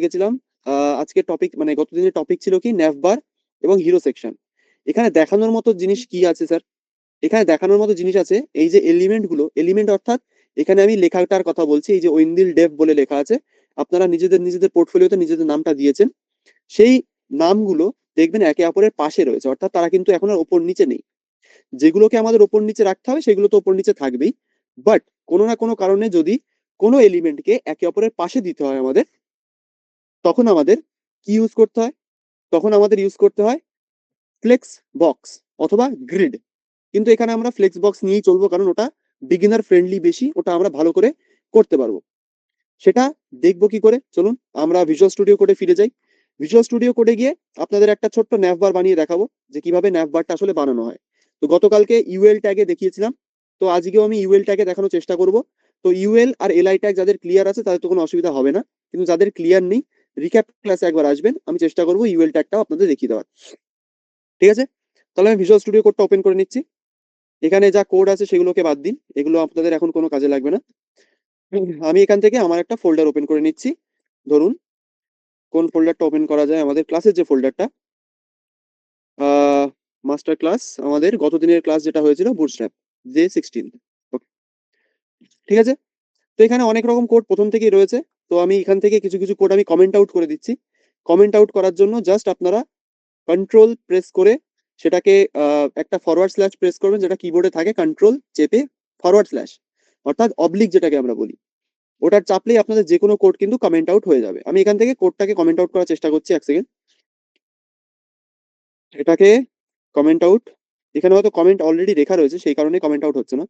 গেছিলাম আজকে টপিক মানে গতদিনের টপিক ছিল কি ন্যাভবার এবং হিরো সেকশন। এখানে দেখানোর মতো জিনিস কি আছে স্যার? এখানে দেখানোর মতো জিনিস আছে এই যে এলিমেন্ট অর্থাৎ এখানে আমি লেখাটার কথা বলছি। এই যে ওয়েন্দিল ডেভ বলে লেখা আছে, আপনারা নিজেদের নিজেদের পোর্টফোলিওতে নিজেদের নামটা দিয়েছেন। সেই নামগুলো দেখবেন একে অপরের পাশে রয়েছে, অর্থাৎ তারা কিন্তু এখন আর ওপর নিচে নেই। যেগুলোকে আমাদের ওপর নিচে রাখতে হবে সেগুলো তো ওপর নিচে থাকবেই, বাট কোনো না কোনো কারণে যদি কোনো এলিমেন্টকে একে অপরের পাশে দিতে হয় আমাদের, তখন আমাদের কি ইউজ করতে হয়? তখন আমাদের ইউজ করতে হয় ফ্লেক্স বক্স অথবা গ্রিড। কিন্তু এখানে আমরা ফ্লেক্স বক্স নিয়েই চলবো, কারণ ওটা বিগিনার ফ্রেন্ডলি বেশি, ওটা আমরা ভালো করে করতে পারবো। সেটা দেখবো কি করে, চলুন আমরা ভিজুয়াল স্টুডিও কোডে ফিরে যাই। ভিজুয়াল স্টুডিও কোডে গিয়ে আপনাদের একটা ছোট্ট ন্যাভবার বানিয়ে দেখাবো যে কিভাবে ন্যাভবারটা আসলে বানানো হয়। তো গতকালকে ইউএল ট্যাগে দেখিয়েছিলাম, তো আজকেও আমি ইউএল ট্যাগে দেখানোর চেষ্টা করব। তো ইউএল আর এলআই ট্যাগ যাদের ক্লিয়ার আছে তাদের তো কোনো অসুবিধা হবে না, কিন্তু যাদের ক্লিয়ার নেই রিক্যাপ ক্লাসে একবার আসবেন, আমি চেষ্টা করবো ইউএল ট্যাগটাও আপনাদের দেখিয়ে দেওয়ার। ঠিক আছে, তাহলে আমি ভিজুয়াল স্টুডিও কোডটা ওপেন করে নিচ্ছি। এখানে যা কোড আছে সেগুলোকে বাদ দিন, এগুলো আপনাদের এখন কোনো কাজে লাগবে না। আমি এখান থেকে আমার একটা ফোল্ডার ওপেন করে নিচ্ছি। ধরুন কোন ফোল্ডারটা ওপেন করা যায়, আমাদের ক্লাসের যে ফোল্ডারটা, মাস্টার ক্লাস, আমাদের গত দিনের ক্লাস যেটা হয়েছিল বুটস্ট্র্যাপ J16। ওকে, ঠিক আছে। তো এখানে অনেক রকম কোড প্রথম থেকেই রয়েছে। তো আমি এখান থেকে কিছু কিছু কোড আমি কমেন্ট আউট করে দিচ্ছি। কমেন্ট আউট করার জন্য জাস্ট আপনারা কন্ট্রোল প্রেস করে সেটাকে একটা ফরওয়ার্ড স্ল্যাশ প্রেস করবেন, যেটা কিবোর্ডে থাকে, কন্ট্রোল চেপে ফরওয়ার্ড স্ল্যাশ অর্থাৎ অবলিক যেটাকে আমরা বলি, ওটার চাপলেই আপনাদের যে কোনো কোড কিন্তু কমেন্ট আউট হয়ে যাবে। আমি এখান থেকে কোডটাকে কমেন্ট আউট করার চেষ্টা করছি, এক সেকেন্ড। এটাকে কমেন্ট আউট, এখানে হয়তো কমেন্ট অলরেডি লেখা রয়েছে সেই কারণে কমেন্ট আউট হচ্ছে না।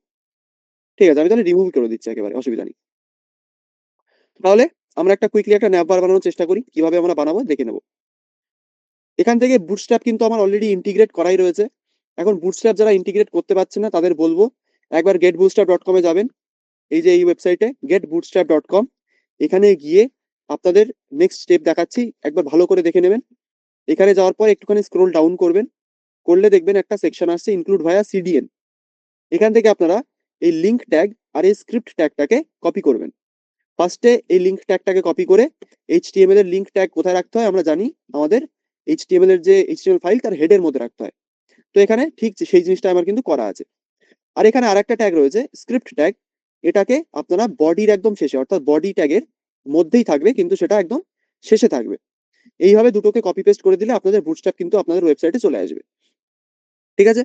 ঠিক আছে, আমি তাহলে রিমুভ করে দিচ্ছি, একেবারে অসুবিধা নেই। তাহলে আমরা একটা কুইকলি একটা ন্যাপবার বানানোর চেষ্টা করি, কিভাবে আমরা বানাবো দেখে নেব। এখান থেকে বুটস্ট্র্যাপ কিন্তু আমার অলরেডি ইন্টিগ্রেট করাই রয়েছে। এখন বুটস্ট্র্যাপ যারা ইন্টিগ্রেট করতে পারছে না তাদের বলবো একবার getbootstrap.com-এ যাবেন। এই যে এই ওয়েবসাইটে getbootstrap.com, এখানে গিয়ে আপনাদের নেক্সট স্টেপ দেখাচ্ছি, একবার ভালো করে দেখে নেবেন। এখানে যাওয়ার পর একটুখানি স্ক্রোল ডাউন করবেন, করলে দেখবেন একটা সেকশন আসছে ইনক্লুড ভায়া সিডিএন। এখান থেকে আপনারা এই লিঙ্ক ট্যাগ আর এই স্ক্রিপ্ট ট্যাগটাকে কপি করবেন। ফার্স্টে এই লিঙ্ক ট্যাগটাকে কপি করে এইচটিএমএল এর লিঙ্ক ট্যাগ কোথায় রাখতে হয় আমরা জানি, আমাদের এইচটিএমএল এর যে এইচটিএমএল ফাইল তার হেডের মধ্যে রাখতে হয়। তো এখানে ঠিক সেই জিনিসটা আমার কিন্তু করা আছে। আর এখানে আরেকটা ট্যাগ রয়েছে স্ক্রিপ্ট ট্যাগ, এটাকে আপনারা বডির একদম শেষে অর্থাৎ বডি ট্যাগের মধ্যেই থাকবে, কিন্তু সেটা একদম শেষে থাকবে। এইভাবে দুটোকে কপি পেস্ট করে দিলে আপনাদের বুটস্ট্র্যাপ কিন্তু আপনাদের ওয়েবসাইটে চলে আসবে। ঠিক আছে,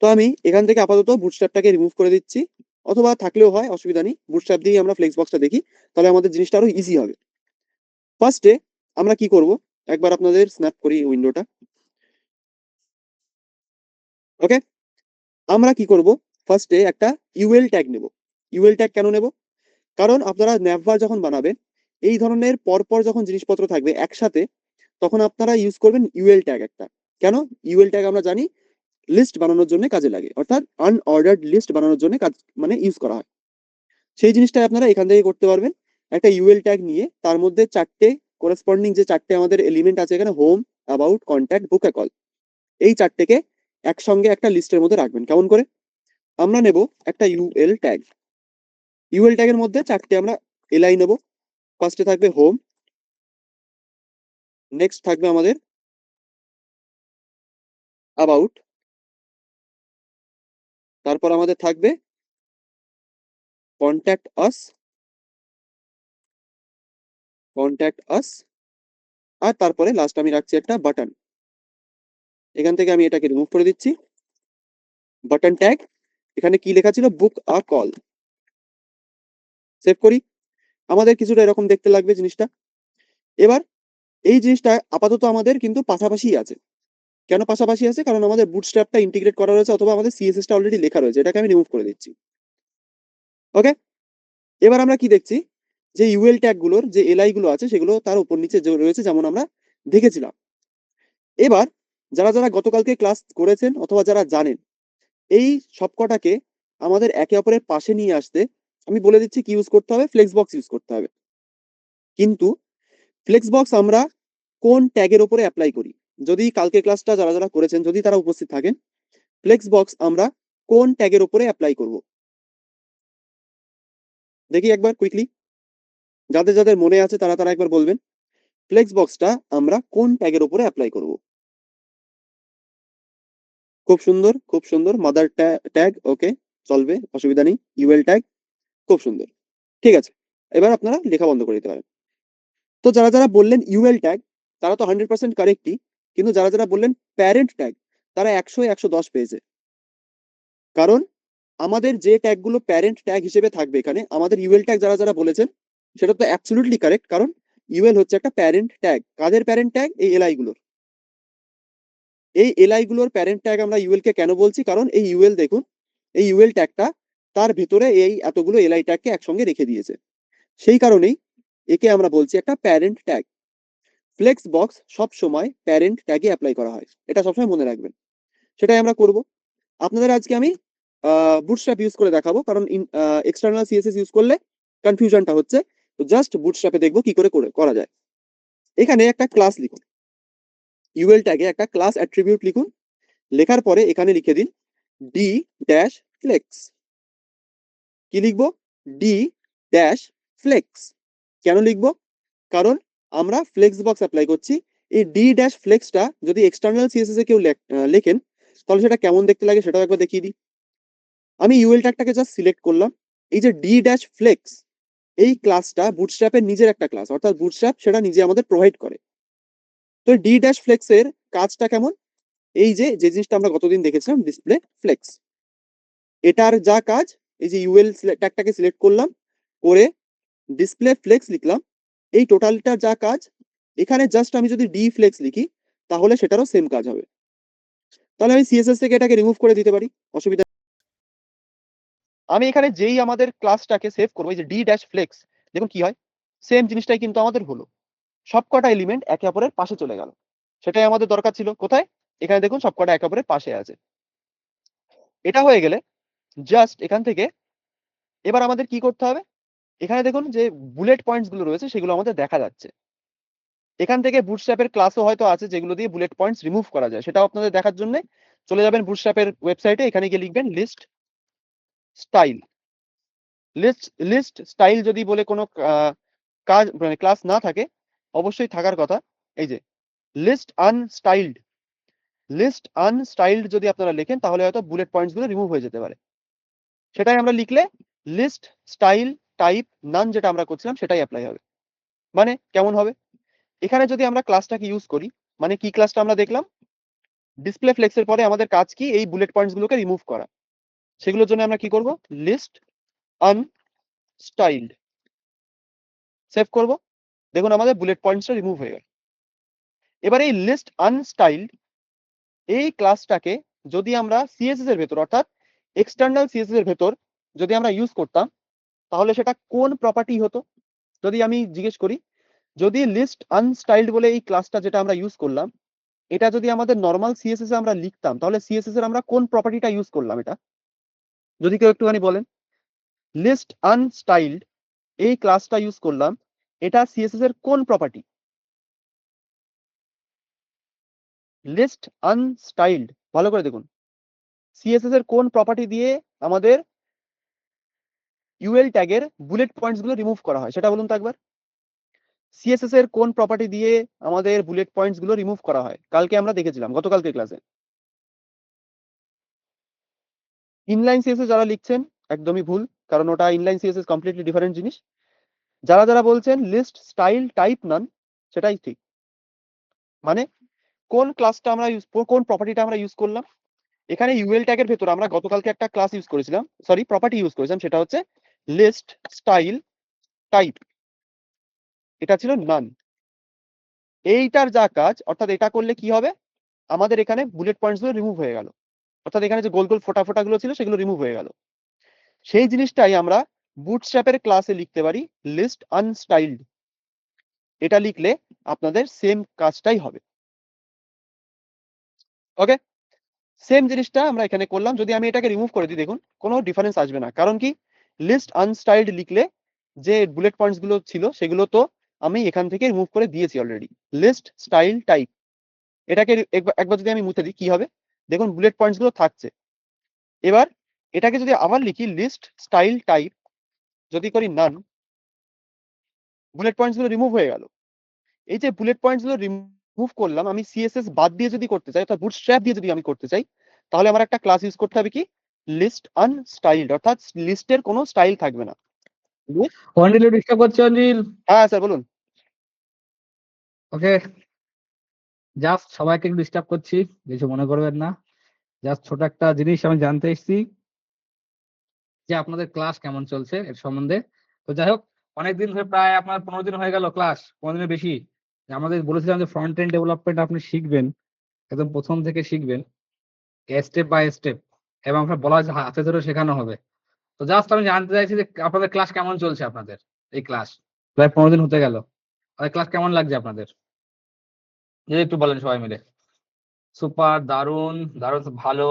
তো আমি এখান থেকে আপাতত বুটস্ট্র্যাপটাকে রিমুভ করে দিচ্ছি, অথবা থাকলেও হয়, অসুবিধা নেই, বুটস্ট্র্যাপ দিয়ে আমরা ফ্লেক্স বক্সটা দেখি, তাহলে আমাদের জিনিসটা আরো ইজি হবে। ফার্স্টে আমরা কি করব, একবার আপনাদের স্ন্যাপ করি উইন্ডোটা। ওকে, আমরা কি করব, ফার্স্টে একটা ইউএল ট্যাগ নেব। ইউএল ট্যাগ কেন নেব? কারণ আপনারা ন্যাভবার যখন বানাবেন, এই ধরনের পরপর যখন জিনিসপত্র থাকবে একসাথে, তখন আপনারা ইউজ করবেন ইউএল ট্যাগ একটা। কেন? ইউএল ট্যাগ আমরা জানি লিস্ট বানানোর জন্য কাজে লাগে, অর্থাৎ আনঅর্ডার্ড লিস্ট বানানোর জন্য কাজ মানে ইউজ করা হয়। সেই জিনিসটা আপনারা এখান থেকে করতে পারবেন। একটা ইউএল ট্যাগ নিয়ে তার মধ্যে চারটে করেসপন্ডিং যে চারটে আমাদের এলিমেন্ট আছে এখানে, home, about, contact, book call, এই চারটেকে একসঙ্গে একটা লিস্টের মধ্যে রাখবেন। কেমন করে? আমরা নেব একটা ইউএল ট্যাগ। ইউএল ট্যাগের মধ্যে চারটে আমরা এলআই নেব। ফার্স্টে থাকবে হোম, নেক্সট থাকবে আমাদের অ্যাবাউট, তারপর আমাদের থাকবে কন্ট্যাক্ট আস, কন্ট্যাক্ট আস, আর তারপরে লাস্ট আমি রাখছি একটা বাটন। এখান থেকে আমি এটাকে রিমুভ করে দিচ্ছি। বাটন ট্যাগ, এখানে কি লেখা ছিল, বুক আ কল। সেভ করি। আমাদের কিছুটা এরকম দেখতে লাগবে জিনিসটা। এবার এই জিনিসটা আপাতত আমাদের কিন্তু পাশাপাশি আছে। কেন পাশাপাশি আছে? কারণ আমাদের বুটস্ট্র্যাপটা ইন্টিগ্রেট করা রয়েছে, অথবা আমাদের সিএসএস টা অলরেডি লেখা রয়েছে, এটাকে আমি রিমুভ করে দিচ্ছি। ওকে, এবার আমরা কি দেখছি, যে ইউএল ট্যাগ গুলোর যে এলআই গুলো আছে সেগুলো তার উপর নিচে যে রয়েছে যেমন আমরা দেখেছিলাম। এবার যারা যারা গতকালকে ক্লাস করেছেন অথবা যারা জানেন, এই সবকটাকে আমাদের একে অপরের পাশে নিয়ে আসতে আমি বলে দিচ্ছি কি ইউজ করতে হবে, ফ্লেক্স বক্স ইউজ করতে হবে। কিন্তু ফ্লেক্স বক্স আমরা কোন ট্যাগের উপরে অ্যাপ্লাই করি? যদি কালকে ক্লাসটা যারা যারা করেছেন যদি তারা উপস্থিত থাকেন, ফ্লেক্স বক্স আমরা কোন ট্যাগের উপরে অ্যাপ্লাই করব দেখি একবার কুইকলি, যাদের যাদের মনে আছে তারা তারা একবার বলবেন। ফ্লেক্স বক্সটা আমরা কোন ট্যাগের উপরে অ্যাপ্লাই করব? খুব সুন্দর, খুব সুন্দর। মাদার ট্যাগ, ওকে, চলবে, অসুবিধা নেই। ইউএল ট্যাগ, খুব সুন্দর। ঠিক আছে, এবার আপনারা লেখা বন্ধ করে দিতে পারেন। তো যারা যারা বললেন ইউএল ট্যাগ, তারা তো 100% কারেক্টই, কিন্তু যারা যারা বললেন প্যারেন্ট ট্যাগ, তারা 100-110 পেয়েছে। কারণ আমাদের যে ট্যাগগুলো প্যারেন্ট ট্যাগ হিসেবে থাকবে এখানে, আমাদের ইউএল ট্যাগ যারা যারা বলেছেন সেটা তো অ্যাবসলিউটলি কারেক্ট, কারণ ইউএল হচ্ছে একটা প্যারেন্ট ট্যাগ। কাদের প্যারেন্ট ট্যাগ? এই এলআই গুলোর। এই এলআই গুলোর প্যারেন্ট ট্যাগ আমরা ইউএল কে কেন বলছি? কারণ এই ইউএল দেখুন, এই ইউএল ট্যাগটা তার ভেতরে এই এতগুলো এলআই ট্যাগকে একসঙ্গে রেখে দিয়েছে। সেই কারণেই একে আমরা বলছি একটা প্যারেন্ট ট্যাগ। ফ্লেক্স বক্স সব সময় প্যারেন্ট ট্যাগে অ্যাপ্লাই করা হয়, এটা সবসময় মনে রাখবেন। সেটাই আমরা করব। আপনাদের আজকে আমি বুটস্ট্র্যাপ ইউজ করে দেখাবো, কারণ এক্সটার্নাল সিএসএস ইউজ করলে কনফিউশনটা হচ্ছে। তো জাস্ট বুটস্ট্র্যাপে দেখবো কি করে করা যায়। এখানে একটা ক্লাস লিখুন, ইউএল ট্যাগে একটা ক্লাস অ্যাট্রিবিউট লিখুন। লেখার পরে এখানে লিখে দিন ডি ড্যাশ ফ্লেক্স। কি লিখবো? D dash flex. কেন লিখবো? কারণ আমরা ফ্লেক্স বক্স অ্যাপ্লাই করছি। এই ডি ড্যাশ ফ্লেক্সটা যদি এক্সটার্নাল সিএসএস এ কেউ লেখেন, তাহলে সেটা কেমন দেখতে লাগে সেটাও একবার দেখিয়ে দিই। আমি ইউএল ট্যাগটাকে জাস্ট সিলেক্ট করলাম। এই যে ডি ড্যাশ ফ্লেক্স, এই ক্লাসটা বুটস্ট্র্যাপের নিজের একটা ক্লাস, অর্থাৎ বুটস্ট্র্যাপ সেটা নিজে আমাদের প্রোভাইড করে। তো ডি ড্যাশ ফ্লেক্স এর কাজটা কেমন? এই যে যে জিনিসটা আমরা গতদিন দেখেছিলাম, ডিসপ্লে ফ্লেক্স, এটার যা কাজ, এই যে ইউএল ট্যাগটাকে সিলেক্ট করলাম, করে ডিসপ্লে ফ্লেক্স লিখলাম, এই টোটালটার যা কাজ, এখানে জাস্ট আমি যদি ডি ফ্লেক্স লিখি তাহলে সেটারও সেম কাজ হবে। তাহলে আমি সিএসএস থেকে এটাকে রিমুভ করে দিতে পারি, অসুবিধা। আমি এখানে যেই আমাদের ক্লাসটাকে সেভ করবো, এই যে ডি ড্যাশ ফ্লেক্স, দেখুন কি হয়, সেম জিনিসটাই কিন্তু আমাদের হলো। সবকটা এলিমেন্ট একে অপরের পাশে চলে গেল। সেটাই আমাদের দরকার ছিল। কোথায়? এখানে দেখুন সবকটা একে অপরের পাশে আছে। এটা হয়ে গেলে জাস্ট এখান থেকে এবার আমাদের কি করতে হবে? এখানে দেখুন যে বুলেট পয়েন্টস গুলো রয়েছে সেগুলো আমাদের দেখা যাচ্ছে। এখান থেকে বুটস্ট্র্যাপের ক্লাসও হয়তো আছে যেগুলো দিয়ে বুলেট পয়েন্টস রিমুভ করা যায়, সেটাও আপনাদের দেখার জন্য চলে যাবেন বুটস্ট্র্যাপের ওয়েবসাইটে। এখানে গিয়ে লিখবেন লিস্ট স্টাইল। লিস্ট স্টাইল যদি বলে কোনো কাজ মানে ক্লাস না থাকে, অবশ্যই থাকার কথা। এই যে লিস্ট আনস্টাইলড, লিস্ট আনস্টাইলড যদি আপনারা লেখেন তাহলে হয়তো বুলেট পয়েন্টস গুলো রিমুভ হয়ে যেতে পারে। সেটাই আমরা লিখলে লিস্ট স্টাইল টাইপ নান যেটা আমরা করছিলাম সেটাই অ্যাপ্লাই হবে। মানে কেমন হবে? এখানে যদি আমরা ক্লাসটাকে ইউজ করি, মানে কি ক্লাসটা আমরা দেখলাম, ডিসপ্লে ফ্লেক্সের পরে আমাদের কাজ কি? এই বুলেট পয়েন্টস গুলোকে রিমুভ করা। সেগুলোর জন্য আমরা কি করব? লিস্ট আনস্টাইলড সেভ করব। দেখুন আমাদের বুলেট পয়েন্টসটা রিমুভ হয়ে গেল। এবার এই লিস্ট আনস্টাইলড এই ক্লাসটাকে যদি আমরা সিএসএস এর ভেতর, অর্থাৎ এক্সটার্নাল সিএসএস এর ভেতর যদি আমরা ইউজ করতাম, তাহলে সেটা কোন প্রপার্টি হতো? যদি আমি জিজ্ঞেস করি, যদি লিস্ট আনস্টাইলড বলে এই ক্লাসটা যেটা আমরা ইউজ করলাম, এটা যদি আমাদের নরমাল সিএসএস এ আমরা লিখতাম, তাহলে সিএসএস এর আমরা কোন প্রপার্টিটা ইউজ করলাম? এটা যদি কেউ একটুখানি বলেন। লিস্ট আনস্টাইলড এই ক্লাসটা ইউজ করলাম, এটা সিএসএস এর কোন প্রপার্টি? লিস্ট আনস্টাইলড, ভালো করে দেখুন, সিএসএস এর কোন প্রপার্টি দিয়ে আমাদের ইউএল ট্যাগের বুলেট পয়েন্টস গুলো রিমুভ করা হয় সেটা বলুন তো একবার। সিএসএস এর কোন প্রপার্টি দিয়ে আমাদের বুলেট পয়েন্টস গুলো রিমুভ করা হয়? কালকে আমরা দেখেছিলাম, গতকালকে ক্লাসে। ইনলাইন সিএসএস যারা লিখছেন একদমই ভুল, কারণ ওটা ইনলাইন সিএসএস কমপ্লিটলি ডিফারেন্ট জিনিস। যারা যারা বলছেন লিস্ট স্টাইল টাইপ নান, সেটাই ঠিক। মানে কোন ক্লাসটা আমরা ইউজ, কোন প্রপার্টিটা আমরা ইউজ করলাম? এখানে ইউএল ট্যাগের ভেতর আমরা গতকালকে একটা ক্লাস ইউজ করেছিলাম, সরি প্রপার্টি ইউজ করেছিলাম, সেটা হচ্ছে লিস্ট স্টাইল টাইপ। এটা ছিল নান। এইটার যা কাজ, অর্থাৎ এটা করলে কি হবে, আমাদের এখানে বুলেট পয়েন্টস গুলো রিমুভ হয়ে গেল, অর্থাৎ এখানে যে গোল গোল ফোটা ফোটা গুলো ছিল সেগুলো রিমুভ হয়ে গেল। সেই জিনিসটাই আমরা বুটস্ট্র্যাপের ক্লাসে লিখতে পারি লিস্ট আনস্টাইলড। এটা লিখলে আপনাদের সেম কাজটাই হবে। ওকে, সেম জিনিসটা আমরা এখানে করলাম। যদি আমি এটাকে রিমুভ করে দিই, দেখুন কোনো ডিফারেন্স আসবে না। কারণ কি? লিস্ট আনস্টাইলড লিখলে যে বুলেট পয়েন্টস গুলো ছিল সেগুলো তো আমি এখান থেকে রিমুভ করে দিয়েছি অলরেডি। লিস্ট স্টাইল টাইপ, এটাকে একবার যদি আমি মুছে দিই কি হবে? দেখুন বুলেট পয়েন্টস গুলো থাকছে। এবার এটাকে যদি আবার লিখি লিস্ট স্টাইল টাইপ, যদি করি নান, বুলেট পয়েন্টস গুলো রিমুভ হয়ে গেল। এই যে বুলেট পয়েন্টস গুলো রিমুভ করলাম, আমি সিএসএস বাদ দিয়ে যদি করতে চাই, অর্থাৎ বুটস্ট্র্যাপ দিয়ে যদি আমি করতে চাই, তাহলে আমার একটা ক্লাস ইউজ করতে হবে কি, লিস্ট আনস্টাইলড, অর্থাৎ লিস্টের কোনো স্টাইল থাকবে না। অনিল ডিস্টার্ব করছে অনিল। হ্যাঁ স্যার বলুন। ওকে, জাস্ট সবাইকে একটু ডিস্টার্ব করছি, কিছু মনে করবেন না। জাস্ট ছোট একটা জিনিস আমি জানতে এসেছি যে আপনাদের ক্লাস কেমন চলছে এর সম্বন্ধে। তো যাই হোক, অনেকদিন ধরে, প্রায় আপনার 15 দিন হয়ে গেল ক্লাস, 15 দিনের বেশি। আমাদের বলেছিলাম যে ফ্রন্ট এন্ড ডেভেলপমেন্ট আপনি শিখবেন, একদম প্রথম থেকে শিখবেন, স্টেপ বাই স্টেপ, এবং আপনার বলা হয়েছে হাতে ধরে শেখানো হবে। তো জাস্ট আমি জানতে চাইছি যে আপনাদের ক্লাস কেমন চলছে, আপনাদের এই ক্লাস প্রায় 15 দিন হতে গেল, ক্লাস কেমন লাগছে আপনাদের, যদি একটু বলেন সবাই মিলে। সুপার, দারুন, দারুন, ভালো,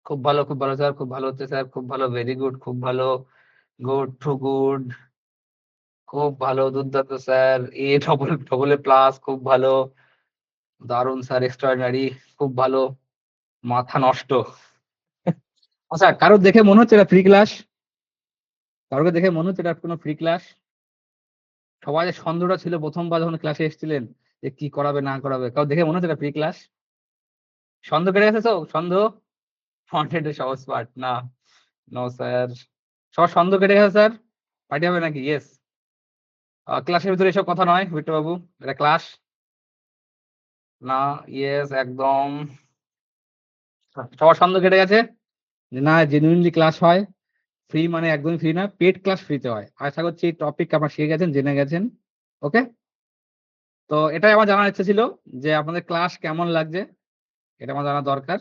খুব ভালো, খুব ভালো স্যার, খুব ভালো হচ্ছে স্যার, খুব ভালো, ভেরি গুড, খুব ভালো, গুড টু গুড, খুব ভালো, দুর্দান্ত sir, A double double A plus, খুব ভালো, দারুন স্যার, এক্সট্রাঅর্ডিনারি, খুব ভালো, মাথা নষ্ট। আচ্ছা, কারোর দেখে মনে হচ্ছে এটা ফ্রি ক্লাস? কারোকে দেখে মনে হচ্ছে এটা কোনো ফ্রি ক্লাস? সবাই যে সন্দেহটা ছিল প্রথমবার যখন ক্লাসে এসেছিলেন যে কি করাবে না করাবে, কারো দেখে মনে হচ্ছে এটা ফ্রি ক্লাস? সন্দেহ কেটে গেছে তো? সন্দেহ ফ্রন্ট সহজ পার্ট না? নো স্যার, সবার সন্দেহ কেটে গেছে স্যার, পার্টি হবে নাকি? ইয়েস। ক্লাসের ভিতরে এসব কথা নয় বিট্টু বাবু, এটা ক্লাস না। ইয়েস, একদম সবার সন্দেহ কেটে গেছে যে না, জেনুইনলি ক্লাস হয়, ফ্রি মানে একদমই ফ্রি না, পেড ক্লাস ফ্রিতে হয়। আশা করছি এই টপিক আপনারা শিখে গেছেন, জেনে গেছেন। ওকে, তো এটাই আমার জানার ইচ্ছা ছিল যে আপনাদের ক্লাস কেমন লাগছে, এটা আমার জানা দরকার।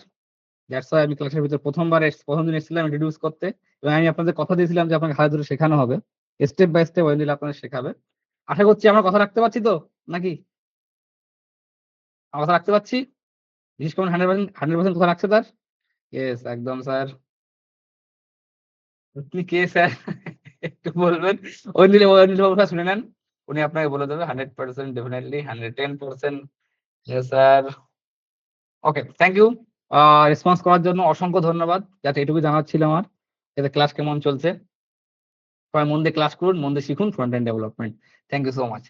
দ্যাটস ওয়াই আমি ক্লাসের ভিতরে প্রথম দিন এসেছিলাম ইন্ট্রোডিউস করতে, এবং আমি আপনাদের কথা দিয়েছিলাম যে আপনাকে হাতে ধরে শেখানো হবে, স্টেপ বাই স্টেপ ওই দিলে আপনাদের শেখাবে। আশা করছি আমরা কথা রাখতে পারছি তো নাকি? আমরা কথা রাখতে পারছি? বিশেষ করে 100% কথা রাখছে তার? ইয়েস, একদম স্যার। আপনি কে স্যার? একটু বলবেন? অনিল বাবু শুনে নেন, উনি আপনাকে বলে দেবে 100% definitely 110%। Yes sir. Okay, thank you response করার জন্য, অসংখ্য ধন্যবাদ। যাতে এটুকু জানার ছিল আমার, যাতে ক্লাস কেমন চলছে। সবাই মন দিয়ে ক্লাস করুন, মন দিয়ে শিখুন front end development. Thank you so much.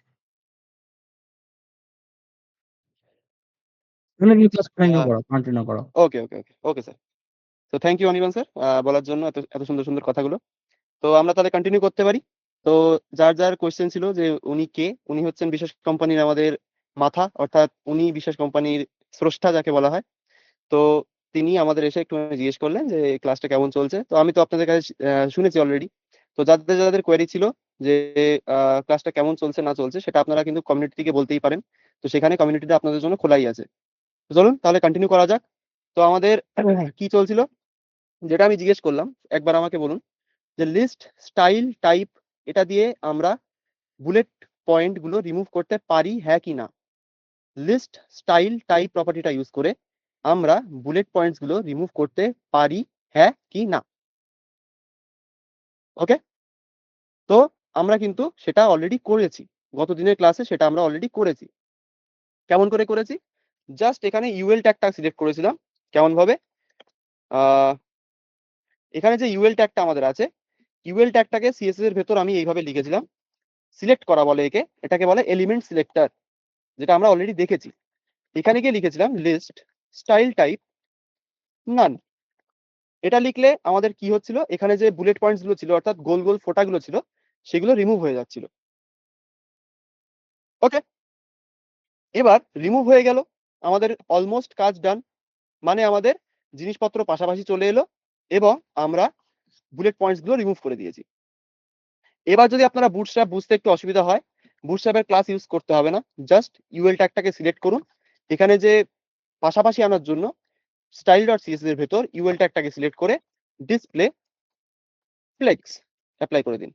Class continue করো, কন্টিনিউ করো। Okay okay okay okay sir. তো থ্যাংক ইউ অনির্বাণ স্যার বলার জন্য এত এত সুন্দর সুন্দর কথাগুলো। তো আমরা তাহলে কন্টিনিউ করতে পারি। তো যার যার কোয়েশ্চেন ছিল যে উনি কে, উনি হচ্ছেন বিশেষ কোম্পানির আমাদের মাথা, অর্থাৎ উনি বিশেষ কোম্পানির স্রষ্টা যাকে বলা হয়। তো তিনি আমাদের এসে একটু জিজ্ঞেস করলেন যে ক্লাসটা কেমন চলছে। তো আমি তো আপনাদের কাছে শুনেছি অলরেডি। তো যাদের যাদের কোয়েরি ছিল যে ক্লাসটা কেমন চলছে না চলছে, সেটা আপনারা কিন্তু কমিউনিটিকে বলতেই পারেন। তো সেখানে কমিউনিটিটা আপনাদের জন্য খোলাই আছে। তো চলুন তাহলে কন্টিনিউ করা যাক। তো আমাদের কি চলছিল, যেটা আমি জিজ্ঞেস করলাম, একবার আমাকে বলুন যে লিস্ট স্টাইল টাইপ, এটা দিয়ে আমরা বুলেট পয়েন্ট গুলো রিমুভ করতে পারি হ্যাঁ কি না। লিস্ট স্টাইল টাইপ প্রপার্টিটা ইউজ করে আমরা বুলেট পয়েন্টস গুলো রিমুভ করতে পারি হ্যাঁ কি না। ওকে, তো আমরা কিন্তু সেটা অলরেডি করেছি, গত দিনের ক্লাসে সেটা আমরা অলরেডি করেছি। কেমন করে করেছি, জাস্ট এখানে ইউএল ট্যাগটা সিলেক্ট করেছিলাম। কেমন ভাবে, এখানে যে ইউএল ট্যাগটা আমাদের আছে, ইউএল ট্যাগটাকে সিএসএস এর ভেতর আমি এইভাবে লিখেছিলাম, সিলেক্ট করা বলে একে, এটাকে বলে এলিমেন্ট সিলেক্টর, যেটা আমরা অলরেডি দেখেছি। এখানে গিয়ে লিখেছিলাম লিস্ট স্টাইল টাইপ নান। এটা লিখলে আমাদের কি হচ্ছিল, এখানে যে বুলেট পয়েন্টস গুলো ছিল, অর্থাৎ গোল গোল ফোঁটাগুলো ছিল, সেগুলো রিমুভ হয়ে যাচ্ছিল। ওকে, এবার রিমুভ হয়ে গেল, আমাদের অলমোস্ট কাজ ডান, মানে আমাদের জিনিসপত্র পাশাপাশি চলে এলো এবং আমরা বুলেট পয়েন্টস গুলো রিমুভ করে দিয়েছি। এবার যদি আপনারা বুটস্ট্র্যাপ বুঝতে একটু অসুবিধা হয়, বুটস্ট্র্যাপের ক্লাস ইউজ করতে হবে না, জাস্ট ইউএল ট্যাগটাকে সিলেক্ট করুন। এখানে যে পাশাপাশি আনার জন্য স্টাইল ডট সিএসএস এর ভেতর ইউএল ট্যাগটাকে সিলেক্ট করে ডিসপ্লে ফ্লেক্স অ্যাপ্লাই করে দিন,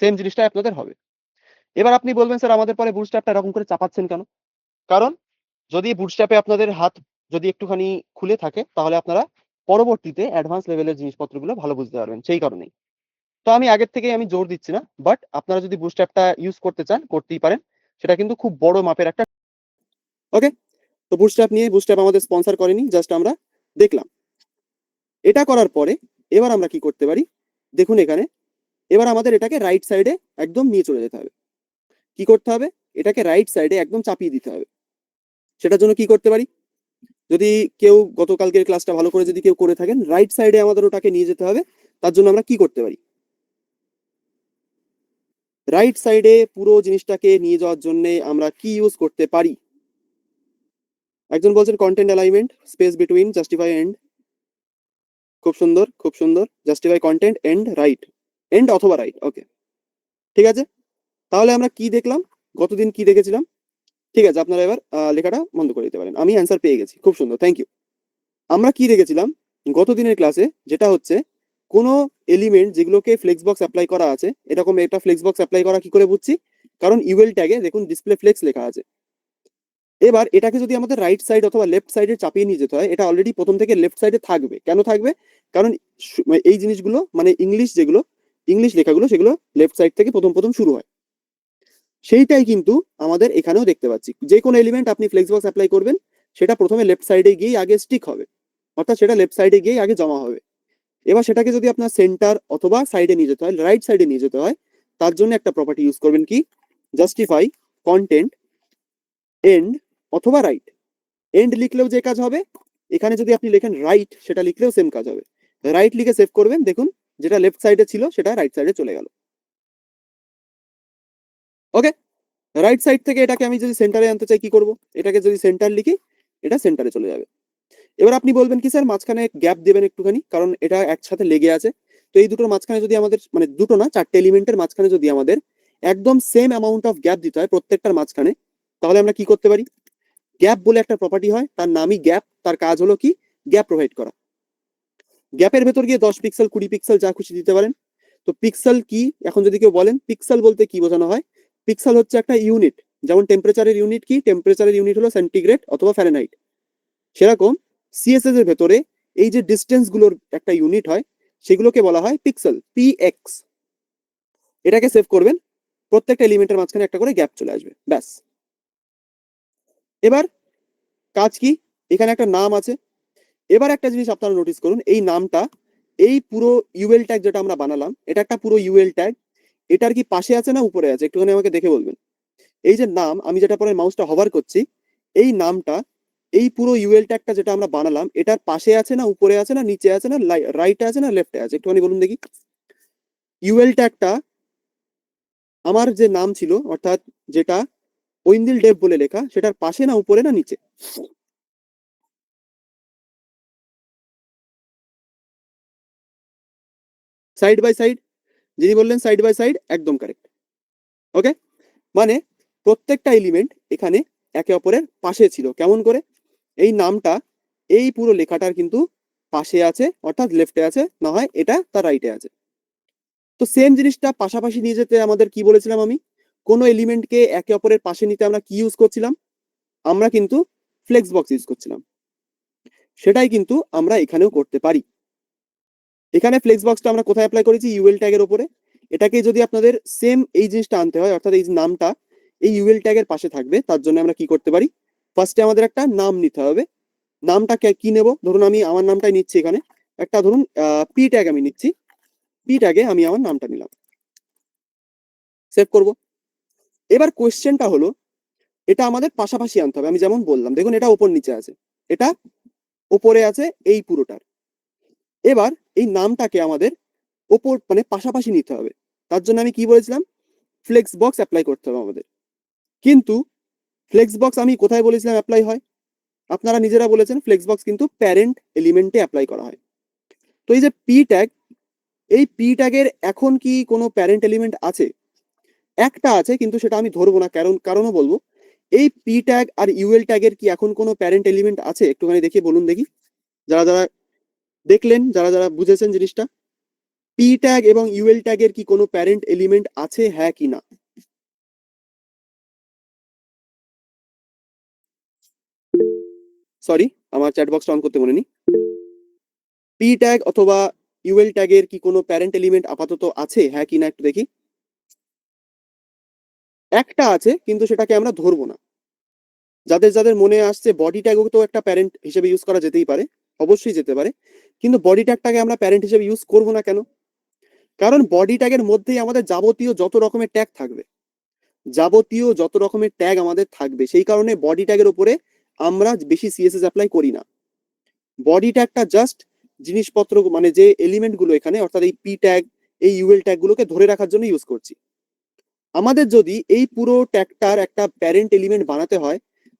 সেম জিনিসটা আপনাদের হবে। এবার আপনি বলবেন স্যার আমাদের পরে বুটস্ট্র্যাপটা এরকম করে চাপাচ্ছেন কেন? কারণ যদি বুটস্ট্র্যাপে আপনাদের হাত যদি একটুখানি খুলে থাকে, তাহলে আপনারা পরবর্তীতে অ্যাডভান্স লেভেলের জিনিসপত্রগুলো ভালো বুঝতে পারবেন, সেই কারণেই। তো আমি আগের থেকেই আমি জোর দিচ্ছি না, বাট আপনারা যদি বুটস্ট্র্যাপটা ইউজ করতে চান করতেই পারেন, সেটা কিন্তু খুব বড় মাপের একটা। ওকে, তো বুটস্ট্র্যাপ নিয়ে, বুটস্ট্র্যাপ আমাদের স্পন্সর করেনি, জাস্ট আমরা দেখলাম। এটা করার পরে এবার আমরা কি করতে পারি, দেখুন এখানে এবার আমাদের এটাকে রাইট সাইডে একদম নিয়ে চলে যেতে হবে। কি করতে হবে, এটাকে রাইট সাইডে একদম চাপিয়ে দিতে হবে। সেটার জন্য কি করতে পারি, যদি কেউ গতকালকের ক্লাসটা ভালো করে যদি কেউ করে থাকেন, রাইট সাইডে আমাদের ওটাকে নিয়ে যেতে হবে। তার জন্য আমরা কি করতে পারি, রাইট সাইডে পুরো জিনিসটাকে নিয়ে যাওয়ার জন্য আমরা কি ইউজ করতে পারি? একজন বলছেন content alignment, space between, justify end. খুব সুন্দর, খুব সুন্দর। Justify content end right, end অথবা রাইট। ওকে, ঠিক আছে। তাহলে আমরা কি দেখলাম, গতদিন কি দেখেছিলাম? ঠিক আছে, আপনারা এবার লেখাটা বন্ধ করে দিতে পারেন। আমি অ্যান্সার পেয়ে গেছি, খুব সুন্দর, থ্যাংক ইউ। আমরা কি দেখেছিলাম গতদিনের ক্লাসে, যেটা হচ্ছে কোনো এলিমেন্ট যেগুলোকে ফ্লেক্স বক্স অ্যাপ্লাই করা আছে, এরকম একটা ফ্লেক্স বক্স অ্যাপ্লাই করা কি করে বুঝছি, কারণ ইউএল ট্যাগে দেখুন ডিসপ্লে ফ্লেক্স লেখা আছে। এবার এটাকে যদি আমাদের রাইট সাইড অথবা লেফট সাইডে চাপিয়ে নিয়ে যেতে হয়, এটা অলরেডি প্রথম থেকে লেফট সাইডে থাকবে। কেন থাকবে? কারণ এই জিনিসগুলো মানে ইংলিশ যেগুলো, ইংলিশ লেখাগুলো সেগুলো লেফট সাইড থেকে প্রথম প্রথম শুরু হয়। সেইটাই কিন্তু আমাদের এখানেও দেখতে পাচ্ছি, যে কোনো এলিমেন্ট আপনি ফ্লেক্স বক্স অ্যাপ্লাই করবেন, সেটা প্রথমে লেফট সাইডে গিয়ে আগে স্টিক হবে, অর্থাৎ সেটা লেফট সাইডে গিয়ে আগে জমা হবে। এবার সেটাকে যদি আপনার সেন্টার অথবা সাইডে নিয়ে যেতে হয়, রাইট সাইডে নিয়ে যেতে হয়, তার জন্য একটা প্রপার্টি ইউজ করবেন কি, জাস্টিফাই কন্টেন্ট এন্ড অথবা রাইট। এন্ড লিখলেও যে কাজ হবে, এখানে যদি আপনি লেখেন রাইট, সেটা লিখলেও সেম কাজ হবে। রাইট লিখে সেভ করবেন, দেখুন যেটা লেফট সাইডে ছিল সেটা রাইট সাইডে চলে গেল। ওকে, রাইট সাইড থেকে এটাকে আমি যদি সেন্টারে আনতে চাই কি করব, এটাকে যদি সেন্টার লিখি, এটা সেন্টারে চলে যাবে। এবার আপনি বলবেন কি স্যার মাঝখানে গ্যাপ দেবেন একটুখানি, কারণ এটা একসাথে লেগে আছে। তো এই দুটোর মাঝখানে যদি আমাদের, মানে দুটো না, চারটে এলিমেন্টের মাঝখানে যদি আমাদের একদম সেম অ্যামাউন্ট অফ গ্যাপ দিতে হয় প্রত্যেকটার মাঝখানে, তাহলে আমরা কি করতে পারি, গ্যাপ বলে একটা প্রপার্টি হয়, তার নামই গ্যাপ, তার কাজ হলো কি, গ্যাপ প্রোভাইড করা। গ্যাপের ভেতর গিয়ে 10 পিক্সেল 20 পিক্সেল যা খুশি দিতে পারেন। তো পিক্সেল কি, এখন যদি কেউ বলেন পিক্সেল বলতে কি বোঝানো হয়, পিক্সেল হচ্ছে একটা ইউনিট, যেমন টেম্পারেচারের ইউনিট কি, টেম্পারেচারের ইউনিট হলো সেন্টিগ্রেড অথবা ফ্যারেনহাইট। সেরকম সিএসএস এর ভেতরে এই যে ডিস্টেন্স গুলোর একটা ইউনিট হয়, সেগুলোকে বলা হয় পিক্সেল, পিএক্স। এটাকে সেভ করবেন, প্রত্যেকটা এলিমেন্টের মাঝখানে একটা করে গ্যাপ চলে আসবে, ব্যাস। এবার কাজ কি, এখানে একটা নাম আছে। এবার একটা জিনিস আপনারা নোটিস করুন, এই নামটা, এই পুরো ইউএল ট্যাগ যেটা আমরা বানালাম, এটা একটা পুরো ইউএল ট্যাগ, এটার কি পাশে আছে না উপরে আছে, একটুখানি আমাকে দেখে বলবেন। এই যে নাম, আমি যেটা পরে মাউসটা হভার করছি, এই নামটা, এই পুরো ইউএল ট্যাগটা যেটা আমরা বানালাম, এটার পাশে আছে না উপরে আছে না নিচে আছে না রাইটে আছে না লেফটে আছে, একটুখানি বলুন দেখি। ইউএল ট্যাগটা আমার যে নাম ছিল, অর্থাৎ যেটা ঐন্দিল ডেভ বলে লেখা, সেটার পাশে না উপরে না নিচে? সাইড বাই সাইড, যিনি বললেন সাইড বাই সাইড, একদম কারেক্ট। ওকে, মানে প্রত্যেকটা এলিমেন্ট এখানে একে অপরের পাশে ছিল। কেমন করে? এই নামটা এই পুরো লেখাটার কিন্তু পাশে আছে, অর্থাৎ লেফটে আছে, না হয় এটা তার রাইটে আছে। তো সেম জিনিসটা পাশাপাশি নিয়ে যেতে আমাদের কি বলেছিলাম আমি, কোনো এলিমেন্টকে একে অপরের পাশে নিতে আমরা কি ইউজ করছিলাম, আমরা কিন্তু ফ্লেক্স বক্স ইউজ করছিলাম। সেটাই কিন্তু আমরা এখানেও করতে পারি। এখানে ফ্লেক্স বক্সটা আমরা কোথায় অ্যাপ্লাই করেছি, ইউএল ট্যাগের উপরে। এটাকে যদি আপনাদের সেম এই জিনিসটা আনতে হয়, অর্থাৎ এই যে নামটা এই ইউএল ট্যাগের পাশে থাকবে, তার জন্য আমরা কি করতে পারি, ফার্স্টে আমাদের একটা নাম নিতে হবে। নামটা কি নেব, ধরুন আমি আমার নামটাই নিচ্ছি এখানে, একটা ধরুন পি ট্যাগ আমি নিচ্ছি, পি ট্যাগে আমি আমার নামটা নিলাম, সেভ করব। এবার কোয়েশ্চেনটা হলো, এটা আমাদের পাশাপাশি আনতে হবে। আমি যেমন বললাম, দেখুন এটা ওপর নিচে আছে, এটা ওপরে আছে এই পুরোটার। এবার এই নামটাকে আমাদের ওপর মানে পাশাপাশি নিতে হবে। তার জন্য আমি কি বলেছিলাম, ফ্লেক্স বক্স অ্যাপ্লাই করতে হবে আমাদের। কিন্তু ফ্লেক্স বক্স আমি কোথায় বলেছিলাম অ্যাপ্লাই হয়, আপনারা নিজেরা বলেছেন ফ্লেক্স বক্স কিন্তু প্যারেন্ট এলিমেন্টে অ্যাপ্লাই করা হয়। তো এই যে পি ট্যাগ, এই পি ট্যাগের এখন কি কোনো প্যারেন্ট এলিমেন্ট আছে? একটা আছে, কিন্তু সেটা আমি ধরবো না, কারণও বলবো। এই পি ট্যাগ আর ইউএল ট্যাগের কি এখন কোনো প্যারেন্ট এলিমেন্ট আছে, একটুখানি দেখে বলুন দেখি, যারা যারা দেখলেন, যারা যারা বুঝেছেন জিনিসটা। পি ট্যাগ এবং ইউএল ট্যাগের কি কোনো প্যারেন্ট এলিমেন্ট আছে, হ্যাঁ কি না? সরি, আমার চ্যাট বক্সটা অন করতে মনে নেই। পি ট্যাগ অথবা ইউএল ট্যাগের কি কোনো প্যারেন্ট এলিমেন্ট আপাতত আছে, হ্যাঁ কি না একটু দেখি। একটা আছে, কিন্তু সেটাকে আমরা ধরবো না। যাদের যাদের মনে আসছে বডি ট্যাগও তো একটা প্যারেন্ট হিসেবে ইউজ করা যেতেই পারে, অবশ্যই যেতে পারে, কিন্তু বডি ট্যাগটাকে আমরা প্যারেন্ট হিসেবে ইউজ করবো না কেন? কারণ বডি ট্যাগের মধ্যেই আমাদের যাবতীয় যত রকমের ট্যাগ থাকবে, যাবতীয় যত রকমের ট্যাগ আমাদের থাকবে, সেই কারণে বডি ট্যাগের উপরে আমরা বেশি সিএসএস অ্যাপ্লাই করি না। বডি ট্যাগটা জাস্ট জিনিসপত্র মানে যে এলিমেন্ট গুলো এখানে অর্থাৎ এই পি ট্যাগ, এই ইউএল ট্যাগ গুলোকে ধরে রাখার জন্য ইউজ করছি। আমাদের যদি এই পুরো ট্যাগটার একটা প্যারেন্ট এলিমেন্ট বানাতে হয়,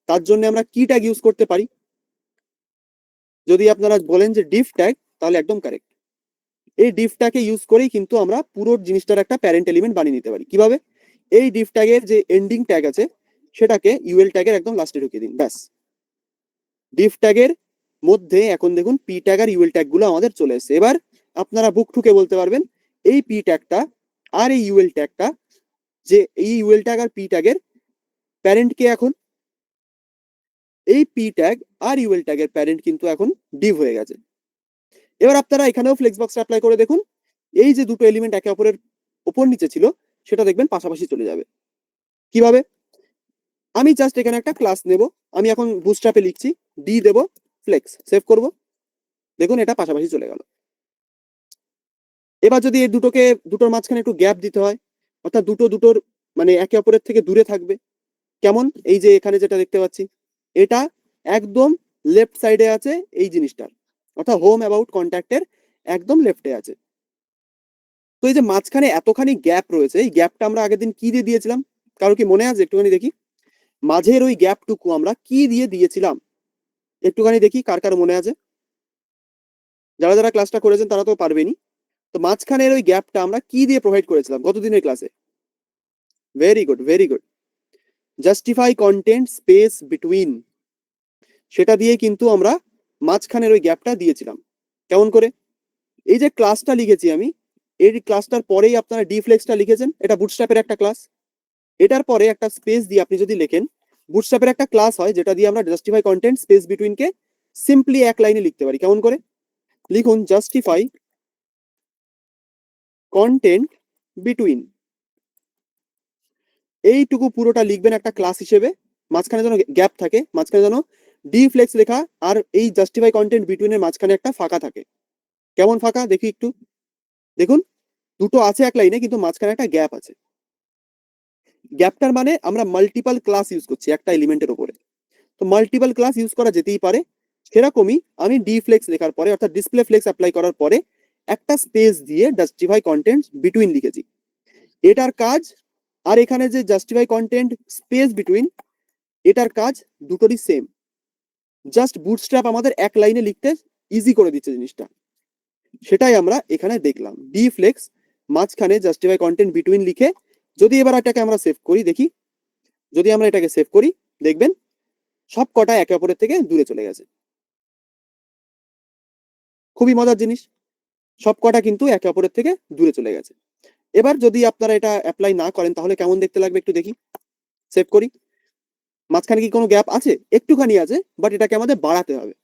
তার জন্য আমরা কি ট্যাগ ইউজ করতে পারি? যদি আপনারা বলেন যে ডিফ ট্যাগ, তাহলে একদম কারেক্ট। এই ডিফ ট্যাগকে ইউজ করেই কিন্তু আমরা পুরো জিনিসটার একটা প্যারেন্ট এলিমেন্ট বানিয়ে নিতে পারি। কিভাবে? এই ডিফ ট্যাগের যে এন্ডিং ট্যাগ আছে সেটাকে ইউএল ট্যাগের একদম লাস্টে ঢুকিয়ে দিন, ব্যাস। ডিফ ট্যাগের মধ্যে এখন দেখুন পি ট্যাগ আর ইউএল ট্যাগ গুলো আমাদের চলে এসেছে। এবার আপনারা বুক ঠুকে বলতে পারবেন এই পি ট্যাগটা আর এই ইউএল ট্যাগটা, যে এই ইউএল ট্যাগ আর পি ট্যাগের প্যারেন্ট কে? এখন এই পি ট্যাগ আর ইউএল ট্যাগের প্যারেন্ট কিন্তু এখন ডিভ হয়ে গেছে। এবার আপনারা এখানেও ফ্লেক্স বক্স অ্যাপ্লাই করে দেখুন, এই যে দুটো এলিমেন্ট একে অপরের উপর নিচে ছিল সেটা দেখবেন পাশাপাশি চলে যাবে। কিভাবে? আমি জাস্ট এখানে একটা ক্লাস নেব, আমি এখন বুটস্ট্র্যাপে লিখছি, ডি দেব, ফ্লেক্স, সেভ করব, দেখুন এটা পাশাপাশি চলে গেল। এবার যদি এই দুটোর মাঝখানে একটু গ্যাপ দিতে হয়, অর্থাৎ দুটোর মানে একে অপরের থেকে দূরে থাকবে, কেমন? এই যে এখানে যেটা দেখতে পাচ্ছি, এটা একদম লেফট সাইডে আছে এই জিনিসটার, অর্থাৎ হোম অ্যাবাউট কন্ট্যাক্টের একদম লেফটে আছে। তো এই যে মাঝখানে এতখানি গ্যাপ রয়েছে, এই গ্যাপটা আমরা আগের দিন কি দিয়ে দিয়েছিলাম? কারো কি মনে আছে? একটুখানি দেখি মাঝের ওই গ্যাপটুকু আমরা কি দিয়ে দিয়েছিলাম, একটুখানি দেখি কার কার মনে আছে। যারা যারা ক্লাসটা করেছেন তারা তো পারবেনই। তো মাঝখানের ওই গ্যাপটা আমরা কি দিয়ে প্রোভাইড করেছিলাম গত দিনের ক্লাসে? Very good, very good. Justify content space between, সেটা দিয়ে কিন্তু আমরা মাঝখানের ওই গ্যাপটা দিয়েছিলাম। কেমন করে? এই যে ক্লাসটা লিখেছি আমি, এই ক্লাসটার পরেই আপনারা ডিফ্লেক্সটা লিখেছেন, এটা বুটস্ট্র্যাপের একটা ক্লাস। এটার পরে একটা স্পেস দিয়ে আপনি যদি লেখেন, বুটস্ট্র্যাপের একটা ক্লাস হয় যেটা দিয়ে আমরা জাস্টিফাই কন্টেন্ট স্পেস বিটুইন কে সিম্পলি এক লাইনে লিখতে পারি। কেমন করে? লিখুন জাস্টিফাই কন্টেন্ট বিটুইন, এইটুকু পুরোটা লিখবেন একটা ক্লাস হিসেবে, মাঝখানে যেন গ্যাপ থাকে, মাঝখানে যেন ডিফ্লেক্স লেখা আর এই জাস্টিফাই কন্টেন্ট বিটুইনের মাঝখানে একটা ফাঁকা থাকে। কেমন ফাঁকা দেখি একটু, দেখুন দুটো আছে এক লাইনে কিন্তু মাঝখানে একটা গ্যাপ আছে। গ্যাপটার মানে আমরা মাল্টিপল ক্লাস ইউজ করছি একটা এলিমেন্টের উপরে, তো মাল্টিপল ক্লাস ইউজ করা যেতেই পারে। সেরকমই আমি ডিফ্লেক্স লেখার পরে অর্থাৎ ডিসপ্লে ফ্লেক্স অ্যাপ্লাই করার পরে একটা স্পেস দিয়ে জাস্টিফাই কন্টেন্ট বিটুইন লিখেছি, এটার কাজ। আর এখানে যে জাস্টিফাই কন্টেন্ট স্পেস বিটুইন, এটার কাজ দুটোরই সেম, জাস্ট বুটস্ট্র্যাপ আমাদের এক লাইনে লিখতে ইজি করে দিচ্ছে জিনিসটা। সেটাই আমরা এখানে দেখলাম, ডিফ্লেক্স মাঝখানে জাস্টিফাই কন্টেন্ট বিটুইন লিখে। যদি এবার এটাকে আমরা সেভ করি দেখি, যদি আমরা এটাকে সেভ করি দেখবেন সব কটা একে অপরের থেকে দূরে চলে গেছে। খুবই মজার জিনিস, সব কটা কিন্তু একে অপরের থেকে দূরে চলে গেছে। এবার যদি আপনারা এটা অ্যাপ্লাই না করেন তাহলে কেমন দেখতে লাগবে একটু দেখি, সেভ করি। মাঝখানে কি কোনো গ্যাপ আছে? একটুখানি আছে, বাট এটাকে আমাদের বাড়াতে হবে।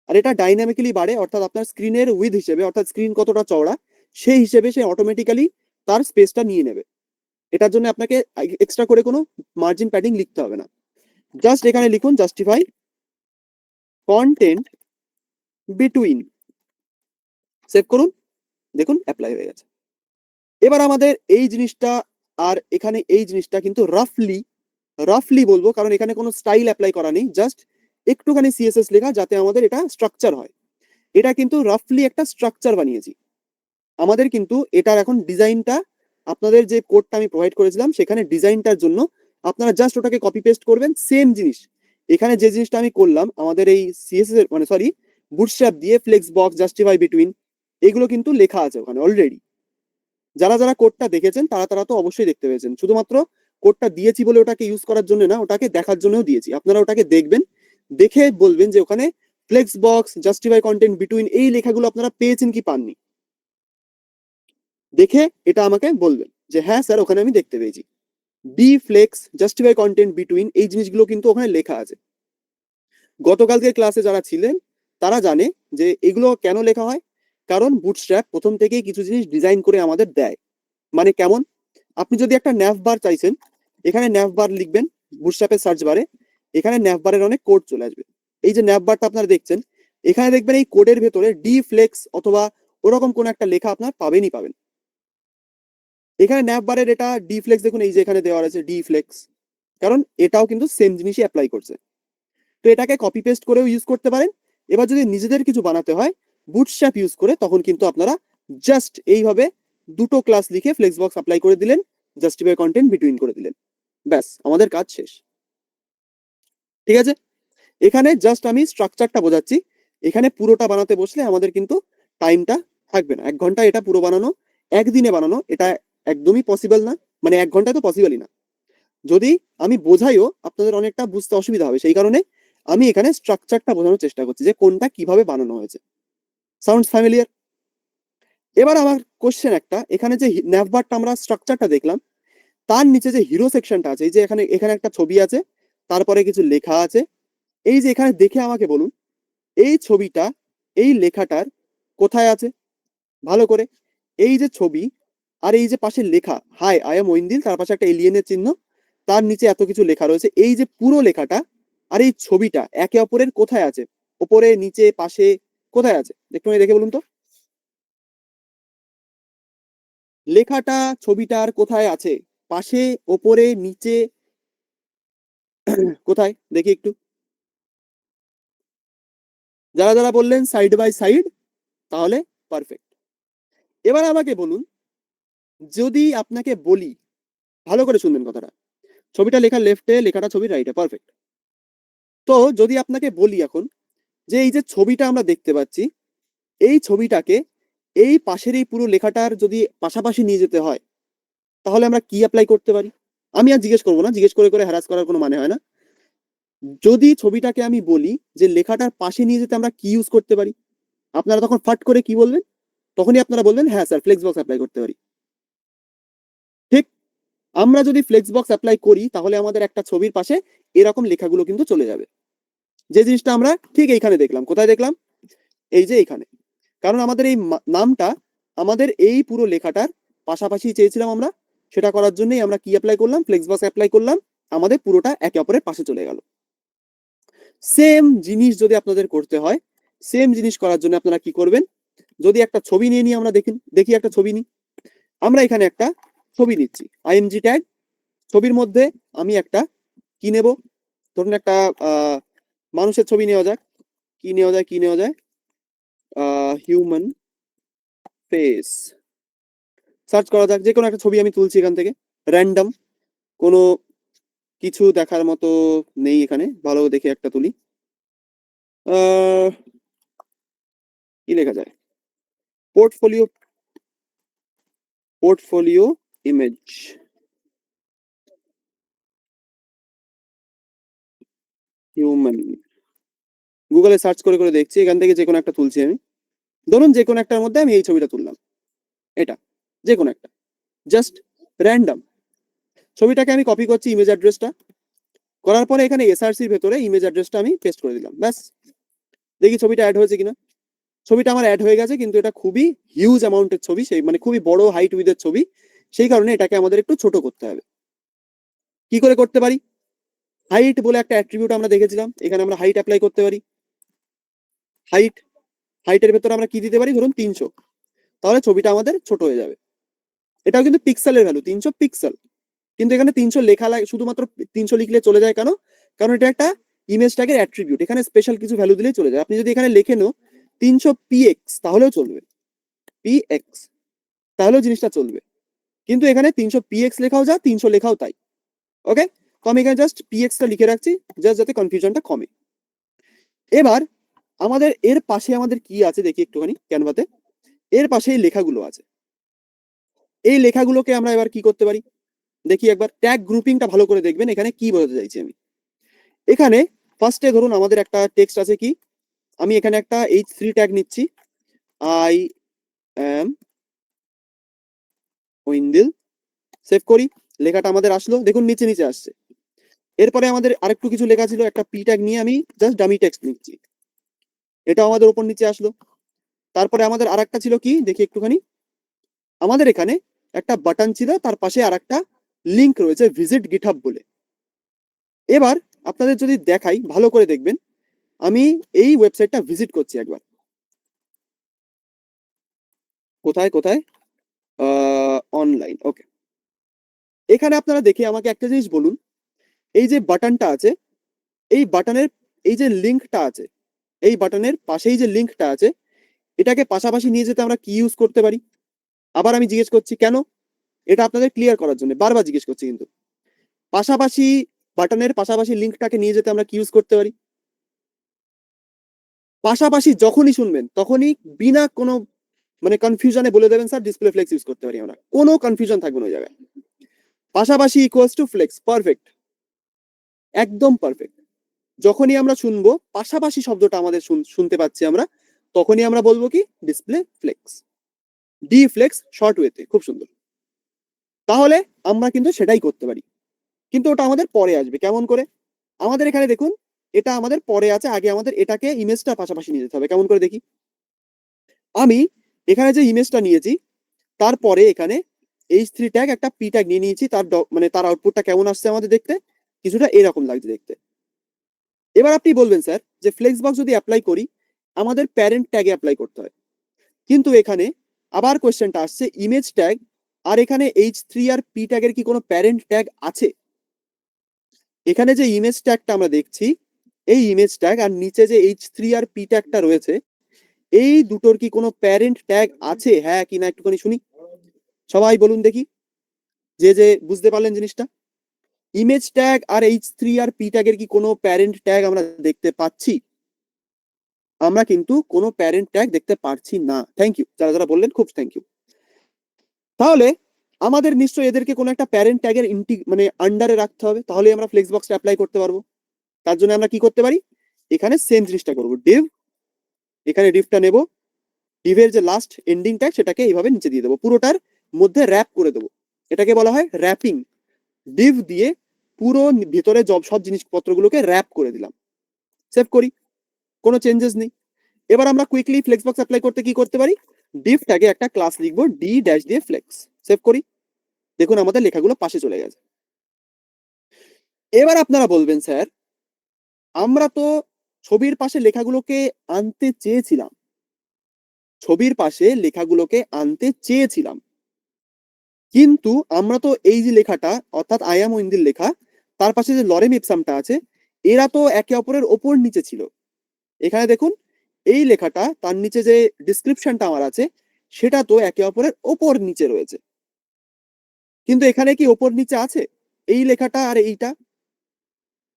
আর এটা ডাইনামিক্যালি বাড়ে, অর্থাৎ আপনার স্ক্রিনের উইথ হিসেবে, অর্থাৎ স্ক্রিন কতটা চওড়া সেই হিসেবে সে অটোমেটিক্যালি তার স্পেসটা নিয়ে নেবে। এটার জন্য আপনাকে এক্সট্রা করে কোনো মার্জিন প্যাডিং লিখতে হবে না, জাস্ট এখানে লিখুন জাস্টিফাই কন্টেন্ট বিটুইন, সেভ করুন, দেখুন অ্যাপ্লাই হয়ে গেছে। এবার আমাদের এই জিনিসটা আর এখানে এই জিনিসটা কিন্তু রাফলি বলবো, কারণ এখানে কোনো স্টাইল অ্যাপ্লাই করা নেই, জাস্ট একটুখানি সিএসএস লেখা যাতে আমাদের এটা স্ট্রাকচার হয়। এটা কিন্তু রাফলি একটা স্ট্রাকচার বানিয়েছি। আমাদের কিন্তু এটার এখন ডিজাইনটা, আপনাদের যে কোডটা আমি প্রোভাইড করেছিলাম সেখানে ডিজাইনটার জন্য আপনারা জাস্ট ওটাকে কপি পেস্ট করবেন, সেম জিনিস। এখানে যে জিনিসটা আমি করলাম আমাদের এই সিএসএস এর মানে সরি বুটস্ট্র্যাপ দিয়ে ফ্লেক্স বক্স, জাস্টিফাই বিটুইন, এগুলো কিন্তু লেখা আছে ওখানে অলরেডি। যারা যারা কোডটা দেখেছেন তারা তারা তো অবশ্যই দেখতে পেয়েছেন, শুধুমাত্র কোডটা দিয়েছি বলে ওটাকে ইউজ করার জন্য না, ওটাকে দেখার জন্যও দিয়েছি। আপনারা ওটাকে দেখবেন, দেখে বলবেন যে ওখানে flex box, justify content between এই লেখাগুলো আপনারা পেয়েছেন কি পাননি। দেখে এটা আমাকে বলবেন যে হ্যাঁ স্যার ওখানে আমি দেখতে পেয়েছি। D flex, justify content between এই জিনিসগুলো কিন্তু ওখানে লেখা আছে। গতকালকে ক্লাসে যারা ছিলেন তারা জানে যে এগুলো কেন লেখা হয়, কারণ বুটস্ট্র্যাপ প্রথম থেকেই কিছু জিনিস ডিজাইন করে আমাদের দেয়। মানে কেমন? আপনি যদি একটা ন্যাভ বার চাইছেন, এখানে ন্যাভ বার লিখবেন বুটস্ট্র্যাপের সার্চ বারে, এখানে ন্যাভ বারের অনেক কোড চলে আসবে। এই যে ন্যাভ বারটা আপনারা দেখছেন, এখানে দেখবেন এই কোডের ভেতরে ডি ফ্লেক্স অথবা ওরকম কোন একটা লেখা আপনার পাবেনই পাবেন। এখানে ন্যাপ বারের এটা ডি ফ্লেক্স দেখুন, এই যে এখানে দেওয়া আছে ডি ফ্লেক্স, কারণ এটাও কিন্তু সেম জিনিসই অ্যাপ্লাই করছে। তো এটাকে কপি পেস্ট করেও ইউজ করতে পারেন। এবার যদি নিজেদের কিছু বানাতে হয় বুটস্ট্র্যাপ ইউজ করে, তখন কিন্তু আপনারা জাস্ট এইভাবে দুটো ক্লাস লিখে ফ্লেক্সবক্স অ্যাপ্লাই করে দিলেন, জাস্টিফাই কন্টেন্ট বিটুইন করে দিলেন, ব্যাস আমাদের কাজ শেষ। ঠিক আছে, এখানে জাস্ট আমি স্ট্রাকচারটা বোঝাচ্ছি। এখানে পুরোটা বানাতে বসলে আমাদের কিন্তু টাইমটা থাকবে না। 1 ঘন্টা এটা পুরো বানানো, একদিনে বানানো এটা একদমই পসিবল না, মানে 1 ঘন্টা তো পসিবলই না। যদি আমি বোঝাইও আপনাদের অনেকটা বুঝতে অসুবিধা হবে, সেই কারণে আমি এখানে স্ট্রাকচারটা বোঝানোর চেষ্টা করছি যে কোনটা কিভাবে বানানো হয়েছে। Sounds familiar? এবার আমার কোশ্চেন একটা, এখানে যে ন্যাভবারটা আমরা স্ট্রাকচারটা দেখলাম, তার নিচে যে হিরো সেকশনটা আছে, এই যে এখানে এখানে একটা ছবি আছে, তারপরে কিছু লেখা আছে। এই যে এখানে দেখে আমাকে বলুন, এই ছবিটা এই লেখাটার কোথায় আছে ভালো করে। এই যে ছবি আর এই যে পাশে লেখা হাই আই এম ওইন্দিল, তার পাশে একটা এলিয়েনের চিহ্ন, তার নিচে এত কিছু লেখা রয়েছে, এই যে পুরো লেখাটা আর এই ছবিটা একে অপরের কোথায় আছে? ওপরে, নিচে, পাশে, কোথায় আছে? একটু দেখে বলুন তো, লেখাটা ছবিটার কোথায় আছে? পাশে, ওপরে, নিচে, কোথায় দেখি একটু। যারা যারা বললেন সাইড বাই সাইড, তাহলে পারফেক্ট। এবার আমাকে বলুন, যদি আপনাকে বলি, ভালো করে শুনবেন কথাটা, ছবিটা লেখা লেফটে, লেখাটা ছবির রাইটে, পারফেক্ট। তো যদি আপনাকে বলি এখন যে এই যে ছবিটা আমরা দেখতে পাচ্ছি, এই ছবিটাকে এই পাশের এই পুরো লেখাটার যদি পাশাপাশি নিয়ে যেতে হয়, তাহলে আমরা কি অ্যাপ্লাই করতে পারি? আমি আর জিজ্ঞেস করবো না, জিজ্ঞেস করে করে হ্যারাস করার কোনো মানে হয় না। যদি ছবিটাকে আমি বলি যে লেখাটার পাশে নিয়ে যেতে আমরা কি ইউজ করতে পারি, আপনারা তখন ফাট করে কি বলবেন? তখনই আপনারা বলবেন হ্যাঁ স্যার ফ্লেক্স বক্স অ্যাপ্লাই করতে পারি। ঠিক, আমরা যদি ফ্লেক্স বক্স অ্যাপ্লাই করি তাহলে আমাদের একটা ছবির পাশে এরকম লেখাগুলো কিন্তু চলে যাবে। যে জিনিসটা আমরা ঠিক এইখানে দেখলাম, কোথায় দেখলাম? এই যে এইখানে। কারণ আমাদের এই নামটা আমাদের এই পুরো লেখাটার পাশাপাশি চেয়েছিলাম আমরা, সেটা করার জন্যই আমরা কি অ্যাপ্লাই করলাম? ফ্লেক্স বক্স অ্যাপ্লাই করলাম, আমাদের পুরোটা একে অপরের পাশে চলে গেল। সেম জিনিস যদি আপনাদের করতে হয়, সেম জিনিস করার জন্য আপনারা কি করবেন? যদি একটা ছবি নিয়ে নিই, আমরা দেখি একটা ছবি নিই। আমরা এখানে একটা ছবি নিচ্ছি, আইএমজি ট্যাগ। ছবির মধ্যে আমি একটা কি নেব? ধরুন একটা মানুষের ছবি নেওয়া যাক। কি নেওয়া যায়? Human face. সার্চ করা যাক, যে কোনো একটা ছবি আমি তুলছি এখান থেকে, র্যান্ডম, কোনো কিছু দেখার মতো নেই এখানে, ভালো দেখে একটা তুলি। কি লেখা যায়? Portfolio image, human. গুগলে সার্চ করে করে দেখছি, এখান থেকে যে কোনো একটা তুলছি আমি। ধরুন যে কোনো একটার মধ্যে আমি এই ছবিটা তুললাম, এটা যে কোনো একটা, জাস্ট র্যান্ডম। ছবিটাকে আমি কপি করছি, ইমেজ অ্যাড্রেসটা করার পরে এখানে এসআরসির ভেতরে ইমেজ অ্যাড্রেসটা আমি পেস্ট করে দিলাম, ব্যাস। দেখি ছবিটা অ্যাড হয়েছে কিনা। ছবিটা আমার অ্যাড হয়ে গেছে, কিন্তু এটা খুবই হিউজ অ্যামাউন্টের ছবি, সেই মানে খুবই বড় হাইট উইথের ছবি, সেই কারণে এটাকে আমাদের একটু ছোট করতে হবে। কি করে করতে পারি? হাইট বলে একটা অ্যাট্রিবিউট আমরা দেখেছিলাম, এখানে আমরা হাইট অ্যাপ্লাই করতে পারি। হাইটের ভেতরে আমরা কি দিতে পারি? ধরুন 300, তাহলে ছবিটা আমাদের ছোট হয়ে যাবে। এটাও কিন্তু পিক্সেলের ভ্যালু 300 পিক্সেল, কিন্তু এখানে 300 লেখা লাগে, শুধুমাত্র 300 লিখলে চলে যায় কেন? কারণ এটা একটা ইমেজ ট্যাগের অ্যাট্রিবিউট, এখানে স্পেশাল কিছু ভ্যালু দিলেই চলে যায়। আপনি যদি এখানে লেখেনও 300 পিএক্স তাহলেও চলবে, পিএক্স তাহলেও জিনিসটা চলবে, কিন্তু এখানে 300 পিএক্স লেখাও যা, 300 লেখাও তাই। ওকে, তো আমি এখানে জাস্ট পিএক্সটা লিখে রাখছি, জাস্ট যাতে কনফিউশনটা কমে। এবার আমাদের এর পাশে আমাদের কি আছে দেখি একটুখানি ক্যানভাতে। এর পাশে এই লেখাগুলো আছে, এই লেখাগুলোকে আমরা এবার কি করতে পারি দেখি একবার। ট্যাগ গ্রুপিংটা ভালো করে দেখবেন, এখানে কি বোঝাতে চাইছি আমি। এখানে ফার্স্টে ধরুন আমাদের একটা টেক্সট আছে, কি আমি এখানে একটা H3 ট্যাগ নিচ্ছি, আই এম ওইন্দিল, সেভ করি। লেখাটা আমাদের আসলো, দেখুন নিচে নিচে আসছে। এরপরে আমাদের আরেকটু কিছু লেখা ছিল, একটা পি ট্যাগ নিয়ে আমি জাস্ট ডামি টেক্সট নিচ্ছি, এটা আমাদের উপর নিচে আসলো। তারপরে আমাদের আরেকটা ছিল, কি দেখি একটুখানি, আমাদের এখানে একটা বাটন ছিল, তার পাশে আরেকটা লিংক রয়েছে ভিজিট গিটহাব বলে। এবার আপনাদের যদি দেখাই, ভালো করে দেখবেন, আমি এই ওয়েবসাইটটা ভিজিট করছি একবার। কোথায় অনলাইন। ওকে, এখানে আপনারা দেখে আমাকে একটা জিনিস বলুন, এই যে বাটনটা আছে, এই বাটনের এই যে লিঙ্কটা আছে, এই বাটনের পাশেই যে লিঙ্কটা আছে, এটাকে পাশাপাশি নিয়ে যেতে আমরা কি ইউজ করতে পারি? আবার আমি জিজ্ঞেস করছি কেন, এটা আপনাদের ক্লিয়ার করার জন্য বারবার জিজ্ঞেস করছি। কিন্তু পাশাপাশি বাটনের পাশাপাশি লিঙ্কটাকে নিয়ে যেতে আমরা কি ইউজ করতে পারি? পাশাপাশি যখনই শুনবেন তখনই বিনা কোনো মানে কনফিউশনে বলে দেবেন স্যার ডিসপ্লে ফ্লেক্স ইউজ করতে পারি আমরা, কোনো কনফিউশন থাকবে না ওই জায়গায়। পাশাপাশি ইকুয়ালস টু ফ্লেক্স, পারফেক্ট, একদম পারফেক্ট। যখনই আমরা শুনবো পাশাপাশি শব্দটা আমাদের শুনতে পাচ্ছি আমরা, তখনই আমরা বলবো কি display flex, D flex short ওয়েতে। খুব সুন্দর। তাহলে আমরা কিন্তু সেটাই করতে পারি, কিন্তু ওটা আমাদের পরে আসবে। কেমন করে? আমাদের এখানে দেখুন, এটা আমাদের পরে আছে, আগে আমাদের এটাকে ইমেজটা পাশাপাশি নিয়ে যেতে হবে। কেমন করে দেখি? আমি এখানে যে ইমেজটা নিয়েছি তারপরে এখানে H3 ট্যাগ একটা P ট্যাগ নিয়ে নিয়েছি, তার মানে তার আউটপুটটা কেমন আসছে আমাদের দেখতে, কিছুটা এরকম লাগছে দেখতে। এবার আপনি বলবেন স্যার যে ফ্লেক্সবক্স যদি অ্যাপ্লাই করি আমাদের প্যারেন্ট ট্যাগে অ্যাপ্লাই করতে হয়, কিন্তু এখানে আবার কোয়েশ্চেনটা আসছে ইমেজ ট্যাগ আর এখানে H3 আর P ট্যাগের কি কোনো প্যারেন্ট ট্যাগ আছে? এখানে যে ইমেজ ট্যাগটা আমরা দেখছি, এই ইমেজ ট্যাগ আর নিচে যে H3 আর P ট্যাগটা রয়েছে, এই দুটোর কি কোনো প্যারেন্ট ট্যাগ আছে, হ্যাঁ কিনা একটুখানি শুনি। সবাই বলুন দেখি, যে যে বুঝতে পারলেন জিনিসটা। ইমেজ ট্যাগ আর H3 আর P ট্যাগের কি কোনো প্যারেন্ট ট্যাগ আমরা দেখতে পাচ্ছি? আমরা কিন্তু কোনো প্যারেন্ট ট্যাগ দেখতে পাচ্ছি না। থ্যাংক ইউ যারা যারা বললেন, খুব থ্যাংক ইউ। তাহলে আমাদের নিশ্চয়ই এদেরকে কোনো একটা প্যারেন্ট ট্যাগের মানে আন্ডারে রাখতে হবে, তাহলে আমরা ফ্লেক্সবক্সটা অ্যাপ্লাই করতে পারবো। তার জন্য আমরা কি করতে পারি? এখানে সেম জিনিসটা করবো, ডিভ, এখানে ডিভটা নেব, ডিভের যে লাস্ট এন্ডিং ট্যাগ সেটাকে এইভাবে নিচে দিয়ে দেবো, পুরোটার মধ্যে র্যাপ করে দেবো। এটাকে বলা হয় র্যাপিং। ডিভ দিয়ে পুরো ভিতরে সব জিনিসপত্রগুলোকে র্যাপ করে দিলাম। সেভ করি, কোনো চেঞ্জেস নেই। এবার আমরা কুইকলি ফ্লেক্সবক্স অ্যাপ্লাই করতে কি করতে পারি? ডিভ ট্যাগে একটা ক্লাস লিখবো, ডি ড্যাশ দিয়ে ফ্লেক্স। সেভ করি, দেখুন আমাদের লেখাগুলো পাশে চলে গেছে। এবার আপনারা বলবেন স্যার আমরা তো ছবির পাশে লেখাগুলোকে আনতে চেয়েছিলাম, ছবির পাশে লেখাগুলোকে আনতে চেয়েছিলাম, কিন্তু আমরা তো এই যে লেখাটা অর্থাৎ আই অ্যাম ওয়েন্দির লেখা, তার পাশে যে লরেম ইপসামটা আছে, এরা তো একে অপরের ওপর নিচে ছিল। এখানে দেখুন এই লেখাটা তার নিচে যে ডিসক্রিপশনটা আমার আছে সেটা তো একে অপরের ওপর নিচে রয়েছে, কিন্তু এখানে কি ওপর নিচে আছে? এই লেখাটা আর এইটা,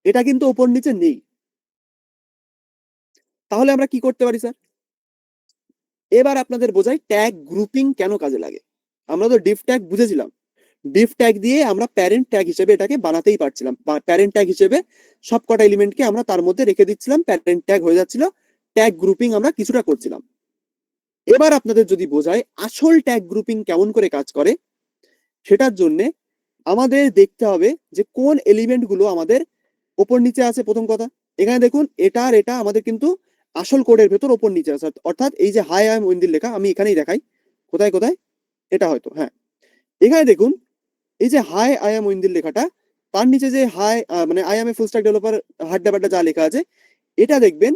এটা কিন্তু ওপর নিচে নেই। তাহলে আমরা কি করতে পারি স্যার? এবার আপনাদের বোঝাই ট্যাগ গ্রুপিং কেন কাজে লাগে। আমরা তো ডিফ ট্যাগ বুঝেছিলাম, ডিফ ট্যাগ দিয়ে আমরা প্যারেন্ট ট্যাগ হিসেবে এটাকে বানাতেই পারছিলাম। প্যারেন্ট ট্যাগ হিসেবে সবকটা এলিমেন্টকে আমরা তার মধ্যে রেখে দিচ্ছিলাম, প্যারেন্ট ট্যাগ হয়ে যাচ্ছিল, ট্যাগ গ্রুপিং আমরা কিছুটা করছিলাম। এবার আপনাদের যদি বোঝায় আসল ট্যাগ গ্রুপিং কেমন করে কাজ করে, সেটার জন্য আমাদের দেখতে হবে যে কোন এলিমেন্ট গুলো আমাদের ওপর নিচে আছে। প্রথম কথা, এখানে দেখুন এটা আর এটা আমাদের কিন্তু আসল কোডের ভেতর ওপর নিচে আছে, অর্থাৎ এই যে হাই আই এম ওয়েন্দির লেখা, আমি এখানেই দেখাই কোথায় কোথায়, এটা হয়তো হ্যাঁ, এখানে দেখুন এই যে হাই আই এম ওয়েন্দির লেখাটা, তার নিচে যে হাই মানে I am a full stack developer হাড্ডা বাড্ডা যা লেখা আছে, এটা দেখবেন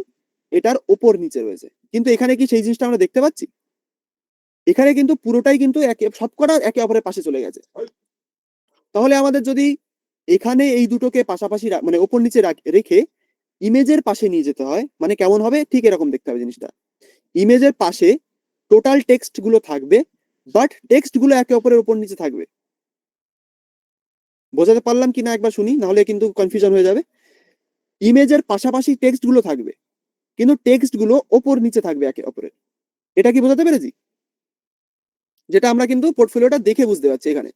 এটার ওপর নিচে রয়েছে। কিন্তু এখানে কি সেই জিনিসটা আমরা দেখতে পাচ্ছি? এখানে কিন্তু পুরোটাই কিন্তু সবকটা একে অপরের পাশে চলে গেছে। তাহলে আমাদের যদি এখানে এই দুটোকে পাশাপাশি মানে ওপর নিচে রেখে ইমেজের পাশে নিয়ে যেতে হয়, মানে কেমন হবে? ঠিক এরকম দেখতে হবে জিনিসটা। ইমেজের পাশে টোটাল টেক্সট গুলো থাকবে, বাট টেক্সট গুলো একে অপরের উপর নিচে থাকবে। বোঝাতে পারলাম কিনা একবার শুনি, নাহলে কিন্তু কনফিউশন হয়ে যাবে। ইমেজের পাশাপাশি টেক্সট গুলো থাকবে, কিন্তু টেক্সট গুলো ওপর নিচে থাকবে একে অপরের। এটা কি বোঝাতে পেরেছি? যেটা আমরা কিন্তু পোর্টফোলিওটা দেখে বুঝতে পারছি, এখানে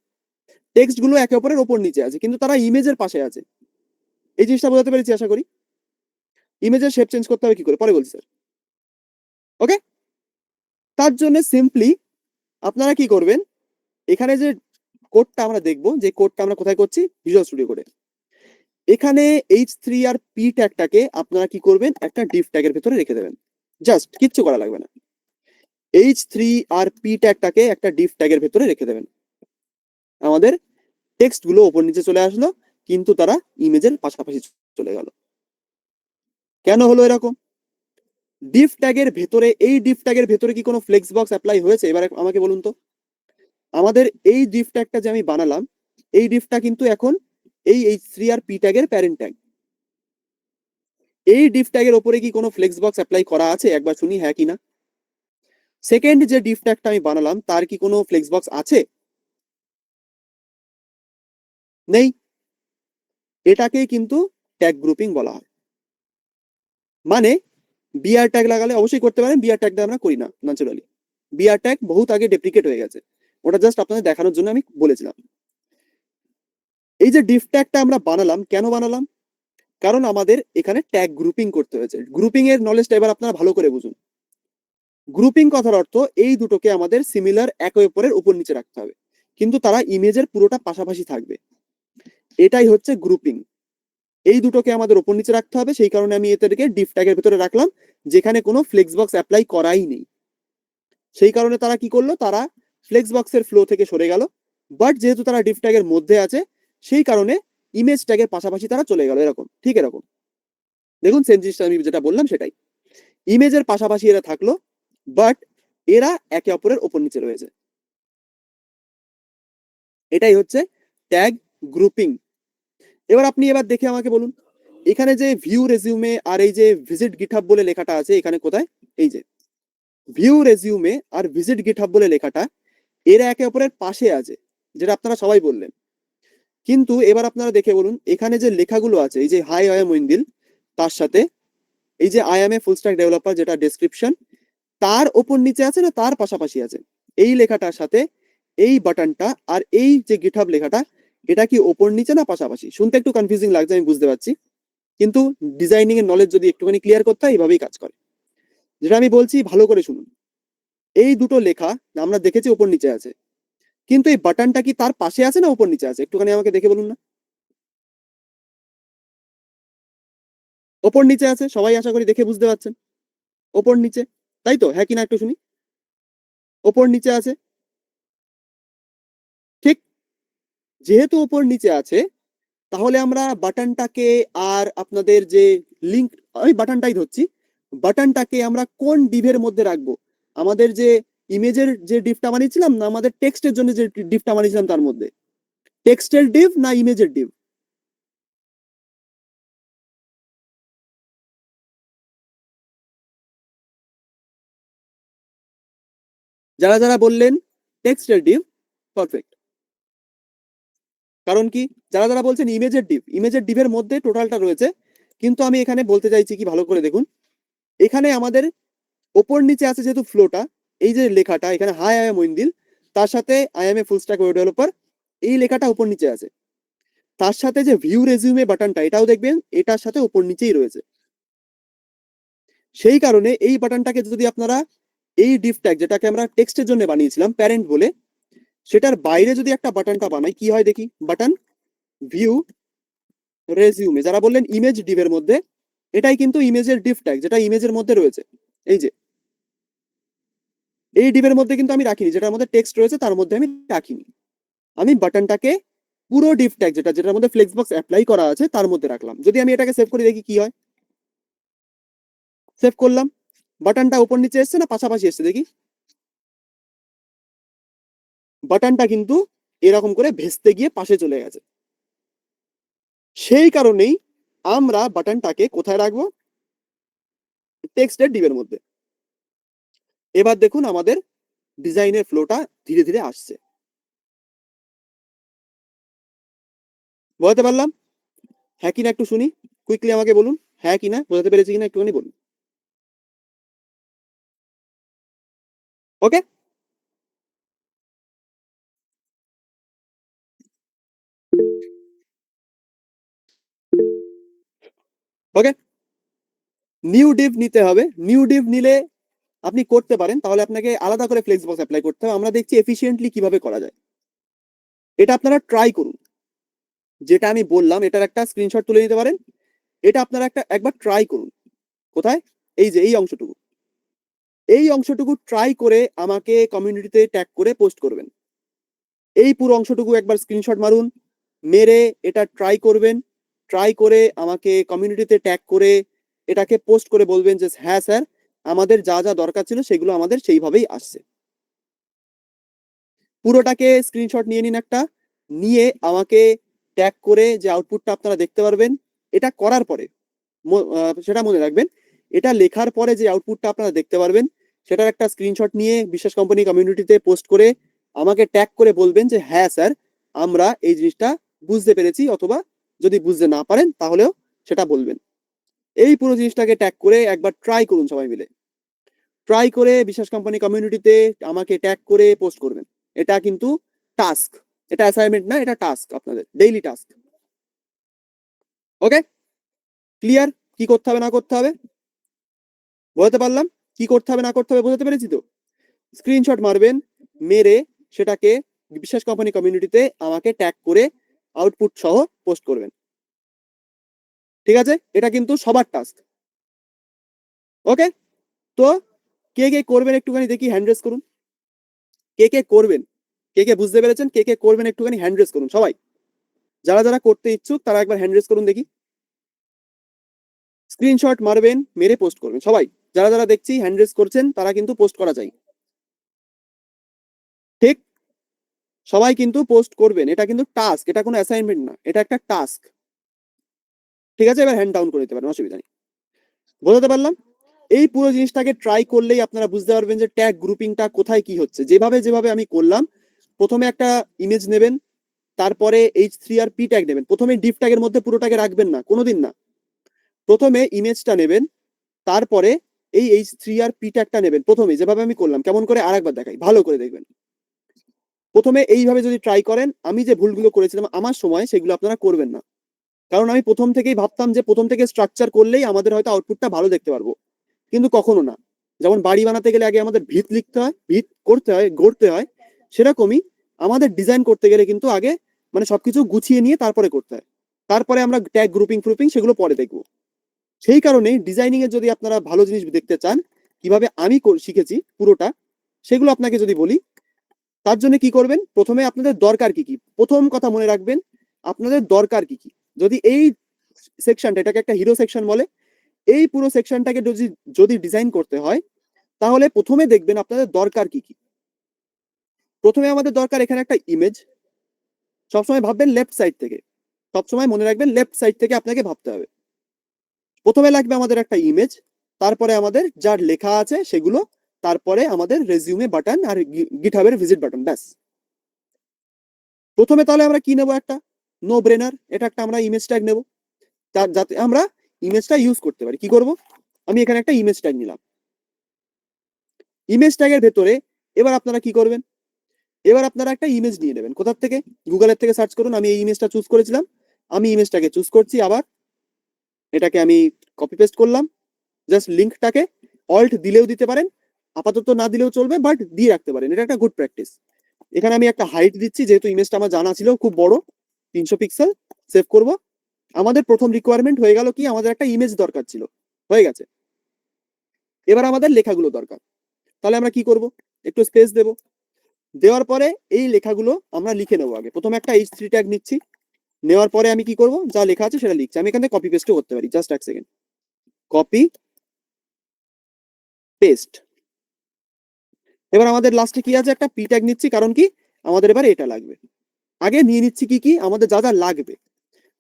টেক্সট গুলো একে অপরের ওপর নিচে আছে, কিন্তু তারা ইমেজের পাশে আছে। এই জিনিসটা বোঝাতে পেরেছি আশা করি। ইমেজের শেপ চেঞ্জ করতে হবে কি করে পরে বলছি স্যার। ওকে, তার জন্য সিম্পলি আপনারা কি করবেন, এখানে যে কোডটা আমরা দেখবো, যে কোডটা আমরা কোথায় করছি, ভিজুয়াল স্টুডিও কোডে, এখানে H3 আর P ট্যাগটাকে আপনারা কি করবেন, একটা ডিফ ট্যাগের ভেতরে রেখে দেবেন। জাস্ট কিচ্ছু করা লাগবে না, H3 আর P ট্যাগটাকে একটা ডিফ ট্যাগের ভেতরে রেখে দেবেন। আমাদের টেক্সট গুলো ওপর নিচে চলে আসলো, কিন্তু তারা ইমেজের পাশাপাশি চলে গেল। কেন হলো এরকম? ডিফ ট্যাগের ভেতরে, এই ডিফ ট্যাগের ভেতরে কি কোনো ফ্লেক্স বক্স অ্যাপ্লাই হয়েছে? এবার আমাকে বলুন তো। আমাদের এই ডিফ ট্যাগটা যে আমি বানালাম, এই ডিফটা কিন্তু এখন এই H3 আর P ট্যাগের প্যারেন্ট ট্যাগ। এই ডিফ ট্যাগের ওপরে কি কোনো ফ্লেক্স বক্স অ্যাপ্লাই করা আছে? একবার শুনি হ্যাঁ কিনা। সেকেন্ড যে ডিফ ট্যাগটা আমি বানালাম তার কি কোনো ফ্লেক্স বক্স আছে? নেই। এটাকেই কিন্তু ট্যাগ গ্রুপিং বলা হয়। মানে বিআর ট্যাগ লাগালে অবশ্যই করতে পারেন, বিআর ট্যাগটা আমরা করি না ন্যাচারালি। বিআর ট্যাগ বহুত আগে ডেপ্রিকেট হয়ে গেছে, ওটা জাস্ট আপনাদের দেখানোর জন্য আমি বলেছিলাম। এই যে ডিফ ট্যাগটা আমরা বানালাম, কেন বানালাম? কারণ আমাদের এখানে ট্যাগ গ্রুপিং করতে হয়েছে। গ্রুপিং এর নলেজটা এবার আপনারা ভালো করে বুঝুন। গ্রুপিং কথার অর্থ এই দুটোকে আমাদের সিমিলার একে অপরের উপর নিচে রাখতে হবে, কিন্তু তারা ইমেজের পুরোটা পাশাপাশি থাকবে। এটাই হচ্ছে গ্রুপিং। এই দুটোকে আমাদের উপর নিচে রাখতে হবে, সেই কারণে আমি এদেরকে ডিফ ট্যাগের ভিতরে রাখলাম, যেখানে কোনো ফ্লেক্স বক্স অ্যাপ্লাই করাই নেই। সেই কারণে তারা কি করলো, তারা ফ্লেক্স বক্সের ফ্লো থেকে সরে গেল, বাট যেহেতু তারা ডিফ ট্যাগের মধ্যে আছে সেই কারণে ইমেজ ট্যাগের পাশাপাশি তারা চলে গেল। এরকম, ঠিক এরকম দেখুন সেম জিনিসটা আমি যেটা বললাম সেটাই। ইমেজের পাশাপাশি এরা থাকলো, বাট এরা একে অপরের উপর নিচে রয়েছে। এটাই হচ্ছে ট্যাগ গ্রুপিং। এবার আপনি এবার দেখে আমাকে বলুন, এখানে যে ভিউ রেজিউমে আর এই যে ভিজিট গিটহাব বলে লেখাটা আছে, এখানে কোথায়? এই যে ভিউ রেজিউমে আর ভিজিট গিটহাব বলে লেখাটা, এরা একে অপরের পাশে আছে, যেটা আপনারা সবাই বললেন। কিন্তু এবার আপনারা দেখে বলুন, এখানে যে লেখাগুলো আছে, এই যে হাই আই এম ওয়েন্দিল, তার সাথে এই যে I am a full stack developer যেটা ডেসক্রিপশন, তার ওপর নিচে আছে না তার পাশাপাশি আছে? এই লেখাটার সাথে এই বাটনটা আর এই যে গিটহাব লেখাটা, এটা কি ওপর নিচে না পাশাপাশি? শুনতে একটু কনফিউজিং লাগছে, আমি বুঝতে পারছি, কিন্তু ডিজাইনিং এর নলেজ যদি একটুখানি ক্লিয়ার করতে হয় এইভাবেই কাজ করে। যেটা আমি বলছি ভালো করে শুনুন, এই দুটো লেখা আমরা দেখেছি ওপর নিচে আছে, কিন্তু এই বাটনটা কি তার পাশে আছে না ওপর নিচে আছে? একটুখানি আমাকে দেখে বলুন না। ওপর নিচে আছে, সবাই আশা করি দেখে বুঝতে পারছেন। ওপর নিচে, তাই তো? হ্যাঁ কিনা একটু শুনি। ওপর নিচে আছে, ঠিক? যেহেতু ওপর নিচে আছে, তাহলে আমরা বাটনটাকে আর আপনাদের যে লিঙ্ক, আমি বাটনটাই ধরছি, বাটনটাকে আমরা কোন ডিভের মধ্যে রাখবো? আমাদের যে ইমেজের যে ডিভটা বানিয়েছিলাম, না আমাদের টেক্সটের জন্য যে ডিভটা বানিয়েছিলাম তার মধ্যে? টেক্সটের ডিভ না ইমেজের ডিভ? যারা যারা বললেন টেক্সটের ডিভ, পারফেক্ট। কারণ কি? যারা যারা বলছেন ইমেজের ডিভ, ইমেজের ডিভের মধ্যে টোটালটা রয়েছে, কিন্তু আমি এখানে বলতে চাইছি কি, ভালো করে দেখুন, এখানে আমাদের ওপর নিচে আছে যেহেতু ফ্লোটা, এই যে লেখাটা এখানে হাই আই এম ওয়েন্দিল, তার সাথে I am a full stack web developer, এই লেখাটা উপর নিচে আছে। তার সাথে যে ভিউ রেজিউমে বাটনটা, এটাও দেখবেন এটার সাথে উপর নিচেই রয়েছে। সেই কারণে এই বাটনটাকে যদি আপনারা এই ডিভ ট্যাগ যেটাকে আমরা টেক্সটের জন্য বানিয়েছিলাম প্যারেন্ট বলে, সেটার বাইরে যদি একটা বাটনটা বানাই, কি হয় দেখি? বাটন ভিউ রেজিউমে, যারা বললেন ইমেজ ডিভের মধ্যে, এটাই কিন্তু ইমেজের ডিভ ট্যাগ যেটা ইমেজের মধ্যে রয়েছে। এই যে এই ডিভের মধ্যে কিন্তু আমি রাখিনি, যেটার মধ্যে টেক্সট রয়েছে তার মধ্যে আমি রাখিনি। আমি বাটনটাকে পুরো ডিভ ট্যাগ যেটার মধ্যে ফ্লেক্স বক্স অ্যাপ্লাই করা আছে তার মধ্যে রাখলাম। যদি আমি এটাকে সেভ করে দেখি কি হয়। সেভ করলাম, বাটনটা উপর নিচে এসছে না পাশাপাশি এসছে দেখি? বাটনটা কিন্তু এরকম করে ভেস্তে গিয়ে পাশে চলে গেছে। সেই কারণেই আমরা বাটনটাকে কোথায় রাখবো? টেক্সটের ডিভের মধ্যে। এবার দেখুন আমাদের ডিজাইনের ফ্লোটা ধীরে ধীরে আসছে। বোঝাতে পারলাম? হ্যাঁ কিনা একটু শুনি, কুইকলি আমাকে বলুন, হ্যাঁ কিনা, বোঝাতে পেরেছি কিনা একটুখানি বলুন। ওকে, ওকে। নিউ ডিভ নিতে হবে। নিউ ডিভ নিলে আপনি করতে পারেন, তাহলে আপনাকে আলাদা করে ফ্লেক্স বক্স অ্যাপ্লাই করতে হবে। আমরা দেখছি এফিসিয়েন্টলি কিভাবে করা যায়, এটা আপনারা ট্রাই করুন। যেটা আমি বললাম এটার একটা স্ক্রিনশট তুলে নিতে পারেন, এটা আপনারা একবার ট্রাই করুন। কোথায়? এই যে এই অংশটুকু, এই অংশটুকু ট্রাই করে আমাকে কমিউনিটিতে ট্যাগ করে পোস্ট করবেন। এই পুরো অংশটুকু একবার স্ক্রিনশট মারুন, মেরে এটা ট্রাই করবেন। ট্রাই করে আমাকে কমিউনিটিতে ট্যাগ করে এটাকে পোস্ট করে বলবেন যে হ্যাঁ স্যার, আমাদের যা যা দরকার ছিল সেগুলো আমাদের সেইভাবেই আসছে। পুরোটাকে স্ক্রিনশট নিয়ে নিন একটা, নিয়ে আমাকে ট্যাগ করে যে আউটপুটটা আপনারা দেখতে পারবেন, এটা করার পরে সেটা মনে রাখবেন, এটা লেখার পরে যে আউটপুটটা আপনারা দেখতে পারবেন সেটার একটা স্ক্রিনশট নিয়ে বিশ্বাস কোম্পানি কমিউনিটিতে পোস্ট করে আমাকে ট্যাগ করে বলবেন যে হ্যাঁ স্যার আমরা এই জিনিসটা বুঝতে পেরেছি, অথবা যদি বুঝতে না পারেন তাহলেও সেটা বলবেন। এই পুরো জিনিসটাকে ট্যাগ করে একবার ট্রাই করুন সবাই মিলে। ট্রাই করে বিশ্বাস কোম্পানি কমিউনিটিতে আমাকে ট্যাগ করে পোস্ট করবেন। এটা কিন্তু টাস্ক, এটা অ্যাসাইনমেন্ট না, এটা টাস্ক, আপনাদের ডেইলি টাস্ক। ওকে, ক্লিয়ার? কি করতে হবে না করতে হবে বোঝাতে পারলাম? কি করতে হবে না করতে হবে বোঝাতে পেরেছি তো? স্ক্রিনশট মারবেন, মেরে সেটাকে বিশ্বাস কোম্পানি কমিউনিটিতে আমাকে ট্যাগ করে আউটপুট সহ পোস্ট করবেন। ঠিক আছে, এটা কিন্তু সবার টাস্ক। ওকে, তো কে কে করবেন একটুখানি দেখি, হ্যান্ড রেজ করুন। কে কে করবেন, কে কে বুঝতে পেরেছেন, কে কে করবেন একটুখানি হ্যান্ড রেজ করুন সবাই। যারা যারা করতে ইচ্ছুক তারা একবার হ্যান্ড রেজ করুন দেখি। স্ক্রিনশট মারবেন, মেরে পোস্ট করবেন সবাই। যারা যারা দেখছি হ্যান্ড রেজ করছেন তারা কিন্তু পোস্ট করা চাই। ঠিক, সবাই কিন্তু পোস্ট করবেন, এটা কিন্তু টাস্ক, এটা কোনো অ্যাসাইনমেন্ট না, এটা একটা টাস্ক। ঠিক আছে, এবার হ্যান্ড ডাউন করে দিতে পারেন, অসুবিধা নেই। বোঝাতে পারলাম? এই পুরো জিনিসটাকে ট্রাই করলেই আপনারা বুঝতে পারবেন যে ট্যাগ গ্রুপিংটা কোথায় কি হচ্ছে। যেভাবে যেভাবে আমি করলাম, প্রথমে একটা ইমেজ নেবেন, তারপরে H3 আর P ট্যাগ নেবেন। প্রথমে ডিফ ট্যাগের মধ্যে পুরোটাকে রাখবেন না, কোনোদিন না। প্রথমে ইমেজটা নেবেন, তারপরে এই H3 আর P ট্যাগটা নেবেন। প্রথমে যেভাবে আমি করলাম, কেমন করে আরেকবার দেখাই, ভালো করে দেখবেন। প্রথমে এইভাবে যদি ট্রাই করেন, আমি যে ভুলগুলো করেছিলাম আমার সময়, সেগুলো আপনারা করবেন না। কারণ আমি প্রথম থেকেই ভাবতাম যে প্রথম থেকে স্ট্রাকচার করলেই আমাদের হয়তো আউটপুটটা ভালো দেখতে পারবো, কিন্তু কখনো না। যেমন বাড়ি বানাতে গেলে আগে আমাদের ভিত লিখতে হয়, ভিত করতে হয়, গড়তে হয়, সেরকমই আমাদের ডিজাইন করতে গেলে কিন্তু আগে মানে সবকিছু গুছিয়ে নিয়ে তারপরে করতে হয়। তারপরে আমরা ট্যাগ গ্রুপিং ফ্রুপিং সেগুলো পরে দেখবো। সেই কারণে ডিজাইনিং এর যদি আপনারা ভালো জিনিস দেখতে চান, কিভাবে আমি শিখেছি পুরোটা, সেগুলো আপনাকে যদি বলি, তার জন্য কি করবেন, প্রথমে আপনাদের দরকার কি কি, প্রথম কথা মনে রাখবেন আপনাদের দরকার কি কি। যদি এই সেকশনটা, এটাকে একটা হিরো সেকশন বলে, এই পুরো সেকশনটাকে যদি যদি ডিজাইন করতে হয়, তাহলে প্রথমে দেখবেন আপনাদের দরকার কি কি। প্রথমে আমাদের দরকার এখানে একটা ইমেজ। সবসময় ভাববেন লেফট সাইড থেকে, সবসময় মনে রাখবেন লেফট সাইড থেকে আপনাকে ভাবতে হবে। প্রথমে লাগবে আমাদের একটা ইমেজ, তারপরে আমাদের যার লেখা আছে সেগুলো, তারপরে আমাদের রেজিউমে বাটন আর গিটহাবের ভিজিট বাটন, ব্যাস। প্রথমে তাহলে আমরা কি নেব, একটা নো ব্রেনার, এটা একটা আমরা ইমেজ ট্যাগ নেব, যাতে আমরা ইমেজটা ইউজ করতে পারি। কি করব, আমি এখানে একটা ইমেজ ট্যাগ নিলাম। ইমেজ ট্যাগের ভেতরে এবার আপনারা কি করবেন, এবার আপনারা একটা ইমেজ নিয়ে নেবেন। কোথার থেকে, গুগলের থেকে সার্চ করুন। আমি এই ইমেজটা চুজ করেছিলাম, আমি ইমেজটাকে চুজ করছি, আবার এটাকে আমি কপি পেস্ট করলাম। জাস্ট লিঙ্কটাকে অল্ট দিলেও দিতে পারেন, আপাতত না দিলেও চলবে, বাট দিয়ে রাখতে পারেন, এটা একটা গুড প্র্যাকটিস। এখানে আমি একটা হাইট দিচ্ছি, যেহেতু ইমেজটা আমার জানা ছিল খুব বড়, 300 পিক্সেল। সেভ করব। আমাদের প্রথম রিকোয়ারমেন্ট হয়ে গেল কি, আমাদের একটা ইমেজ দরকার ছিল, হয়ে গেছে। এবার আমাদের লেখাগুলো দরকার, তাহলে আমরা কি করব, একটু স্পেস দেব। দেওয়ার পরে এই লেখাগুলো আমরা লিখে নেবো। আগে প্রথমে একটা H3 ট্যাগ নিচ্ছি, নেওয়ার পরে আমি কি করব, যা লেখা আছে সেটা লিখছি। আমি এখানে কপি পেস্টও করতে পারি, জাস্ট এক সেকেন্ড, কপি পেস্ট। এবার আমাদের লাস্টে কি আছে, একটা পি ট্যাগ নিচ্ছি, কারণ কি আমাদের এবার এটা লাগবে। আগে নিয়ে নিচ্ছি কি কি আমাদের যা যা লাগবে,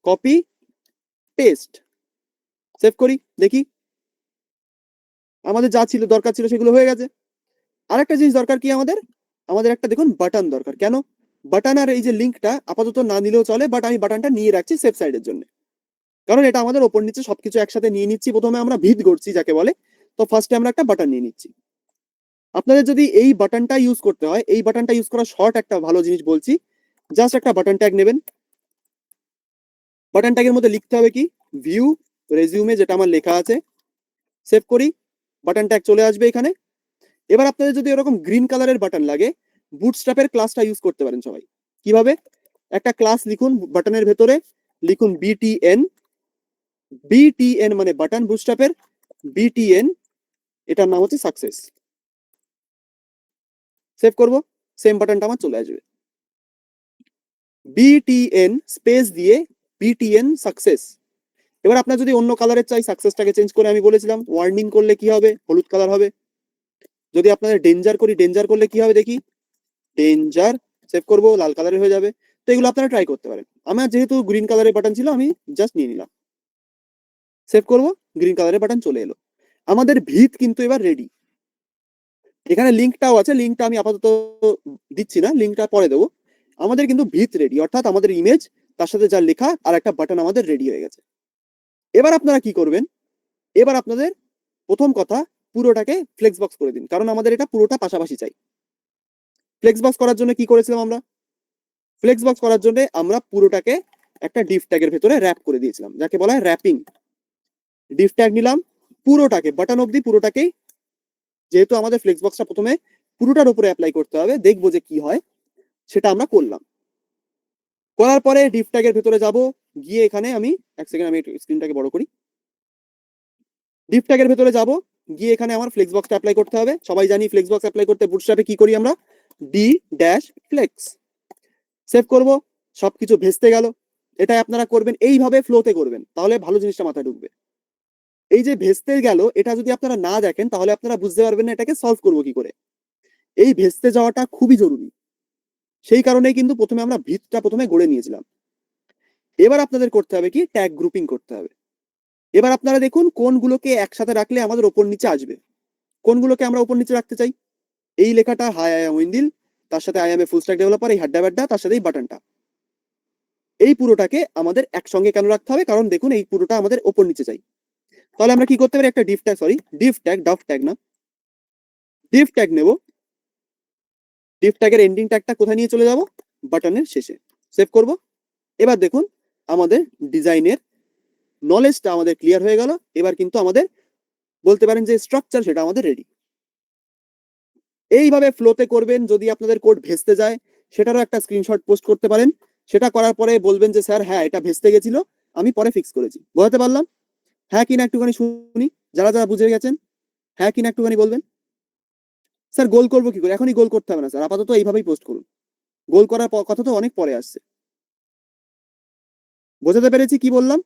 কপি পেস্ট। সেভ করি, দেখি আমাদের যা ছিল দরকার ছিল সেগুলো হয়ে গেছে। আরেকটা জিনিস দরকার কি আমাদের, আমাদের একটা দেখুন বাটন দরকার। কেন, বাটন আর এই যে লিঙ্কটা আপাতত না নিলেও চলে, বাট আমি বাটনটা নিয়ে রাখছি সেফ সাইডের জন্য। কারণ এটা আমাদের ওপর নিচে সবকিছু একসাথে নিয়ে নিচ্ছি, প্রথমে আমরা ভিত করছি যাকে বলে, তো ফার্স্টে আমরা একটা বাটন নিয়ে নিচ্ছি। আপনাদের যদি এই বাটনটা ইউজ করতে হয়, এই বাটনটা ইউজ করা শর্ট একটা ভালো জিনিস বলছি। জাস্ট একটা বাটন ট্যাগ নেবেন, বাটন ট্যাগের মধ্যে লিখতে হবে কি, ভিউ রেজিউমে, যেটা আমার লেখা আছে। সেভ করি, বাটন ট্যাগ চলে আসবে এখানে। এবার আপনাদের যদি এরকম গ্রিন কালারের বাটন লাগে, বুটস্ট্র্যাপের ক্লাসটা ইউজ করতে পারেন সবাই। কিভাবে, একটা ক্লাস লিখুন, বাটনের ভেতরে লিখুন BTN, BTN মানে বাটন বুটস্ট্র্যাপের, BTN এটার নাম হচ্ছে সাকসেস। সেভ করব, সেম বাটনটা আমার চলে আসবে। BTN স্পেস দিয়ে BTN সাকসেস। এবার আপনার যদি অন্য কালারের চাই, সাকসেসটাকে চেঞ্জ করে, আমি বলেছিলাম ওয়ার্নিং করলে কি হবে, হলুদ কালার হবে। যদি আপনাদের ডেঞ্জার করি, ডেঞ্জার করলে কি হবে দেখি, ডেঞ্জার সেভ করবো, লাল কালারের হয়ে যাবে। তো এগুলো আপনারা ট্রাই করতে পারেন। আমার যেহেতু গ্রিন কালারের বাটন ছিল, আমি জাস্ট নিয়ে নিলাম, সেভ করবো, গ্রিন কালারের বাটন চলে এলো। আমাদের ভিত কিন্তু এবার রেডি। এখানে লিঙ্কটাও আছে, লিঙ্কটা আমি আপাতত দিচ্ছি না, লিঙ্কটা পরে দেবো। আমাদের কিন্তু ভিত রেডি, অর্থাৎ আমাদের ইমেজ তার সাথে যা লেখা আর একটা বাটন আমাদের রেডি হয়ে গেছে। এবার আপনারা কি করবেন, এবার আপনাদের প্রথম কথা পুরোটাকে ফ্লেক্স বক্স করে দিন, কারণ আমাদের এটা পুরোটা পাশাপাশি চাই। ফ্লেক্স বক্স করার জন্য কি করেছিলাম আমরা, ফ্লেক্স বক্স করার জন্য আমরা পুরোটাকে একটা ডিভ ট্যাগের ভেতরে র্যাপ করে দিয়েছিলাম, যাকে বলা হয় র্যাপিং। ডিভ ট্যাগ নিলাম পুরোটাকে, বাটন অব্দি পুরোটাকেই, যেহেতু আমাদের ফ্লেক্স বক্সটা প্রথমে পুরোটার উপরে অ্যাপ্লাই করতে হবে, দেখবো যে কি হয়, সেটা আমরা করলাম। করার পরে ডিভ ট্যাগের ভেতরে যাব, গিয়ে এখানে আমি এক সেকেন্ড, আমি স্ক্রিনটাকে বড় করি। ডিভ ট্যাগের ভেতরে যাব, গিয়ে এখানে আমার ফ্লেক্স বক্সটা অ্যাপ্লাই করতে হবে। সবাই জানি ফ্লেক্স বক্স অ্যাপ্লাই করতে বুটস্ট্র্যাপে কি করি আমরা, ডি ড্যাশ ফ্লেক্স, সেভ করব, সবকিছু ভেস্তে গেল। এটাই আপনারা করবেন, এইভাবে ফ্লোতে করবেন, তাহলে ভালো জিনিসটা মাথায় ঢুকবে। এই যে ভেস্তে গেল, এটা যদি আপনারা না দেখেন তাহলে আপনারা বুঝতে পারবেন না এটাকে সলভ করবো কি করে। এই ভেস্তে যাওয়াটা খুবই জরুরি, সেই কারণেই কিন্তু প্রথমে আমরা ভিতটা প্রথমে গড়ে নিয়েছিলাম। এবার আপনাদের করতে হবে কি, ট্যাগ গ্রুপিং করতে হবে। এবার আপনারা দেখুন কোনগুলোকে একসাথে রাখলে আমাদের ওপর নিচে আসবে, কোনগুলোকে আমরা ওপর নিচে রাখতে চাই। এই লেখাটা হাই আই এম উইন্দিল, তার সাথে I am a full stack developer, এই হাড্ডা ব্যাড্ডা, তার সাথে এই বাটনটা, এই পুরোটাকে আমাদের একসঙ্গে কেন রাখতে হবে, কারণ দেখুন এই পুরোটা আমাদের ওপর নিচে চাই। তাহলে আমরা কি করতে পারি, একটা div tag, sorry div tag, ডাফ ট্যাগ না, ডিভ ট্যাগ নেব। ডিভ ট্যাগের এন্ডিং ট্যাগটা কোথায় নিয়ে চলে যাব, বাটনের শেষে, সেভ করব। এবার দেখুন আমাদের ডিজাইনের নলেজটা আমাদের ক্লিয়ার হয়ে গেল। এবার কিন্তু আমাদের বলতে পারেন যে স্ট্রাকচার, সেটা আমাদের রেডি। এইভাবে ফ্লোতে করবেন। যদি আপনাদের কোড ভেস্তে যায়, সেটারও একটা স্ক্রিনশট পোস্ট করতে পারেন। সেটা করার পরে বলবেন যে স্যার হ্যাঁ এটা ভেস্তে গেছিল, আমি পরে ফিক্স করেছি। বোঝাতে পারলাম? হ্যাঁ কিনা একটুখানি শুনি, যারা যারা বুঝে গেছেন হ্যাঁ কিনা একটুখানি বলবেন। স্যার গোল করবো কি করে, এখনই গোল করতে হবে না স্যার, আপাতত এইভাবেই পোস্ট করুন। গোল করার কথা তো অনেক পরে আসছে। বোঝাতে পেরেছি কি বললাম?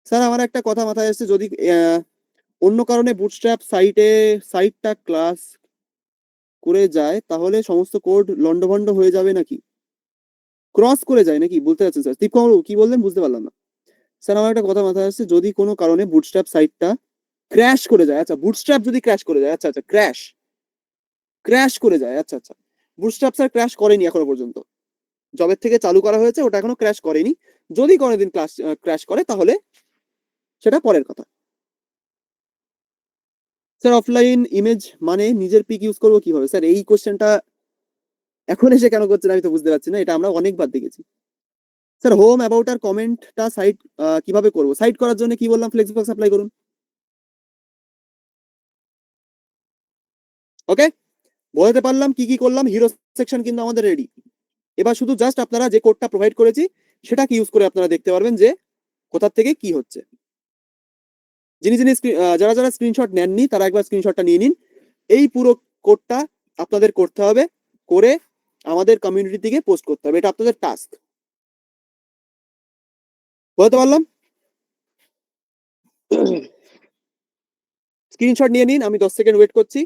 স্যার আমার একটা কথা মাথায় আসছে, যদি অন্য কারণে বুটস্ট্র্যাপ সাইটটা ক্লাস করে যায়, তাহলে সমস্ত কোড লন্ডভন্ড হয়ে যাবে নাকি, ক্রস করে যায় নাকি, বলতে চাচ্ছেন স্যার? কি বললেন বুঝতে পারলাম না। স্যার আমার একটা কথা মাথায় আসছে, যদি কোনো কারণে বুটস্ট্র্যাপ সাইটটা ক্র্যাশ করে যায়, আচ্ছা বুটস্ট্র্যাপ যদি ক্র্যাশ করে যায়, আচ্ছা আচ্ছা ক্র্যাশ করে যায়, আচ্ছা আচ্ছা। বুটস্ট্র্যাপ স্যার ক্র্যাশ করেনি এখনো পর্যন্ত, জবের থেকে চালু করা হয়েছে, ওটা এখনো ক্র্যাশ করেনি। যদি কোনোদিন ক্র্যাশ করে তাহলে সেটা পরের কথা। স্যার অফলাইন ইমেজ মানে নিজের পিক ইউজ করবো কিভাবে? স্যার এই কোশ্চেনটা এখন এসে কেন করছেন আমি তো বুঝতে পারছি না, এটা আমরা অনেকবার দেখেছি। স্যার হোম অ্যাবাউট আর কমেন্টটা সাইড কিভাবে করবো? সাইড করার জন্য কি বললাম, ফ্লেক্স বক্স অ্যাপ্লাই করুন। ওকে, বোঝাতে পারলাম কি কি করলাম। হিরো সেকশন কিন্তু আমাদের রেডি। এবার শুধু জাস্ট আপনারা যে কোডটা প্রোভাইড করেছি সেটাকে ইউজ করে আপনারা দেখতে পারবেন যে কোথা থেকে কি হচ্ছে। যারা যারা স্ক্রিনশট নেননি তারা একবার স্ক্রিনশটটা নিয়ে নিন। এই পুরো কোডটা আপনাদের করতে হবে, করে আমাদের কমিউনিটি থেকে পোস্ট করতে হবে, এটা আপনাদের টাস্ক। বলতে পারলাম? স্ক্রিনশট নিয়ে নিন, আমি 10 সেকেন্ড ওয়েট করছি,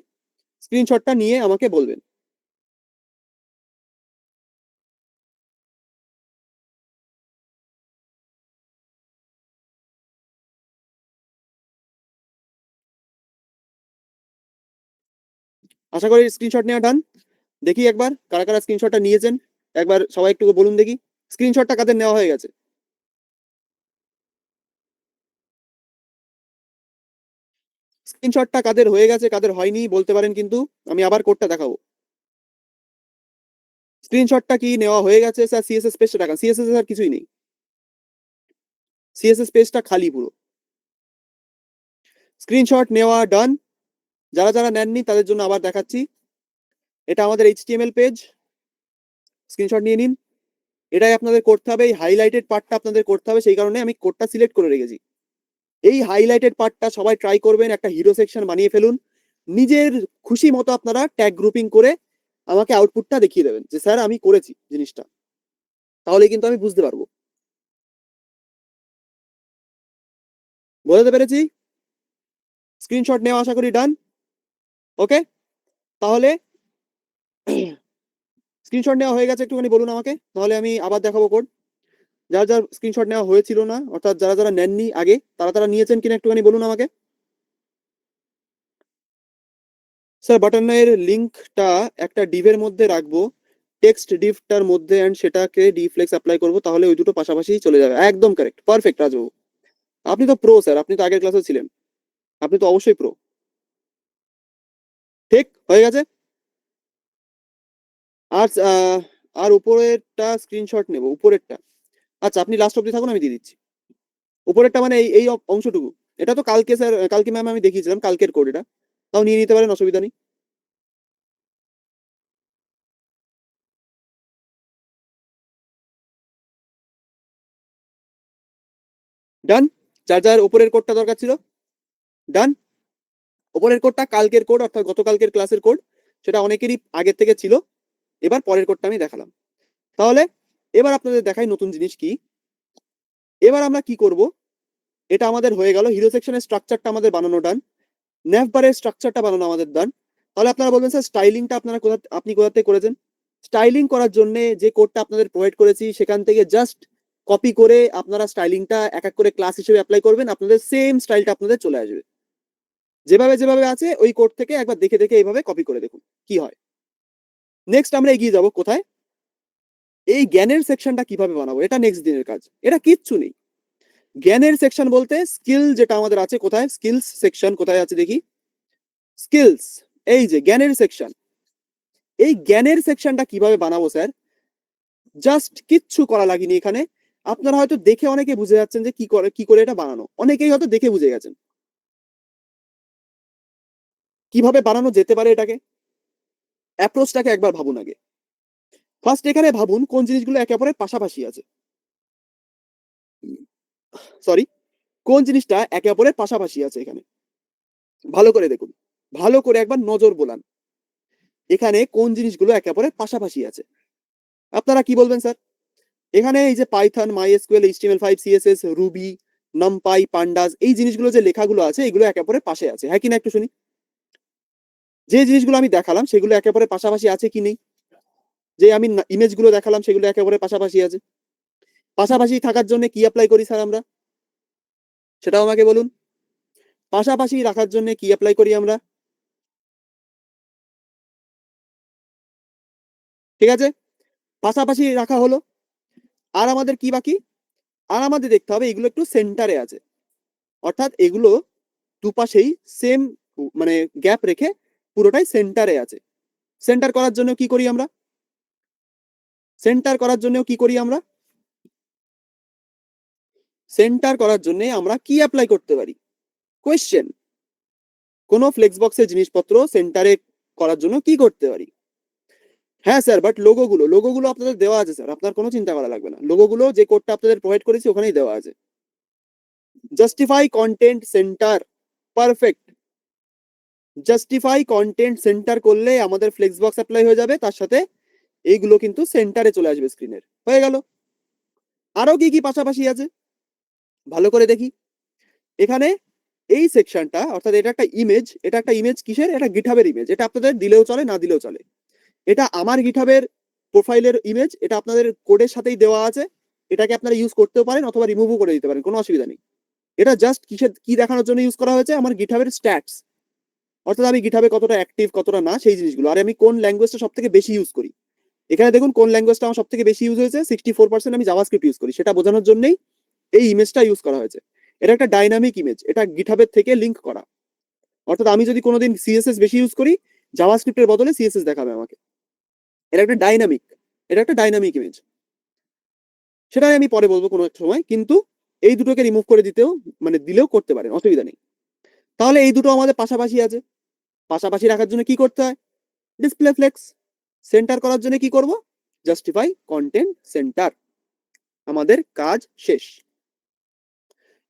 স্ক্রিনশটটা নিয়ে আমাকে বলবেন। আশা করি স্ক্রিনশট নেওয়া ডান। দেখি একবার কারা কারা স্ক্রিনশটটা নিয়েছেন, একবার সবাই একটু বলুন দেখি স্ক্রিনশটটা কাদের নেওয়া হয়ে গেছে। স্ক্রিনশটটা কাদের হয়ে গেছে কাদের হয়নি বলতে পারেন, কিন্তু আমি আবার কোডটা দেখাবো। স্ক্রিনশটটা কি নেওয়া হয়ে গেছে? স্যার সিএসএস পেজটা দেখান। সিএসএস এর কিছুই নেই, সিএসএস পেজটা খালি পুরো। স্ক্রিনশট নেওয়া ডান। যারা যারা নেননি তাদের জন্য আবার দেখাচ্ছি, এটা আমাদের এইচটিএমএল পেজ, স্ক্রিনশট নিয়ে নিন। এটাই আপনাদের করতে হবে, এই হাইলাইটেড পার্টটা আপনাদের করতে হবে, সেই কারণে আমি কোডটা সিলেক্ট করে রেখেছি। এই হাইলাইটেড পার্টটা সবাই ট্রাই করবেন, একটা হিরো সেকশন বানিয়ে ফেলুন। নিজের খুশি মতো আপনারা ট্যাগ গ্রুপিং করে আমাকে আউটপুটটা দেখিয়ে দেবেন যে স্যার আমি করেছি জিনিসটা, তাহলে কিন্তু আমি বুঝতে পারবো। বোঝাতে পেরেছি? স্ক্রিনশট নেওয়া আশা করি ডান। ওকে, তাহলে স্ক্রিনশট নেওয়া হয়ে গেছে একটুখানি বলুন আমাকে, নাহলে আমি আবার দেখাবো কোড। যার যার স্ক্রিনশট নেওয়া হয়েছিল না, অর্থাৎ যারা যারা নেননি আগে, তারা নিয়েছেন কিনা একটুখানি বলুন আমাকে। স্যার বাটনের লিঙ্কটা একটা ডিভের মধ্যে রাখবো, টেক্সট ডিভটার মধ্যে, এন্ড সেটাকে ডিফ্লেক্স অ্যাপ্লাই করবো, তাহলে ওই দুটো পাশাপাশি চলে যাবে। একদম কারেক্ট, পারফেক্ট রাজু। আপনি তো প্রো স্যার, আপনি তো আগের ক্লাসে ছিলেন, আপনি তো অবশ্যই প্রো। ঠিক হয়ে গেছে। আর আর উপরেরটা স্ক্রিনশট নেব, উপরেরটা। আচ্ছা আপনি লাস্ট অব্দি থাকুন, আমি দিয়ে দিচ্ছি। উপরেরটা মানে এই এই অংশটুকু, এটা তো কালকে স্যার, কালকে ম্যাম আমি দেখিয়েছিলাম কালকের কোড, এটা তাও নিয়ে নিতে পারেন, অসুবিধা নেই। ডান। যার যার উপরের কোডটা দরকার ছিল, ডান। উপরের কোডটা কালকের কোড, অর্থাৎ গতকালকের ক্লাসের কোড, সেটা অনেকেরই আগের থেকে ছিল। এবার পরের কোডটা আমি দেখালাম। তাহলে এবার আপনাদের দেখাই নতুন জিনিস কি। এবার আমরা কি করব, এটা আমাদের হয়ে গেল, হিরো সেকশনের স্ট্রাকচারটা আমাদের বানানো ডান, ন্যাভবারের স্ট্রাকচারটা বানানো আমাদের ডান। তাহলে আপনারা বলবেন স্যার স্টাইলিংটা আপনি কোথা থেকে করেছেন? স্টাইলিং করার জন্য যে কোডটা আপনাদের প্রোভাইড করেছি সেখান থেকে জাস্ট কপি করে আপনারা স্টাইলিংটা এক এক করে ক্লাস হিসেবে অ্যাপ্লাই করবেন, আপনাদের সেম স্টাইলটা আপনাদের চলে আসবে। যেভাবে যেভাবে আছে ওই কোড থেকে একবার দেখে দেখে এইভাবে কপি করে দেখুন কি হয়। নেক্সট আমরা এগিয়ে যাব কোথায়, এই জ্ঞানের সেকশনটা কিভাবে বানাবো, এটা নেক্সট দিনের কাজ, এটা কিচ্ছু নেই। জ্ঞানের সেকশন বলতে স্কিল যেটা আমাদের আছে, কোথায় স্কিলস সেকশন কোথায় আছে দেখি, স্কিলস, এই যে জ্ঞানের সেকশন। এই জ্ঞানের সেকশনটা কিভাবে বানাবো স্যার, জাস্ট কিচ্ছু করা লাগেনি এখানে। আপনারা হয়তো দেখে অনেকে বুঝে যাচ্ছেন যে কি করে এটা বানানো, অনেকেই হয়তো দেখে বুঝে গেছেন কিভাবে বানানো যেতে পারে এটাকে। অ্যাপ্রোচটাকে একবার ভাবুন আগে। ফার্স্ট এখানে ভাবুন কোন জিনিসগুলো একে অপরের পাশাপাশি আছে, সরি, কোন জিনিসটা একে অপরের পাশাপাশি আছে এখানে। ভালো করে দেখুন, ভালো করে একবার নজর বোলান, এখানে কোন জিনিসগুলো একে অপরের পাশাপাশি আছে। আপনারা কি বলবেন স্যার? এখানে এই যে Python, MySQL, HTML five, CSS, Ruby, NumPy, Pandas, এই জিনিসগুলো যে লেখাগুলো আছে এগুলো একে অপরের পাশে আছে, হ্যাঁ কি না একটু শুনি। যে জিনিসগুলো আমি দেখালাম সেগুলো একে অপরের পাশাপাশি আছে কি নেই? যে আমি ইমেজগুলো দেখালাম সেগুলো একে অপরের পাশাপাশি আছে। পাশাপাশি থাকার জন্য কি অ্যাপ্লাই করি স্যার আমরা, সেটাও আমাকে বলুন। পাশাপাশি রাখার জন্য কি অ্যাপ্লাই করি আমরা? ঠিক আছে, পাশাপাশি রাখা হলো। আর আমাদের কি বাকি? আর আমাদের দেখতে হবে এগুলো একটু সেন্টারে আছে, অর্থাৎ এগুলো দুপাশেই সেম মানে গ্যাপ রেখে পুরোটাই সেন্টারে আছে। সেন্টার করার জন্য কি করি আমরা? সেন্টার করার জন্য কি করি আমরা? সেন্টার করার জন্য আমরা কি অ্যাপ্লাই করতে পারি? কোয়েশ্চেন। কোন ফ্লেক্স বক্সের জিনিসপত্র সেন্টারে করার জন্য কি করতে পারি? হ্যাঁ স্যার, বাট লোগোগুলো আপনাদের দেওয়া আছে স্যার, আপনার কোনো চিন্তা করা লাগবে না, লোগোগুলো যে কোডটা আপনাদের প্রোভাইড করেছি ওখানেই দেওয়া আছে। Justify content centre, perfect. Justify content centre করলে আমাদের ফ্লেক্স বক্স অ্যাপ্লাই হয়ে যাবে, তার সাথে এইগুলো কিন্তু সেন্টারে চলে আসবে স্ক্রিনের, হয়ে গেল। আরো কি কি পাশাপাশি আছে ভালো করে দেখি। এখানে এই সেকশনটা, অর্থাৎ এটা একটা ইমেজ, এটা একটা ইমেজ কিসের, এটা গিটহাবের ইমেজ, এটা আপনাদের দিলেও চলে না দিলেও চলে। এটা আমার গিটহাবের প্রোফাইলের ইমেজ, এটা আপনাদের কোডের সাথেই দেওয়া আছে, এটাকে আপনারা ইউজ করতেও পারেন অথবা রিমুভও করে দিতে পারেন, কোনো অসুবিধা নেই। এটা জাস্ট কি দেখানোর জন্য ইউজ করা হয়েছে, আমার গিটহাবের স্ট্যাটস, অর্থাৎ আমি গিটহাবে কতটা অ্যাক্টিভ কতটা না সেই জিনিসগুলো, আর আমি কোন ল্যাঙ্গুয়েজটা সব থেকে বেশি ইউজ করি। এখানে দেখুন কোন ল্যাঙ্গুয়েজটা আমার সব থেকে বেশি ইউজ হয়েছে, 64% আমি জাভাস্ক্রিপ্ট ইউজ করি, সেটা বোঝানোর জন্যই এই ইমেজটা ইউজ করা হয়েছে। এটা একটা ডাইনামিক ইমেজ, এটা গিটহাবের থেকে লিঙ্ক করা, অর্থাৎ আমি যদি কোনোদিন সিএসএস বেশি ইউজ করি, জাভাস্ক্রিপ্টের বদলে সিএসএস দেখাবে আমাকে। এটা একটা ডাইনামিক ইমেজ, সেটাই আমি পরে বলবো কোনো এক সময়, কিন্তু এই দুটোকে রিমুভ করে দিতেও মানে দিলেও করতে পারেন, অসুবিধা নেই। তাহলে এই দুটো আমাদের পাশাপাশি আছে, পাশাপাশি রাখার জন্য কি করতে হয়? Display flakes. সেন্টার করার জন্য কি করব? জাস্টিফাই কন্টেন্ট সেন্টার, আমাদের কাজ শেষ।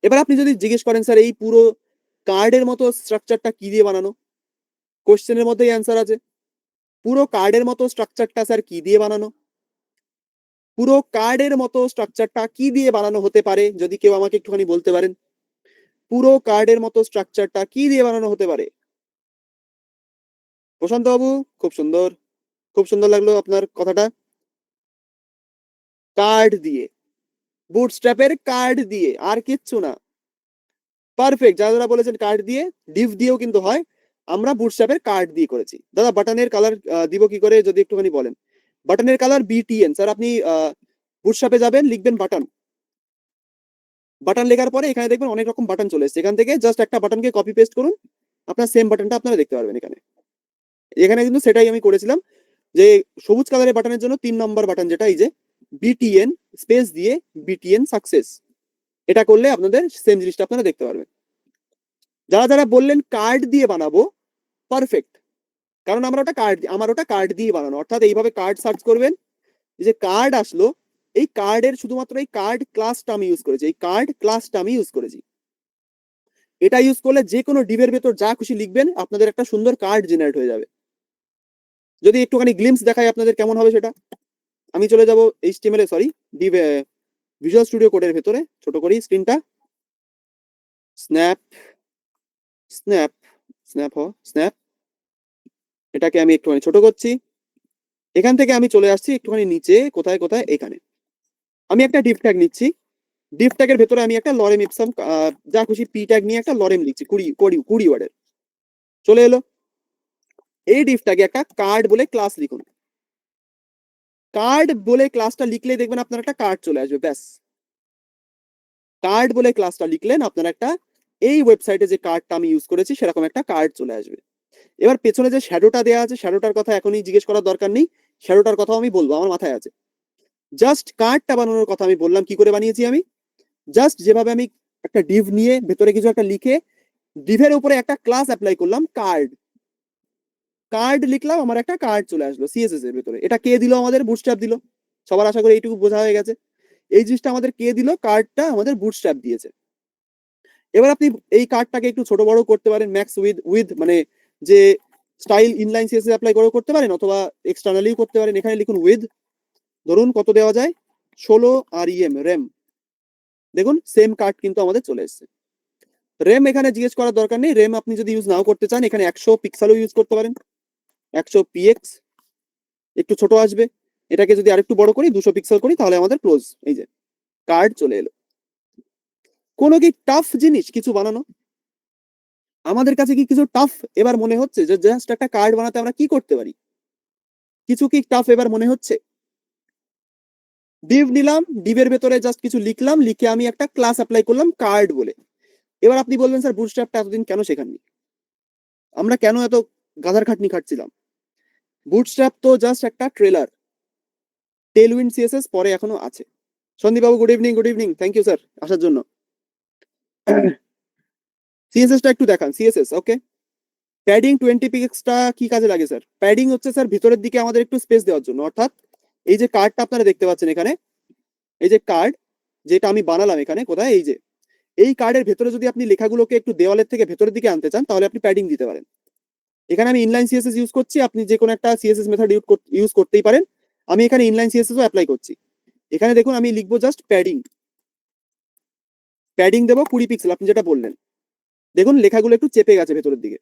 এবার আপনি যদি জিজ্ঞেস করেন স্যার এই পুরো কার্ডের মতো স্ট্রাকচারটা কি দিয়ে বানানো, কোশ্চেনের মধ্যেই অ্যান্সার আছে। পুরো কার্ডের মতো স্ট্রাকচারটা স্যার কি দিয়ে বানানো? পুরো কার্ডের মতো স্ট্রাকচারটা কি দিয়ে বানানো হতে পারে, যদি কেউ আমাকে একটুখানি বলতে পারেন, পুরো কার্ডের মতো স্ট্রাকচারটা কি দিয়ে বানানো হতে পারে? প্রশান্ত বাবু, খুব সুন্দর, খুব সুন্দর লাগলো আপনার কথাটা। কার্ড দিয়ে, বুটস্ট্র্যাপের কার্ড দিয়ে, আর কিচ্ছু না। পারফেক্ট, যারা যারা বলেছেন কার্ড দিয়ে, ডিভ দিয়েও কিন্তু হয়। আমরা বুটস্ট্র্যাপের কার্ড দিয়ে করেছি। দাদা বাটনের কালার দিব কি করে যদি একটুখানি বলেন। বাটনের কালার BTN স্যার, আপনি বুটস্ট্র্যাপে যাবেন, লিখবেন বাটন। বাটন লেখার পরে এখানে দেখবেন অনেক রকম বাটন চলে এসেছে, এখান থেকে জাস্ট একটা বাটনকে কপি পেস্ট করুন, আপনার সেম বাটনটা আপনারা দেখতে পারবেন এখানে। এখানে কিন্তু সেটাই আমি করেছিলাম, যে সবুজ কালারের বাটনের জন্য 3 নম্বর বাটন যেটা, এই যে BTN স্পেস দিয়ে BTN সাকসেস, এটা করলে আপনাদের সেম জিনিসটা আপনারা দেখতে পারবেন। যারা যারা বললেন কার্ড দিয়ে বানাবো, পারফেক্ট, কারণ আমার ওটা কার্ড দিয়ে বানানো, অর্থাৎ এইভাবে কার্ড সার্চ করবেন, যে কার্ড আসলো, এই কার্ডের শুধুমাত্র এই কার্ড ক্লাসটা আমি ইউজ করেছি, এই কার্ড ক্লাসটা আমি ইউজ করেছি। এটা ইউজ করলে যে কোনো ডিভের ভেতর যা খুশি লিখবেন, আপনাদের একটা সুন্দর কার্ড জেনারেট হয়ে যাবে। যদি একটুখানি গ্লিমস দেখাই আপনাদের কেমন হবে সেটা, আমি চলে যাব HTML এ, সরি ডিভ, ভিজুয়াল স্টুডিও কোডের ভেতরে, ছোট করি স্ক্রিনটা, স্ন্যাপ স্ন্যাপ স্ন্যাপ স্ন্যাপ, এটাকে আমি একটুখানি ছোট করছি। এখান থেকে আমি চলে আসছি একটুখানি নিচে, কোথায় কোথায়, এখানে আমি একটা ডিভ ট্যাগ নিচ্ছি। ডিভ ট্যাগের ভেতরে আমি একটা লরেম ইপসাম যা খুশি পি ট্যাগ নিয়ে একটা লরেম লিখছি, 20 ওয়ার্ডের, চলে এলো। এই ডিভ ট্যাগে একটা কার্ড বলে ক্লাস লিখুন। কার্ড বলে ক্লাসটা লিখলে দেখবেন আপনার একটা কার্ড চলে আসবে, ব্যাস। কার্ড বলে ক্লাসটা লিখলেন, আপনার একটা এই ওয়েবসাইটে যে কার্ডটা আমি ইউজ করেছি সেরকম একটা কার্ড চলে আসবে। এবার পেছনে যে শ্যাডোটা দেওয়া আছে, শ্যাডোটার কথা এখনই জিজ্ঞেস করার দরকার নেই, শ্যাডোটার কথাও আমি বলবো, আমার মাথায় আছে। জাস্ট কার্ডটা বানানোর কথা আমি বললাম, কি করে বানিয়েছি আমি, জাস্ট যেভাবে আমি একটা ডিভ নিয়ে ভেতরে কিছু একটা লিখে ডিভের উপরে একটা ক্লাস অ্যাপ্লাই করলাম, কার্ড, কার্ড লিখলাম, আমার একটা কার্ড চলে আসলো CSS এর ভেতরে। এটা কে দিল আমাদের? বুটস্ট্র্যাপ দিল। সবার আশা করি এইটুকু বোঝা হয়ে গেছে। এই জিনিসটা আমাদের কে দিল? কার্ডটা আমাদের বুটস্ট্র্যাপ দিয়েছে। এবার আপনি এই কার্ডটাকে একটু ছোট বড় করতে পারেন, ম্যাক্স উইথ মানে যে স্টাইল ইনলাইন CSS অ্যাপ্লাই করে করতে পারেন, অথবা এক্সটার্নালি করতে পারেন। এখানে লিখুন উইথ, ধরুন কত দেওয়া যায়, 16 REM র্যাম, দেখুন সেম কার্ড কিন্তু আমাদের চলে এসেছে। র্যাম এখানে জিজ্ঞেস করার দরকার নেই, র্যাম আপনি যদি ইউজ নাও করতে চান, এখানে 100 পিক্সেলও ইউজ করতে পারেন, 100 PX, একটু ছোট আসবে। এটাকে যদি আরেকটু বড় করি, 200 পিক্সেল করি, তাহলে আমাদের ক্লোজ, এই যে কার্ড চলে এলো। কোনো কি টাফ জিনিস কিছু বানানো? আমাদের কাছে কি কিছু টাফ এবার মনে হচ্ছে যে জাস্ট একটা কার্ড বানাতে আমরা কি করতে পারি? কিছু কি টাফ এবার মনে হচ্ছে? ডিভ নিলাম, ডিভের ভেতরে জাস্ট কিছু লিখলাম, লিখে আমি একটা ক্লাস অ্যাপ্লাই করলাম কার্ড বলে। এবার আপনি বলবেন স্যার বুটস্ট্র্যাপটা এতদিন কেন শেখাননি, আমরা কেন এত গাধার খাটনি খাটছিলাম? বুটস্ট্র্যাপ তো জাস্ট একটা ট্রেলার, টেলউইন্ড CSS পরে এখনো আছে। Sandip babu good evening, good evening, thank you sir আসার জন্য। CSS টা একটু দেখান, CSS ওকে। প্যাডিং 20 পিক্সটা কি কাজে লাগে স্যার? প্যাডিং হচ্ছে স্যার ভিতরের দিকে আমাদের একটু স্পেস দেওয়ার জন্য, অর্থাৎ এই যে কার্ডটা আপনারা দেখতে পাচ্ছেন এখানে, এই যে কার্ড যেটা আমি বানালাম এখানে, কোথায়, এই যে এই কার্ডের ভেতরে যদি আপনি লেখাগুলোকে একটু দেওয়ালের থেকে ভেতরের দিকে আনতে চান, তাহলে আপনি প্যাডিং দিতে পারেন। এখানে আমি ইনলাইন CSS ইউজ করছি, আপনি যে কোনো একটা CSS মেথড ইউজ করতেই পারেন। আমি এখানে ইনলাইন CSS ও অ্যাপ্লাই করছি। এখানে দেখুন আমি লিখবো জাস্ট প্যাডিং, প্যাডিং দেবো 20 পিক্সেল, আপনি যেটা বললেন। দেখুন লেখাগুলো একটু চেপে গেছে ভেতরের দিকে,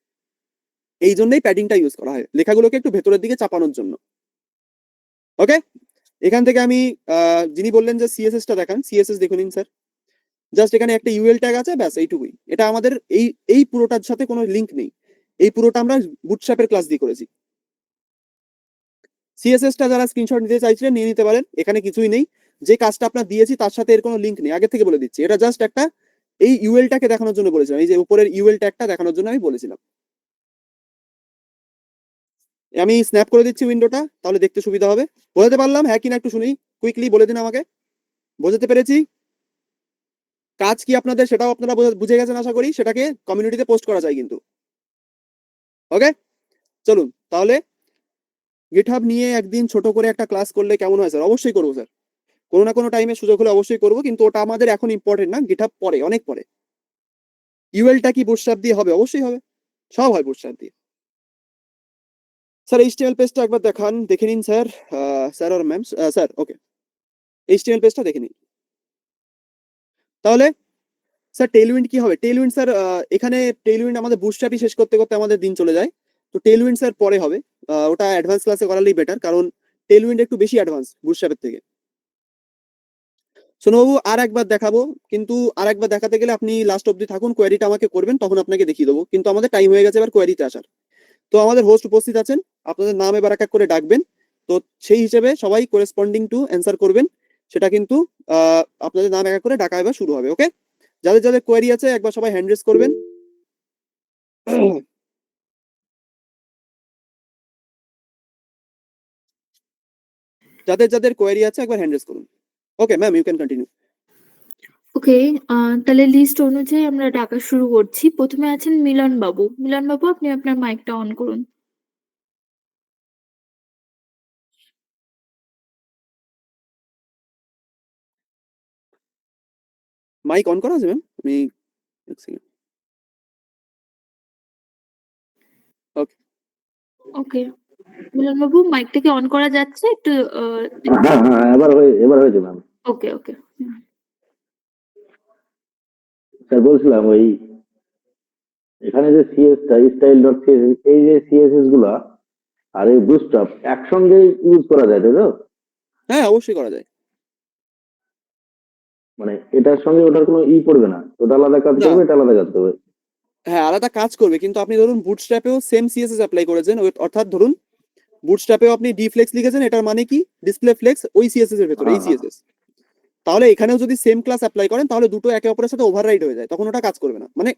এই জন্যই প্যাডিংটা ইউজ করা হয়, লেখাগুলোকে একটু ভেতরের দিকে চাপানোর জন্য। ওকে, এখান থেকে আমি যিনি বললেন যে CSS টা দেখান, CSS দেখুন স্যার, জাস্ট এখানে একটা UL ট্যাগ আছে, ব্যাস এইটুকুই। এটা আমাদের এই পুরোটার সাথে কোনো লিঙ্ক নেই, এই পুরোটা আমরা বুটস্ট্র্যাপের ক্লাস দিয়ে করেছি। CSS টা যারা স্ক্রিনশট নিতে চাইছিলেন নিয়ে নিতে পারেন, এখানে কিছুই নেই, যে কাজটা আপনার দিয়েছি তার সাথে এর কোনো লিঙ্ক নেই, আগে থেকে বলে দিচ্ছি। এটা জাস্ট একটা এই UL টাকে দেখানোর জন্য বলেছিলাম, এই যে উপরের UL ট্যাগটা দেখানোর জন্য আমি বলেছিলাম। আমি স্ন্যাপ করে দিচ্ছি উইন্ডোটা, তাহলে দেখতে সুবিধা হবে। বোঝাতে পারলাম হ্যাঁ কিনা একটু শুনি, কুইকলি বলে দিন আমাকে। বোঝাতে পেরেছি? কাজ কি আপনাদের সেটাও আপনারা বুঝে গেছেন আশা করি, সেটাকে কমিউনিটিতে পোস্ট করা যায় কিন্তু। ওকে, চলুন তাহলে গিটহাব নিয়ে একদিন ছোট করে একটা ক্লাস করলে কেমন হয় স্যার? অবশ্যই করবো স্যার, কোনো না কোনো টাইমে সুযোগ হলে অবশ্যই করবো, কিন্তু ওটা আমাদের এখন ইম্পর্টেন্ট না, গিটহাব পরে, অনেক পরে। ইউএলটা কি বুটস্ট্র্যাপ দিয়ে হবে? অবশ্যই হবে, সব হয় বুটস্ট্র্যাপ দিয়ে। স্যার HTML পেজটা একবার দেখান, দেখে নিন স্যার, স্যার আর ম্যাম, স্যার ওকে, HTML পেজটা দেখে নিন। তাহলে স্যার টেলউইন্ড কি হবে? টেলউইন্ড স্যার, এখানে টেলউইন্ড আমাদের বুটস্ট্র্যাপই শেষ করতে করতে আমাদের দিন চলে যায়। তো টেলউইন্ড স্যার পরে হবে, ওটা অ্যাডভান্স ক্লাসে করালেই বেটার, কারণ টেলউইন্ড একটু বেশি অ্যাডভান্স বুটস্ট্র্যাপের থেকে। সোনুবাবু আর একবার দেখাবো, কিন্তু আর একবার দেখাতে গেলে আপনি লাস্ট অব্দি থাকুন, কোয়ারিটা আমাকে করবেন, তখন আপনাকে দেখিয়ে দেবো, কিন্তু আমাদের টাইম হয়ে গেছে এবার কোয়ারিতে আসার। তো আমাদের হোস্ট উপস্থিত আছেন, আপনাদের নাম এবার এক এক করে ডাকবেন, তো সেই হিসেবে সবাই করেসপন্ডিং টু অ্যান্সার করবেন, সেটা কিন্তু আপনাদের নাম এক এক করে ডাকা এবার শুরু হবে। ওকে, যাদের যাদের কোয়ারি আছে একবার সবাই হ্যান্ড রেজ করবেন। যাদের যাদের কোয়ারি আছে একবার হ্যান্ড রেজ করুন। Okay ma'am, you can continue. Okay, তাহলে লিস্ট অনুযায়ী আমরা ডাকা শুরু করছি। প্রথমে আছেন মিলন বাবু। মিলন বাবু, আপনি আপনার মাইকটা অন করুন। মাইক অন করা আছে ম্যাম? আমি এক সেকেন্ড। ওকে, ওকে, মিলন বাবু মাইকটা কি অন করা যাচ্ছে? একটু হ্যাঁ হ্যাঁ এবার হয়েছে ম্যাম। ওকে ওকে। স্যার বলছিলাম ওই এখানে যে স্টাইল ডট সিএসএস, এই যে সিএসএস গুলা আর এই বুস্টআপ একসঙ্গে ইউজ করা যায়, তাই তো? হ্যাঁ অবশ্যই করা যায়। মানে এটার সঙ্গে ওটার কোনো পড়বে না, ওটা আলাদা কাজ না। করবে, এটা আলাদা কাজ করবে। হ্যাঁ আলাদা কাজ করবে, কিন্তু আপনি ধরুন বুটস্ট্র্যাপেও সেম সিএসএস অ্যাপ্লাই করেছেন, অর্থাৎ ধরুন বুটস্ট্র্যাপেও আপনি ডি ফ্লেক্স লিখেছেন, এটার মানে কি ডিসপ্লে ফ্লেক্স ওই সিএসএস এর ভেতরে, এই হ্যাঁ। সিএসএস। তাহলে এখানেও যদি সেম ক্লাস অ্যাপ্লাই করেন তাহলে দুটো একে অপরের সাথে ওভাররাইড হয়ে যায়, তখন ওটা কাজ করবে না, মানে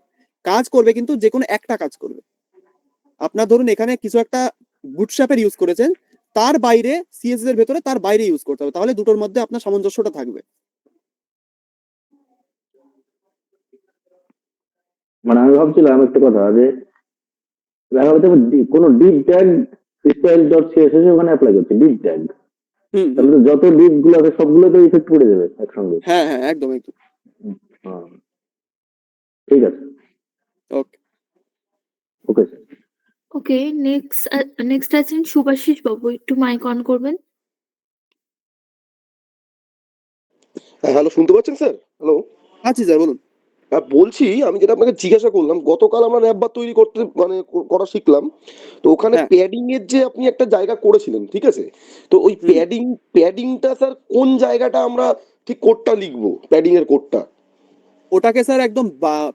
কাজ করবে কিন্তু যে কোনো একটা কাজ করবে। আপনার ধরুন এখানে কিছু একটা বুটস্ট্র্যাপের ইউজ করেছেন, তার বাইরে সিএসএস এর ভেতরে তার বাইরে ইউজ করতে হবে, তাহলে দুটোর মধ্যে আপনার সামঞ্জস্যটা থাকবে। মানে আমি ভাবছিলাম একটা কথা, যে দেখা যাচ্ছে কোনো deep tag style dot CSS ওখানে অ্যাপ্লাই করছে, ডিপ ট্যাগ, হুম তাহলে তো যত ডিপ গুলো আছে সবগুলো তো ইফেক্ট পড়ে যাবে একসঙ্গে। হ্যাঁ হ্যাঁ একদম একদম। হ্যাঁ, ঠিক আছে, ওকে ওকে স্যার। ওকে, নেক্সট আছেন সুভাষিস বাবু। একটু মাইক অন করবেন। হ্যাঁ হ্যালো, শুনতে পাচ্ছেন স্যার? হ্যালো। আচ্ছা স্যার বলুন। হ্যাঁ বলছি, আমি যেটা আপনাকে জিজ্ঞাসা করলাম, গতকাল আমরা ন্যাপবার তৈরি করতে মানে করা শিখলাম, তো ওখানে হ্যাঁ। প্যাডিং এর যে আপনি একটা জায়গা করেছিলেন, ঠিক আছে, তো ওই হুম। প্যাডিংটা স্যার কোন জায়গাটা আমরা ঠিক কোডটা লিখবো, প্যাডিং এর কোডটা? ওটাকে স্যার একদম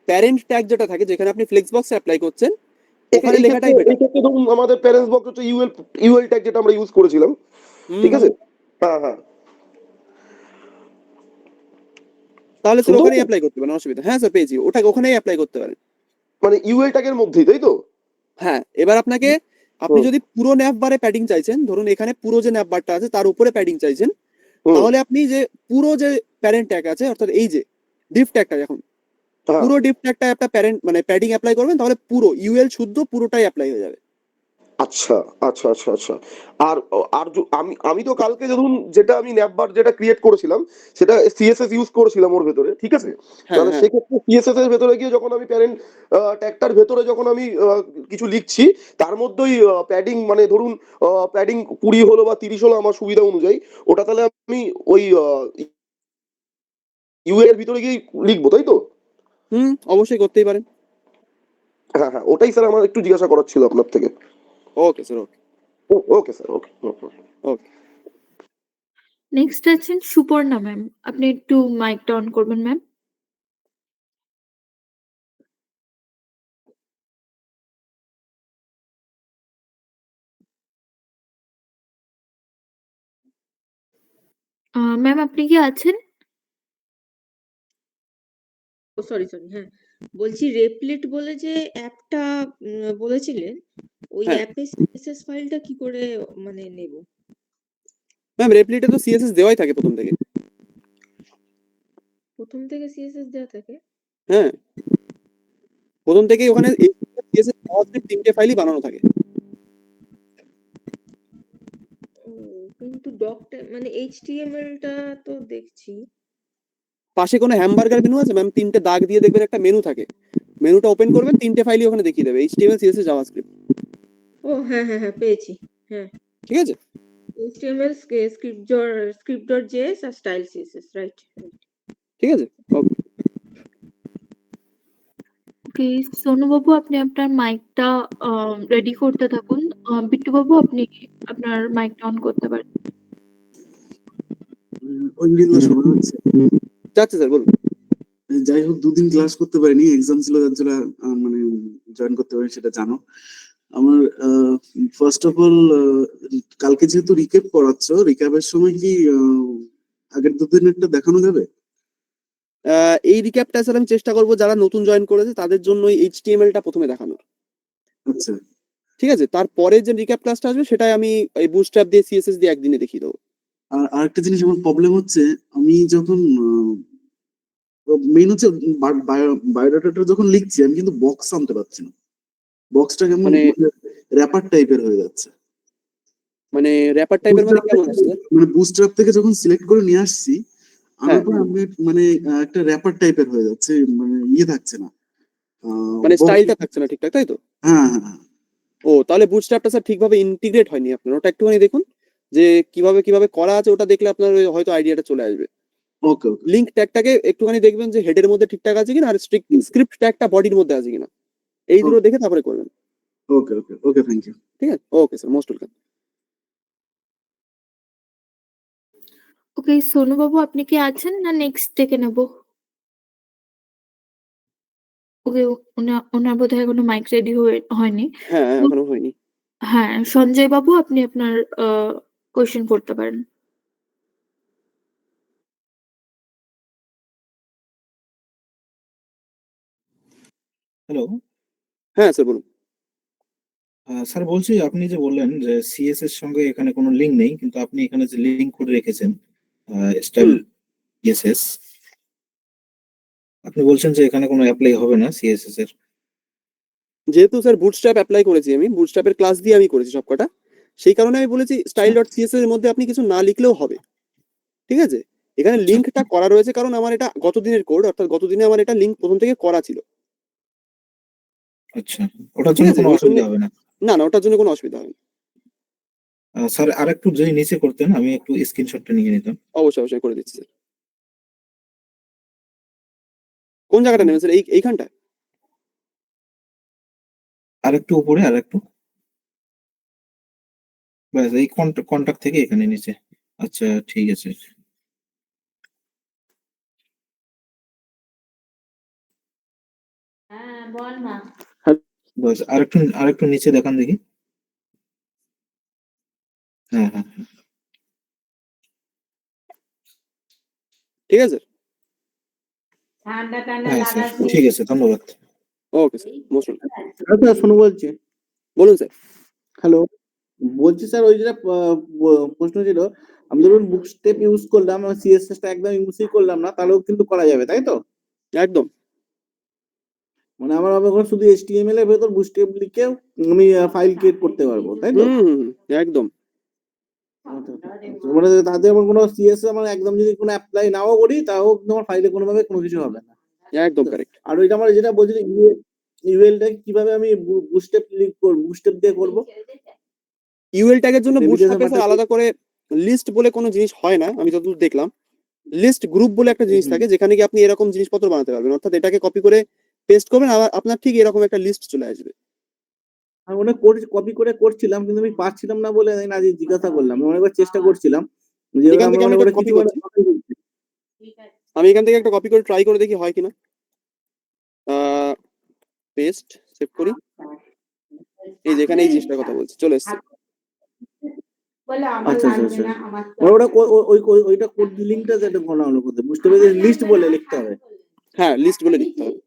প্যারেন্ট ট্যাগ যেটা থাকে, যেখানে আপনি ফ্লেক্স বক্স অ্যাপ্লাই করছেন, ওখানে এই লেখাটাই ক্ষেত্রে বেটার। ধরুন আমাদের প্যারেন্টস বক্স হচ্ছে ইউএল ট্যাগ যেটা আমরা ইউজ করেছিলাম, ঠিক আছে? হ্যাঁ হ্যাঁ, তাহলে স্যার শুনতে ওখানেই পাচ্ছেন? অ্যাপ্লাই করতে পারেন, অসুবিধা। হ্যাঁ স্যার পেয়েছি, ওটা ওখানেই অ্যাপ্লাই করতে পারেন। মানে ইউএল ট্যাগের মধ্যেই, তাই তো? হ্যাঁ এবার আপনাকে, আপনি যদি পুরো ন্যাপ বারে প্যাডিং চাইছেন, ধরুন এখানে পুরো যে ন্যাপ বারটা আছে তার উপরে প্যাডিং চাইছেন, তাহলে আপনি যে পুরো যে প্যারেন্ট ট্যাগ আছে, অর্থাৎ এই যে ডিফ ট্যাগটা, যখন হ্যাঁ পুরো ডিফ ট্যাগটা একটা প্যারেন্ট মানে প্যাডিং অ্যাপ্লাই করবেন, তাহলে পুরো ইউএল শুদ্ধ পুরোটাই অ্যাপ্লাই হয়ে যাবে। আচ্ছা আচ্ছা আচ্ছা আচ্ছা। আর আর আমি আমি তো কালকে ধরুন যেটা আমি ন্যাপবার যেটা ক্রিয়েট করেছিলাম সেটা সিএসএস ইউজ করেছিলাম ওর ভেতরে, ঠিক আছে? হ্যাঁ তাহলে হ্যাঁ সেক্ষেত্রে সিএসএস এর ভেতরে গিয়ে যখন আমি প্যারেন্ট ট্যাগটার ভেতরে যখন আমি কিছু লিখছি, তার মধ্যেই প্যাডিং মানে ধরুন প্যাডিং 20 হলো বা 30 হলো আমার সুবিধা অনুযায়ী, ওটা তাহলে আমি ওই ইউ এর ভিতরে গিয়ে লিখবো, তাই তো? অবশ্যই করতেই পারেন। হ্যাঁ হ্যাঁ, ওটাই স্যার আমার একটু জিজ্ঞাসা করার ছিল আপনার থেকে। ওকে স্যার, ওকে ওকে স্যার, ওকে। ওকে। নেক্সট আছেন সুপর্ণা ম্যাম। আপনি একটু মাইকটা অন করবেন ম্যাম। ম্যাম আপনি কি আছেন? সরি সরি, হ্যাঁ বলছি, রেপলিট বলে যে অ্যাপটা বলেছিলেন, ওই হ্যাঁ অ্যাপে সিএসএস ফাইলটা কি করে মানে নেব? ম্যাম, রেপ্লিটে তো সিএসএস দেওয়াই থাকে প্রথম থেকে। প্রথম থেকে সিএসএস দেওয়া থাকে? হ্যাঁ প্রথম থেকেই ওখানে সিএসএস জাভাস্ক্রিপ্ট 3টে ফাইলই বানানো থাকে। ও, কিন্তু ডকটা মানে এইচটিএমএলটা তো দেখছি। পাশে কোনো হ্যামবার্গার মেনু আছে ম্যাম, 3টে দাগ দিয়ে দেখবেন একটা মেনু থাকে, মেনুটা ওপেন করবেন, 3টে ফাইলই ওখানে দেখিয়ে দেবে, এইচটিএমএল সিএসএস জাভাস্ক্রিপ্ট। ও হ্যাঁ হ্যাঁ হ্যাঁ, পেয়েছি। হ্যাঁ, ঠিক আছে। এইচটিএমএল script.js আর স্টাইল সিএসএস, রাইট? ঠিক আছে, ওকে। ওকে, সোনু বাবু আপনি আপনার মাইকটা রেডি করতে থাকুন। বিট্টু বাবু আপনি আপনার মাইকটা অন করতে পারেন। ঐদিন সময় হচ্ছে। যাচ্ছে স্যার, বলুন। যাই হোক, দুদিন ক্লাস করতে পারিনি, এক্সাম ছিল, যার জন্য মানে জয়েন করতে পারি, সেটা জানো। আমার ফার্স্ট অফ অল, কালকে যেহেতু রিক্যাপ করাচ্ছ, রিক্যাপের সময় কি আগের দুদিনেরটা দেখানো যাবে? এই রিক্যাপটা স্যার আমি চেষ্টা করবো যারা নতুন জয়েন করেছে তাদের জন্য এইচটিএমএলটা প্রথমে দেখানোর। আচ্ছা, ঠিক আছে, তারপরে যে রিক্যাপ ক্লাসটা আসবে সেটাই আমি এই বুটস্ট্র্যাপ দিয়ে সিএসএস দিয়ে একদিনে দেখিয়ে দেবো। আর আরেকটা জিনিস আমার প্রবলেম হচ্ছে, আমি যখন মেইন হচ্ছে বায়োডাটাটা যখন লিখছি, আমি কিন্তু বক্স আনতে পারছি না। বক্সটা কেমন মানে র্যাপার টাইপের হয়ে যাচ্ছে। মানে র্যাপার টাইপের মানে কেমন হচ্ছে স্যার? মানে বুস্ট্র্যাপ থেকে যখন সিলেক্ট করে নিয়ে আসছি, আনার হ্যাঁ, পর আমি মানে একটা র্যাপার টাইপের হয়ে যাচ্ছে, মানে ইয়ে থাকছে না। মানে box- স্টাইলটা থাকছে না ঠিকঠাক, তাই তো? হ্যাঁ, হ্যাঁ, হ্যাঁ। ও, তাহলে বুটস্ট্র্যাপটা স্যার ঠিকভাবে ইন্টিগ্রেট হয়নি আপনার, ওটা একটুখানি দেখুন যে কিভাবে কিভাবে করা আছে, ওটা দেখলে আপনার হয়তো আইডিয়াটা চলে আসবে। ওকে, ওকে, লিঙ্ক ট্যাগটাকে একটুখানি দেখবেন যে হেডের মধ্যে ঠিকঠাক আছে কিনা, আর স্ক্রিপ্ট ট্যাগটা বডির মধ্যে আছে কিনা, এই দুটো দেখে তারপরে করবেন। ওকে, ওকে, ওকে, থ্যাংক ইউ। ঠিক আছে, ওকে স্যার, মোস্ট ওয়েলকাম। ওকে, সোনু বাবু আপনি কি আছেন না নেক্সট ডেকে নেব? ওকে, ওনার বোধহয় এখনো মাইক রেডি হয়নি। হ্যাঁ, এখনো হয়নি। হ্যাঁ, সঞ্জয় বাবু আপনি আপনার কোয়েশ্চেন করতে পারেন। হ্যালো, হ্যাঁ স্যার, বলুন। স্যার বলছি, আপনি যে বললেন যে সিএস এর সঙ্গে এখানে কোনো লিঙ্ক নেই, কিন্তু আপনি এখানে যে লিঙ্ক করে রেখেছেন স্টাইল সিএসএস, আপনি বলছেন যে এখানে কোনো অ্যাপ্লাই হবে না সিএসএস এর। যেহেতু স্যার বুটস্ট্র্যাপ অ্যাপ্লাই করেছি, আমি বুটস্ট্র্যাপের ক্লাস দিয়ে আমি করেছি সবকটা, সেই কারণে আমি বলেছি স্টাইল ডট সিএসএস এর মধ্যে আপনি কিছু না লিখলেও হবে। ঠিক আছে, এখানে লিঙ্কটা করা রয়েছে কারণ আমার এটা গত দিনের কোড, অর্থাৎ গত দিনে আমার এটা লিঙ্ক প্রথম থেকে করা ছিল। আচ্ছা, ওটার ঠিক জন্য আছে, কোনো ওই অসুবিধা জন্য- হবে না? না না, ওটার জন্য কোনো অসুবিধা হবে না। স্যার আরেকটু যদি নিচে করতেন, আমি একটু স্ক্রিনশটটা নিয়ে নিতাম। অবশ্যই অবশ্যই করে দিচ্ছি স্যার। কোন জায়গাটা নেবেন স্যার? এইখানটা? আরেকটু উপরে, আরেকটু, ব্যাস এই কন্টাক্ট থেকে এখানে নিচে। আচ্ছা, ঠিক আছে। ব্যাস আরেকটু নিচে দেখান দেখি। হ্যাঁ, হ্যাঁ, হ্যাঁ। ঠিক আছে হ্যাঁ স্যার, ঠিক আছে, ধন্যবাদ। Okay sir, most welcome. Sir শোনো বলছি। বলুন স্যার। হ্যালো, বলছি স্যার, ওই যেটা প্রশ্ন ছিল, আমি ধরুন বুক স্টেপ ইউজ করলাম, সিএসএস টা একদম ইউজই করলাম না, তাহলেও কিন্তু করা যাবে, তাই তো? একদম। মানে আমার এখন শুধু এইচটিএমএল এর ভেতর বুক স্টেপ লিখে আমি ফাইল ক্রিয়েট করতে পারবো, তাই তো? একদম। মানে তাতে আমার কোনো সিএসএস আমার একদম যদি কোনো অ্যাপ্লাই নাও করি, তাও কিন্তু আমার ফাইলে কোনোভাবে কোনো কিছু হবে না। একদম কারেক্ট। আর ওইটা আমার যেটা বলছিলি ইউএলটা কিভাবে আমি বুক স্টেপ লিঙ্ক করব, বুক স্টেপ দিয়ে করব? ইউএল ট্যাগের জন্য Navigation বুটস্ট্র্যাপে স্যার bar টা- আলাদা করে লিস্ট বলে কোনো জিনিস হয় না, আমি যতদূর দেখলাম। লিস্ট গ্রুপ বলে একটা জিনিস থাকে যেখানে কি আপনি এরকম জিনিসপত্র বানাতে পারবেন, অর্থাৎ এটাকে কপি করে পেস্ট করবেন, আবার আপনার ঠিক এরকম একটা লিস্ট চলে আসবে। আমি অনেক কপি করে করছিলাম, কিন্তু আমি পারছিলাম না বলে আমি আজ জিজ্ঞাসা করলাম। আমি অনেকবার চেষ্টা করছিলাম যে এখান থেকে আমি একটা copy করছি। আমি এখান থেকে একটা কপি করে ট্রাই করে দেখি হয় কিনা। পেস্ট সেভ করি, এই যেখানে এই জিনিসটার কথা বলছি চলে এসেছে। আচ্ছা, আচ্ছা, আচ্ছা। ওটা ওইটা কোড লিংকটা যেটা বলা হলো, কোথায় বুঝতে পেরেছি, লিস্ট বলে লিখতে হবে। হ্যাঁ, লিস্ট বলে লিখতে হবে।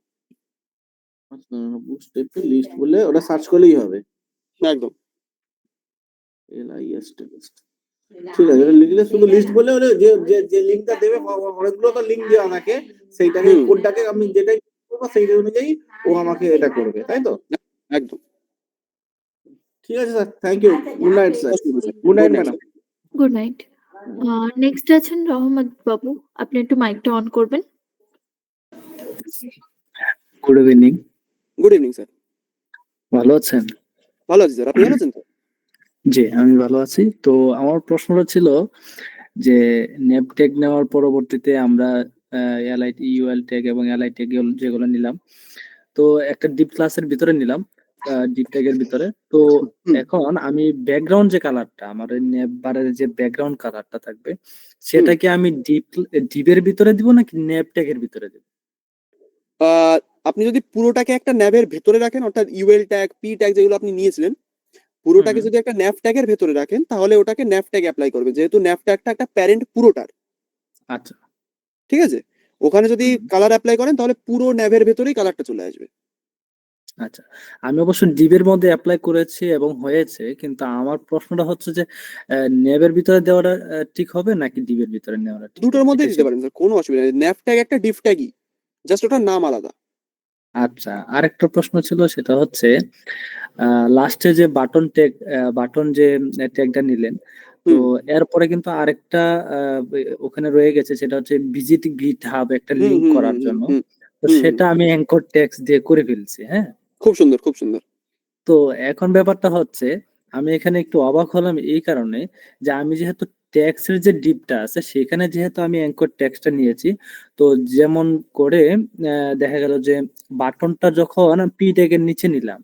লিস্ট বলে ওটা সার্চ করলেই হবে। একদম। LIST ঠিক আছে, ওটা লিখলে শুধু লিস্ট বলে ওটা যে লিংকটা দেবে, অনেকগুলো তো লিংক দেওয়া থাকে, সেইটাকে কোডটাকে আমি যেটাই করবো সেই অনুযায়ী ও আমাকে এটা করবে, তাই তো? একদম। ঠিক আছে sir, thank you. Good night sir. Good night madam. Good night. Next আছেন রহমত বাবু, আপনি একটু মাইকটা অন করবেন। Good evening. Good evening sir. ভালো আছেন? ভালো আছি স্যার, আপনি ভালো আছেন তো? জি, আমি ভালো আছি। তো আমার প্রশ্নটা ছিল যে নেপ ট্যাগ নেওয়ার পরবর্তীতে আমরা এলআই ইউএল ট্যাগ এবং এলআই ট্যাগ যেগুলো নিলাম, তো একটা ডিপ ক্লাসের ভিতরে নিলাম, ডিপ ট্যাগের ভিতরে। তো হুম। এখন আমি ব্যাকগ্রাউন্ড যে কালারটা, আমার নেভ বারের যে ব্যাকগ্রাউন্ড কালারটা থাকবে, সেটা কি আমি ডিপের ভিতরে দিব নাকি নেভ ট্যাগের ভিতরে দিব? আপনি যদি পুরোটাকে একটা ন্যাভের ভেতরে রাখেন, অর্থাৎ ইউএল ট্যাগ, পি ট্যাগ যেগুলো আপনি নিয়েছিলেন, পুরোটাকে হুম। যদি একটা ন্যাভ ট্যাগের ভেতরে রাখেন, তাহলে ওটাকে ন্যাভ ট্যাগ অ্যাপ্লাই করবে, যেহেতু ন্যাভ ট্যাগটা একটা প্যারেন্ট পুরোটার। আচ্ছা। ঠিক আছে? ওখানে যদি হুম। কালার অ্যাপ্লাই করেন, তাহলে পুরো ন্যাভের ভেতরেই কালারটা চলে আসবে। আচ্ছা, আমি অবশ্য ডিবের মধ্যে অ্যাপ্লাই করেছি এবং হয়েছে, কিন্তু আমার প্রশ্নটা হচ্ছে যে নেভের ভিতরে দেওয়াটা ঠিক হবে নাকি ডিবের ভিতরে নেওয়াটা ঠিক দুটোর হবে? মধ্যেই এটা দিতে পারেন স্যার, কোনো অসুবিধা নেই। ন্যাভ ট্যাগ একটা ডিফ ট্যাগই, জাস্ট ওটার নাম আলাদা। আচ্ছা, আরেকটা প্রশ্ন ছিল, সেটা হচ্ছে লাস্টে যে বাটন যে ট্যাগটা নিলেন, তো হুম এরপরে কিন্তু আরেকটা ওখানে রয়ে গেছে, সেটা হচ্ছে ভিজিট গিটহাব একটা হুম লিংক হুম করার হুম জন্য। হুম তো হুম হুম। সেটা আমি অ্যাঙ্কর টেক্সট দিয়ে করে ফেলছি, হ্যাঁ। খুব সুন্দর, খুব সুন্দর। তো এখন ব্যাপারটা হচ্ছে, আমি এখানে একটু অবাক হলাম এই কারণে যে আমি যেহেতু ট্যাক্সের যে ডিপটা আছে সেখানে যেহেতু আমি অ্যাঙ্কর ট্যাক্সটা নিয়েছি, তো যেমন করে দেখা গেল যে বাটনটা যখন পি ট্যাগের নিচে নিলাম,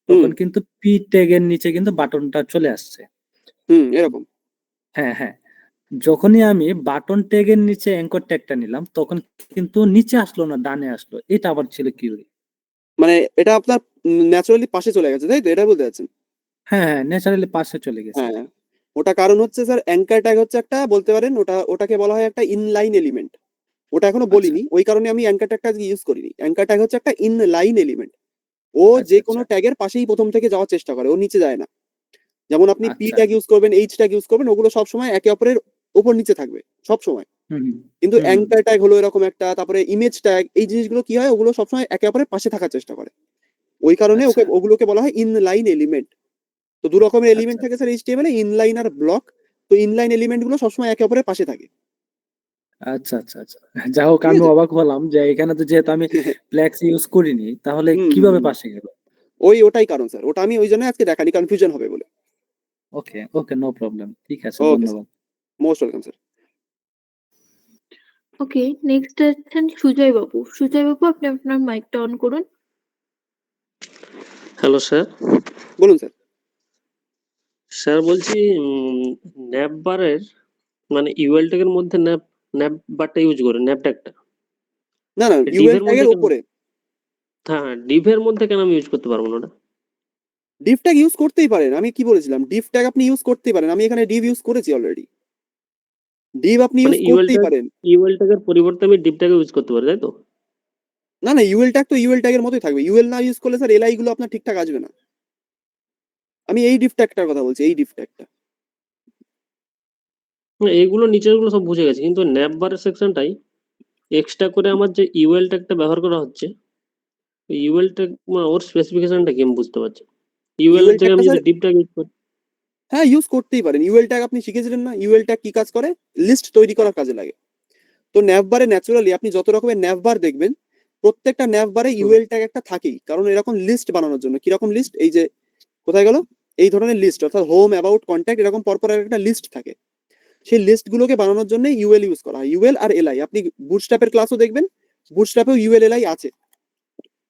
হুম তখন কিন্তু পি ট্যাগের নিচে কিন্তু বাটনটা চলে আসছে। হুম, এরকম। হ্যাঁ, হ্যাঁ। যখনই আমি বাটন ট্যাগের নিচে অ্যাঙ্কর ট্যাগটা নিলাম, তখন কিন্তু নিচে আসলো না, ডানে আসলো। এটা আবার ছিল কি? মানে এটা আপনার ন্যাচারালি পাশে চলে গেছে, তাই তো? এটা বলতে চাচ্ছেন? হ্যাঁ, হ্যাঁ, ন্যাচারালি পাশে চলে গেছে। হ্যাঁ, ওটা কারণ হচ্ছে স্যার, অ্যাঙ্কার ট্যাগ হচ্ছে একটা, বলতে পারেন ওটাকে বলা হয় একটা ইনলাইন এলিমেন্ট। ওটা এখনো আচ্ছা, বলিনি, ওই কারণে আমি অ্যাঙ্কার ট্যাগটা ইউজ করিনি। অ্যাঙ্কার ট্যাগ হচ্ছে একটা ইনলাইন এলিমেন্ট। ও আচ্ছা, যে কোনো আচ্ছা, ট্যাগের পাশেই প্রথম থেকে যাওয়ার চেষ্টা করে, ও নিচে যায় না। যেমন আপনি পি আচ্ছা। ট্যাগ ইউজ করবেন, এইচ ট্যাগ ইউজ করবেন, ওগুলো সবসময় একে অপরের উপর নিচে থাকবে সব সময়। হুম, হুম, কিন্তু হুম, হুম। অ্যাঙ্কার ট্যাগ হলো এরকম একটা, তারপরে ইমেজ ট্যাগ, এই জিনিসগুলো কি হয়, ওগুলো সবসময় একে অপরের পাশে থাকার চেষ্টা করে। ওই কারণে আচ্ছা, ওগুলোকে বলা হয় ইনলাইন এলিমেন্ট। তো দু রকমের এলিমেন্ট আচ্ছা, থাকে স্যার এইচটিএমএল এ, ইনলাইন আর ব্লক। তো ইনলাইন এলিমেন্ট গুলো সবসময় একে অপরের পাশে থাকে। আচ্ছা, আচ্ছা, আচ্ছা। যা হোক, ঠিক আমি আছে? অবাক হলাম যে এখানে তো যেহেতু আমি ফ্লেক্স ইউজ করিনি, তাহলে হুম হুম কিভাবে হুম। পাশে গেল? ওটাই কারণ স্যার, ওটা আমি ওই জন্য আজকে দেখানি, কনফিউশন হবে বলে। Okay, okay, no problem. ঠিক আছে, ওকে স্যার, ধন্যবাদ। Most welcome sir. Okay, next আছেন সুজয় বাবু। সুজয় বাবু, আপনি আপনার মাইকটা অন করুন। Hello sir. বলুন স্যার। স্যার বলছি ন্যাপ বারের মানে ইউএল ট্যাগের মধ্যে ন্যাপ ন্যাপ বারটা ইউজ করে ন্যাপ ট্যাগটা না না, ইউএল ডিভের মধ্যে ট্যাগের কেন? উপরে। হ্যাঁ, ডিভের মধ্যে কেন আমি ইউজ করতে পারবো না ওটা? ডিফ ট্যাগ ইউজ করতেই পারেন, আমি কি বলেছিলাম? ডিফ ট্যাগ আপনি ইউজ করতেই পারেন, আমি এখানে ডিভ ইউজ করেছি অলরেডি। ডিভ আপনি মানে ইউজ করতেই পারেন। ইউএল ট্যাগের পরিবর্তে আমি ডিভ ট্যাগ ইউজ করতে পারি, তাই তো? না না, ইউএল ট্যাগ তো ইউএল ট্যাগের মতোই থাকবে। ইউএল না ইউজ করলে স্যার এলআই গুলো আপনার ঠিকঠাক আসবে না। আমি এই ডিফ ট্যাগটার কথা বলছি, এই ডিফ ট্যাগটা। এইগুলো নিচের গুলো সব বুঝে গেছে, কিন্তু ন্যাপ বারের সেকশনটাই এক্সট্রা করে আমার যে ইউএল ট্যাগটা ব্যবহার করা হচ্ছে, ইউএল ট্যাগ ওর স্পেসিফিকেশনটা কি আমি বুঝতে পারছি। ইউএল এর ইউএল জায়গায় ট্যাগটা আমি যদি স্যার, ডিভ ট্যাগ ইউজ করি। হ্যাঁ ইউজ করতেই পারেন। ইউএল ট্যাগ আপনি শিখেছিলেন না? ইউএল ট্যাগ কি কাজ করে? লিস্ট তৈরি করার কাজে লাগে। তো ন্যাভবারে ন্যাচুরালি আপনি যত রকমের ন্যাভবার দেখবেন, প্রত্যেকটা ন্যাভবারে হুম, ইউএল ট্যাগ একটা থাকেই, কারণ এরকম লিস্ট বানানোর জন্য। কিরকম লিস্ট? এই যে কোথায় গেল, এই ধরনের লিস্ট, অর্থাৎ হোম, অ্যাবাউট, কন্ট্যাক্ট, এরকম পরপর একটা লিস্ট থাকে। সেই লিস্ট গুলোকে বানানোর জন্য ইউএল ইউজ করা হয়, ইউএল আর এলআই। আপনি বুটস্ট্র্যাপের ক্লাসও দেখবেন, বুটস্ট্র্যাপেও ইউএল এলআই আছে।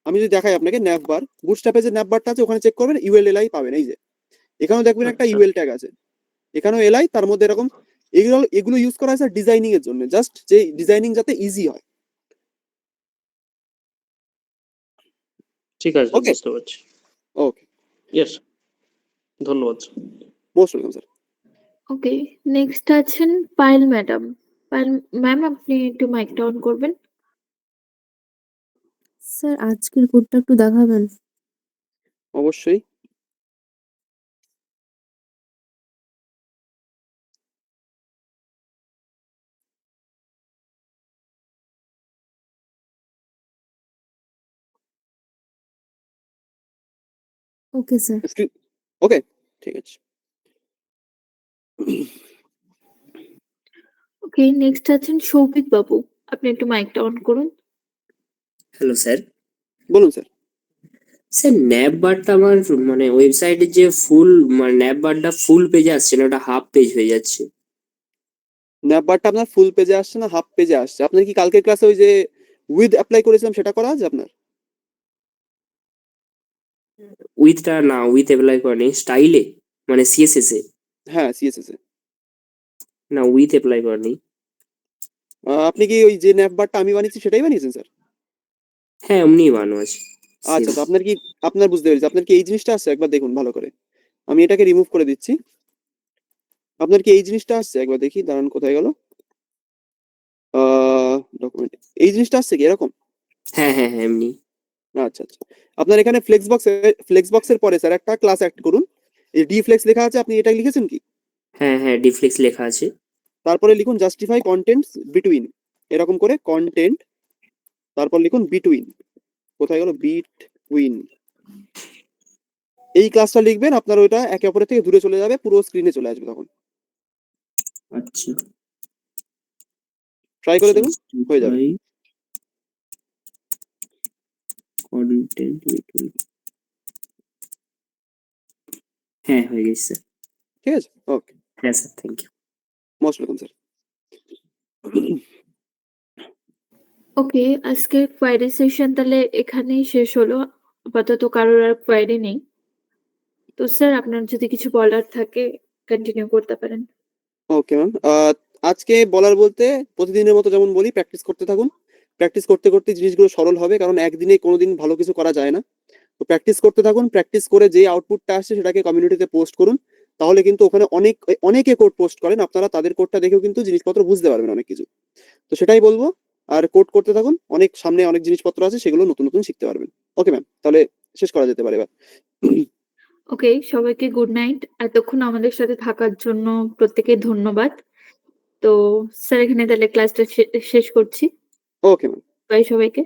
আমি যদি দেখাই আপনাকে ন্যাভবার, বুটস্ট্র্যাপে যে ন্যাভবারটা আছে ওখানে চেক করবেন, ইউএল এলআই পাবেন। এই যে এখানেও দেখবেন একটা আচ্ছা, ইউএল ট্যাগ আছে, এখানেও এলআই, তার মধ্যে এরকম। এগুলো এগুলো ইউজ করা হয় স্যার ডিজাইনিং এর জন্য, জাস্ট যে ডিজাইনিং যাতে ইজি হয়। ঠিক আছে স্যার, ওকে বুঝতে পারছি। ওকে, ইয়েস, ধন্যবাদ sir. Most welcome sir. Okay, next আছেন পায়েল ম্যাডাম। পায়েল ম্যাম, আপনি একটু মাইকটা অন করবেন। স্যার আজকের কোডটা একটু দেখাবেন? অবশ্যই। Okay sir. ওকে, ঠিক আছে। ওকে, নেক্সট আছেন সৌভিক বাবু। আপনি একটু মাইকটা অন করুন। Hello sir. বলুন স্যার। স্যার ন্যাপ বারটা আমার মানে ওয়েবসাইটে যে ফুল মানে ন্যাপ বারটা ফুল পেজে আসছে না, ওটা হাফ পেজ হয়ে যাচ্ছে। ন্যাভবারটা আপনার ফুল পেজে আসছে না হাফ পেজে আসছে? আপনার কি কালকের ক্লাসে ওই যে উইথ অ্যাপ্লাই করেছিলাম সেটা করা আছে আপনার? উইথটা না, উইথ অ্যাপ্লাই করেনি, স্টাইলে মানে সিএসএস এ, হ্যাঁ সিএসএস এ। না উইথ অ্যাপ্লাই করেনি। আপনি কি ওই যে ন্যাপবারটা আমি বানিয়েছি সেটাই বানিয়েছেন স্যার? হ্যাঁ এমনি বানানো আছে। আচ্ছা, Same. তো আপনার বুঝতে পেরেছি। আপনার কি এই জিনিসটা আসছে? একবার দেখুন ভালো করে। আমি এটাকে রিমুভ করে দিচ্ছি। আপনার কি এই জিনিসটা আসছে? একবার দেখি, দাঁড়ান কোথায় গেল? ডকুমেন্ট, এই জিনিসটা আসছে কি এরকম? হ্যাঁ হ্যাঁ হ্যাঁ এমনি। আচ্ছা আচ্ছা। আপনার এখানে ফ্লেক্স বক্সের পরে স্যার একটা ক্লাস অ্যাড করুন। এই ডি ফ্লেক্স লেখা আছে, আপনি এটাই লিখেছেন কি? হ্যাঁ হ্যাঁ ডিফ্লেক্স লেখা আছে। তারপরে লিখুন জাস্টিফাই কন্টেন্টস বিটুইন, এরকম করে কন্টেন্ট, তারপর লিখুন বিটুইন। কোথায় গেল বিটুইন? এই ক্লাসটা লিখবেন, আপনার ওইটা একে অপরের থেকে দূরে চলে যাবে, পুরো স্ক্রিনে চলে আসবে তখন। আচ্ছা ট্রাই করে দেখুন, হয়ে যাবে। কন্টেন্ট, হ্যাঁ হয়ে গেছে। ঠিক আছে, ওকে, হ্যাঁ sir, thank you. Most welcome sir. Okay, আজকের কোয়েরি সেশন তাহলে এখানেই শেষ হলো। আপাতত কারোর আর কোয়েরি নেই। তো স্যার আপনার যদি কিছু বলার থাকে কন্টিনিউ করতে পারেন। ওকে ম্যাম, আজকে বলার বলতে প্রতিদিনের মতো যেমন বলি, প্র্যাকটিস করতে থাকুন। প্র্যাকটিস করতে করতে জিনিসগুলো সরল হবে, কারণ একদিনে কোনোদিন ভালো কিছু করা যায় না। তো প্র্যাকটিস করতে থাকুন, প্র্যাকটিস করে যে আউটপুটটা আসছে সেটাকে কমিউনিটিতে পোস্ট করুন। তাহলে কিন্তু ওখানে অনেকে কোড পোস্ট করেন, আপনারা তাদের কোডটা দেখেও কিন্তু জিনিসপত্র বুঝতে পারবেন অনেক কিছু। তো সেটাই বলবো, আর কোড করতে থাকুন, অনেক সামনে অনেক জিনিসপত্র আছে, সেগুলো নতুন নতুন শিখতে পারবেন। ওকে ম্যাম, তাহলে শেষ করা যেতে পারে এবার। ওকে, সবাইকে গুড নাইট। এতক্ষণ আমাদের সাথে থাকার জন্য প্রত্যেককে ধন্যবাদ। তো স্যার এখানে তাহলে ক্লাসটা শেষ করছি। Okay ma'am. বাই সবাইকে।